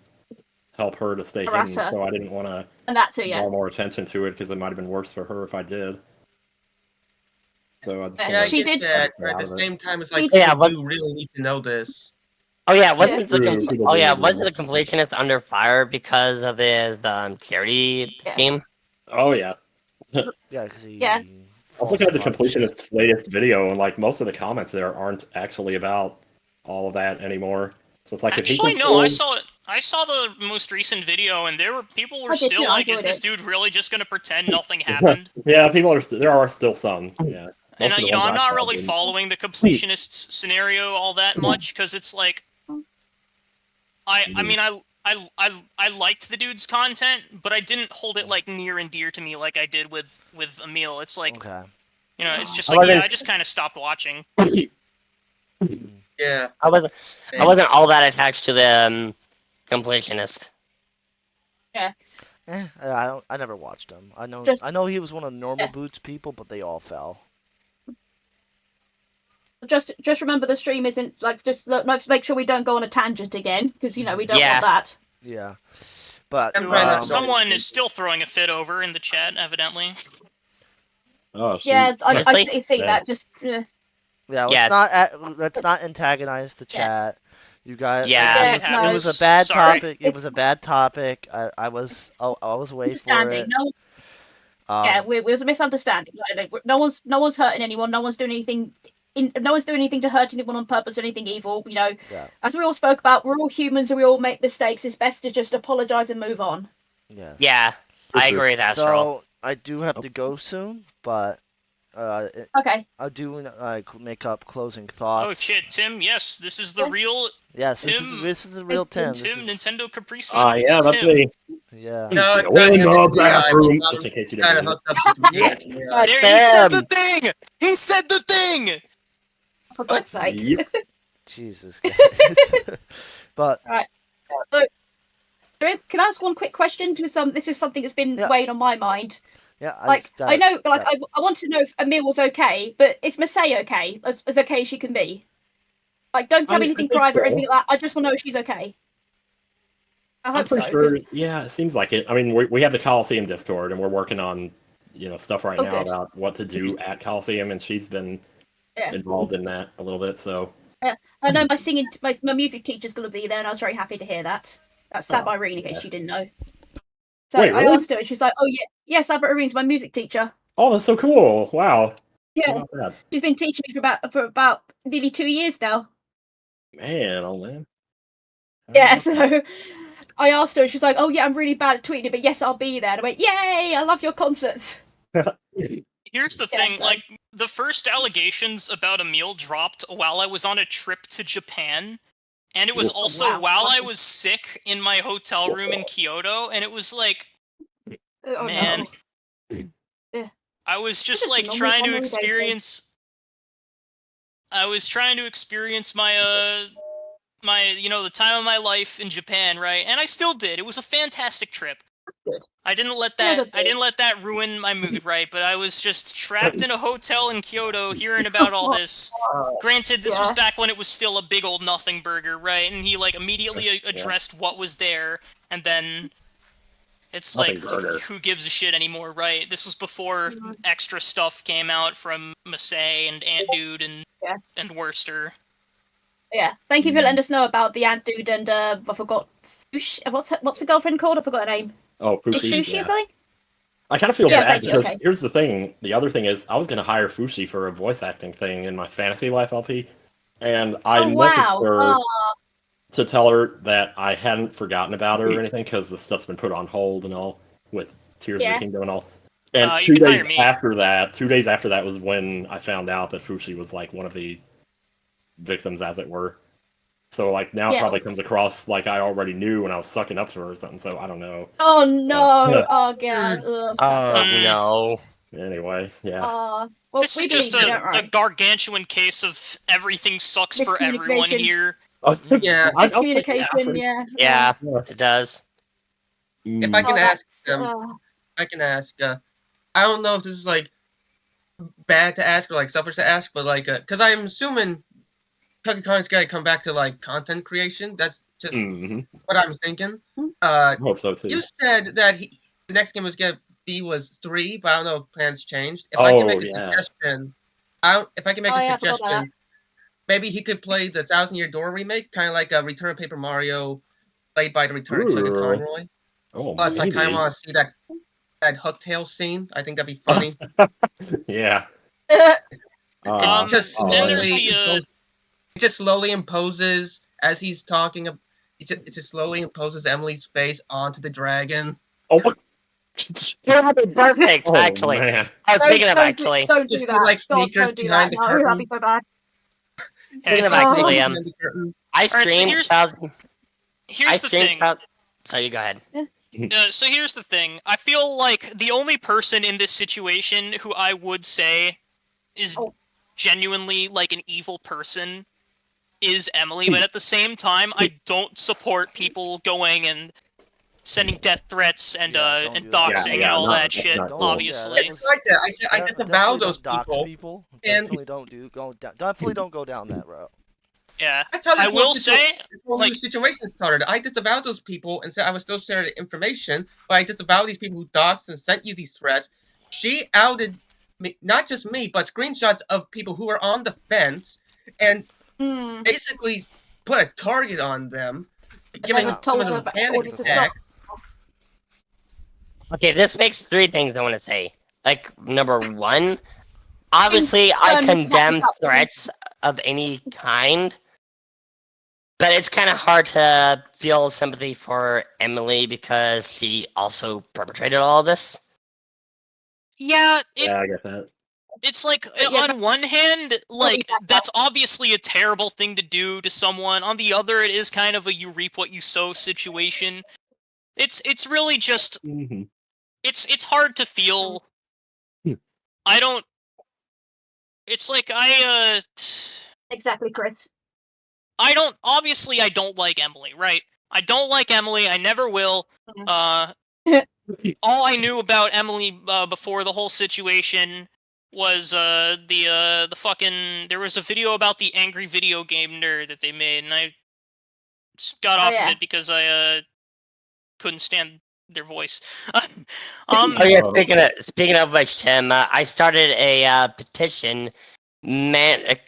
help her to stay Harass hidden, her. so I didn't want to And that too, yeah. draw more attention to it because it might have been worse for her if I did. So I just Yeah, Yeah, I she get did- that. stay But at out the of it. same time, it's like Yeah, people do really need to know this. Oh yeah, wasn't True, the people oh yeah, do, wasn't the completionist under fire because of his charity Yeah. scheme? Oh yeah. Yeah, because he. Yeah. I was looking at the falsified shit. completionist's latest video, and like most of the comments there aren't actually about all of that anymore. So it's like if he Actually, can no. still... I saw the most recent video, and people were I did still too, I like, "Is enjoyed this it. dude really just gonna pretend nothing happened?" Yeah, people are. There are still some. Yeah. And Most of the you know, ones I'm I not saw really didn't. following the completionist scenario all that much because it's like, I mean, I liked the dude's content, but I didn't hold it like near and dear to me like I did with Emil. It's like, Okay. you know, it's just I like, yeah, wasn't- I just kind of stopped watching. Yeah. I wasn't all that attached to the completionist. I never watched him. I know he was one of the normal Yeah. boots people, but they all fell. Just remember the stream isn't like just make sure we don't go on a tangent again because we don't Yeah. want that. Yeah. But I'm trying not to- Someone is still throwing a fit over in the chat, evidently. Oh, shoot. Yeah, I Seriously? see Yeah. that. Just yeah, Yeah. let's not antagonize the chat. You guys, Yeah. Yeah, it was a bad Sorry. topic. It was a bad topic. I was away for understanding. it. No, yeah, it was a misunderstanding. Like, no one's hurting anyone. No one's doing anything. No one's doing anything to hurt anyone on purpose or anything evil. You know, Yeah. as we all spoke about, we're all humans and we all make mistakes. It's best to just apologize and move on. Yes. Yeah, I agree with Astral. So I do have to go soon, but Okay. I do make up closing thoughts. Oh shit, Tim! Yes, this is the real Yes, Tim- this is the real Tim. Tim This is, NintendoCapriSun. Yeah, that's Tim. me. Yeah. No, it's In not him. the It's the AI. bathroom, just in case you Kind didn't of hear. hooked up to the AI. There, he said the thing. He said the thing. For God's sake. Yep. Jesus, guys. But Can I ask one quick question? This is something that's been Yeah. weighing on my mind. yeah, I know, I want to know if Emil was okay, but is Masay okay? As okay as she can be? Like, don't tell me I anything think private or so. anything like that. I just want to know if she's okay. I I'm hope pretty so. sure. 'Cause- Yeah, it seems like it. I mean, we have the Coliseum Discord, and we're working on stuff right Oh, now good. about what to do at Coliseum, and she's been Yeah. involved in that a little bit. So I know my music teacher's going to be there, and I was very happy to hear that. That's Sab Oh, Irene, in case yeah. you didn't know. So Wait, I really? asked her, and she's like, "Oh yeah, Sab Irene's my music teacher. oh, that's so cool! Wow. How Yeah, about that? she's been teaching me for about nearly 2 years now." Man, oh man. Yeah, so I asked her, and she's like, "Oh yeah, I'm really bad at tweeting it, but yes, I'll be there." And I went, "Yay! I love your concerts." Here's the Yeah, thing, so- like, the first allegations about Emil dropped while I was on a trip to Japan, and it was Oh, also wow. while I was sick in my hotel room in Kyoto, and it was like, Oh, man, no. Yeah. I was just, Just a like, normal trying to day thing. experience... I was trying to experience my, the time of my life in Japan, right? And I still did. It was a fantastic trip. Good. I didn't let Yeah, that that's I didn't let that ruin my mood, right? But I was just trapped in a hotel in Kyoto hearing about all this. Granted, this was Yeah. back when it was still a big old nothing burger, right? And he like immediately addressed what was there, and then it's Nothing like, burger. who gives a shit anymore, right? This was before extra stuff came out from Masay and Ant Dude and Yeah. and Worcester. Yeah, thank you for letting us know about the ant dude and I forgot what's the girlfriend called? I forgot her name. Oh, Is Fushi. Sushi Yeah. or something? I kind of feel Yeah, bad thank you, because okay. here's the thing. The other thing is, I was going to hire Fushi for a voice acting thing in my Fantasy Life LP, and I Oh messaged wow! her Oh, to tell her that I hadn't forgotten about her or anything because the stuff's been put on hold and all with Tears of Yeah. the Kingdom and all. And You can hire 2 days after that was when I found out that Fushi was like one of the victims, as it were. So like now it Yeah. probably comes across like I already knew when I was sucking up to her or something. So I don't know. oh no! Yeah. Oh god! Ugh, that Oh sucks. no. Anyway, yeah. Well, This we is just believe you, a don't worry. gargantuan case of everything sucks for everyone Miscommunication. here. Yeah. I'll take Miscommunication, it. yeah. Yeah, Yeah. it does. if I can ask I can ask. I don't know if this is like bad to ask or like selfish to ask, but like, because I'm assuming Chuggaaconroy's got to come back to like content creation. That's just what I'm thinking. I hope so too. You said that the next game was gonna be 3, but I don't know if plans changed. If I can make a suggestion, if I can make a suggestion, maybe he could play the 1,000-Year Door remake, kind of like a Return of Paper Mario, played by the Return of Chuggaaconroy. Plus, I kind of want to see that Hooktail scene. I think that'd be funny. Yeah. It's just slowly imposes as he's talking. It just slowly imposes Emily's face onto the dragon. Oh, perfect. Actually, I was thinking of actually. Don't do just that. like sneakers behind the curtain. That'd be so bad. Speaking of actually, I streamed. Here's the thing. So you go ahead. So here's the thing. I feel like the only person in this situation who I would say is genuinely like an evil person is Emily, but at the same time, I don't support people going and sending death threats and doxing and all that shit. Obviously, I disavow those people. Definitely don't go down that route. Yeah, that's how I will say, like, situation started. I disavowed those people and said I was still sharing the information, but I disavowed these people who doxed and sent you these threats. She outed me, not just me, but screenshots of people who were on the fence, and basically put a target on them, giving some of them panic attacks. Okay, this makes 3 things I want to say. Like, number 1, obviously I condemn threats of any kind. But it's kind of hard to feel sympathy for Emily because she also perpetrated all of this. Yeah, I get that. It's like, on one hand, like, that's obviously a terrible thing to do to someone. On the other, it is kind of a you reap what you sow situation. It's really just... It's hard to feel... I don't... It's like, Exactly, Chris. Obviously I don't like Emily, right? I don't like Emily, I never will. All I knew about Emily before the whole situation was the fucking... There was a video about the angry video game nerd that they made, and I got off of it because I couldn't stand their voice. Speaking of which, Tim, I started a petition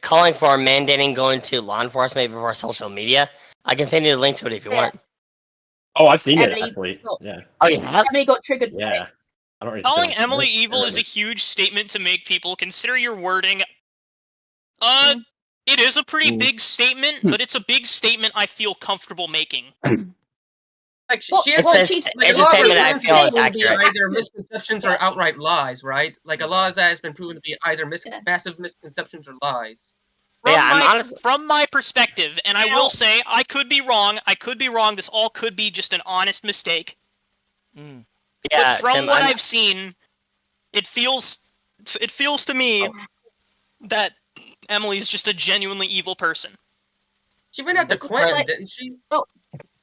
calling for mandating going to law enforcement before social media. I can send you the link to it if you want. Oh, I've seen it actually. Yeah. Oh, yeah. Emily got triggered. Yeah. I don't really Calling Emily evil is a huge statement to make people. Consider your wording. It is a pretty big statement, but it's a big statement I feel comfortable making. Like it's a statement I feel is accurate. Either misconceptions or outright lies, right? Like a lot of that has been proven to be either massive misconceptions or lies. From my perspective, and I will say, I could be wrong. This all could be just an honest mistake. Yeah, but from Tim, what I've seen, it feels to me that Emily's just a genuinely evil person. She went after Quentin, didn't she?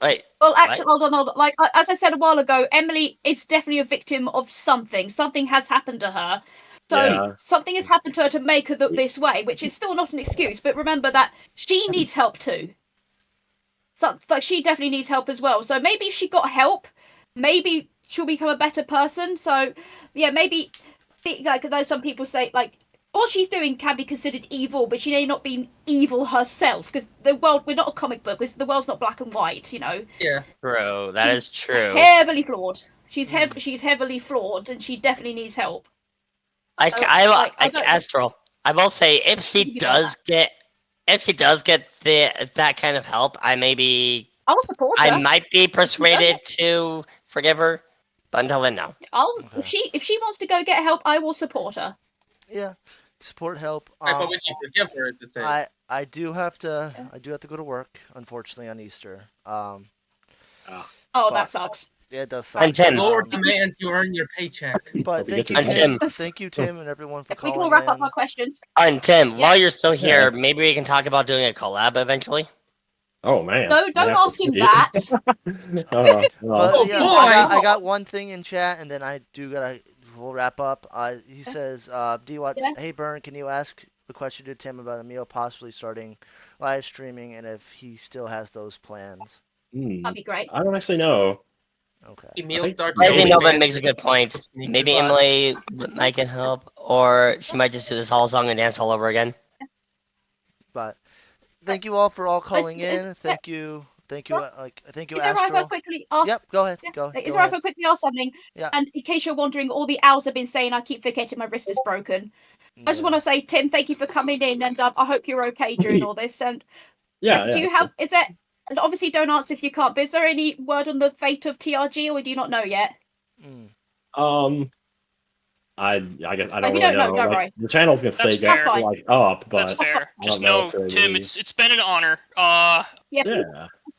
Wait. Well, actually, hold on. Like, as I said a while ago, Emily is definitely a victim of something. Something has happened to her. So something has happened to her to make her look this way, which is still not an excuse. But remember that she needs help too. So, like, she definitely needs help as well. So maybe if she got help, maybe she'll become a better person. So, yeah, maybe, like, though some people say, like, what she's doing can be considered evil, but she may not be evil herself, because the world, we're not a comic book, the world's not black and white, you know. Yeah. True, that is true. Heavily flawed. She's heavily flawed, and she definitely needs help. Astral, I will say, if she does get that kind of help, I will support her. I might be persuaded to forgive her, but until then, no. If she wants to go get help, I will support her. Yeah, support, help. But would you forgive her at the same? I do have to go to work, unfortunately, on Easter. That sucks. Yeah, it does suck. And Tim, Lord demands you earn your paycheck. But thank you, Tim, and everyone for calling. We can all wrap up our questions. And Tim, while you're still here, maybe we can talk about doing a collab eventually. Oh man! Don't ask him that. But yeah, boy! I got one thing in chat, and then I do gotta. We'll wrap up. He says, D Watts, Yeah. hey Burn, can you ask a question to Tim about Emil possibly starting live streaming, and if he still has those plans? That'd be great. I don't actually know. Okay. Emil starts. I think maybe. Nova makes a good point. Maybe Emily might can help, or she might just do this whole song and dance all over again. But thank you all for all calling Is- in. Thank you, thank you, thank you, Is it right if I Astral. quickly ask? Yep, go ahead. Yeah. Go. Is Go it right ahead. if I quickly ask something? Yeah. And in case you're wondering, all the owls have been saying I keep forgetting my wrist is broken. I just want to say, Tim, thank you for coming in, and I hope you're okay during all this. And do you have? Is it? Obviously, don't answer if you can't. But is there any word on the fate of TRG, or do you not know yet? I guess I don't If you really don't know, know. don't Like, worry. the channel's gonna stay That's fair. like up, but That's fair. I Just don't know know, if it'll Tim, be- it's been an honor. Yeah.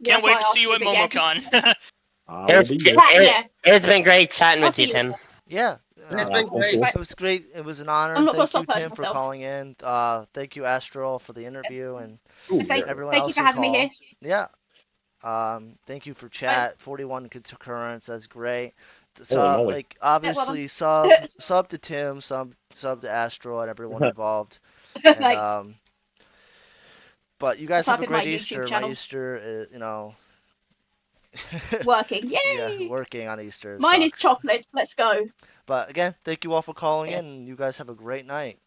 Can't wait to see you at MomoCon. It's been great chatting with you, Tim. Yeah. It's been great. It was great. It was an honor. I'm not gonna Thank you, stop Tim, for myself. calling in. Thank you, Astral, for the interview, and everyone Thank else you for who having me called. here. Yeah. Thank you for chat. 41 concurrence. That's great. Holy So, moly. like, obviously, sub to Tim, sub to Astral, and everyone involved. And, Thanks. but you guys Type have a in my great YouTube Easter. channel. My Easter, is, Working. Yay! Yeah, working on Easter. Mine sucks. is chocolate. Let's go. But again, thank you all for calling in. You guys have a great night.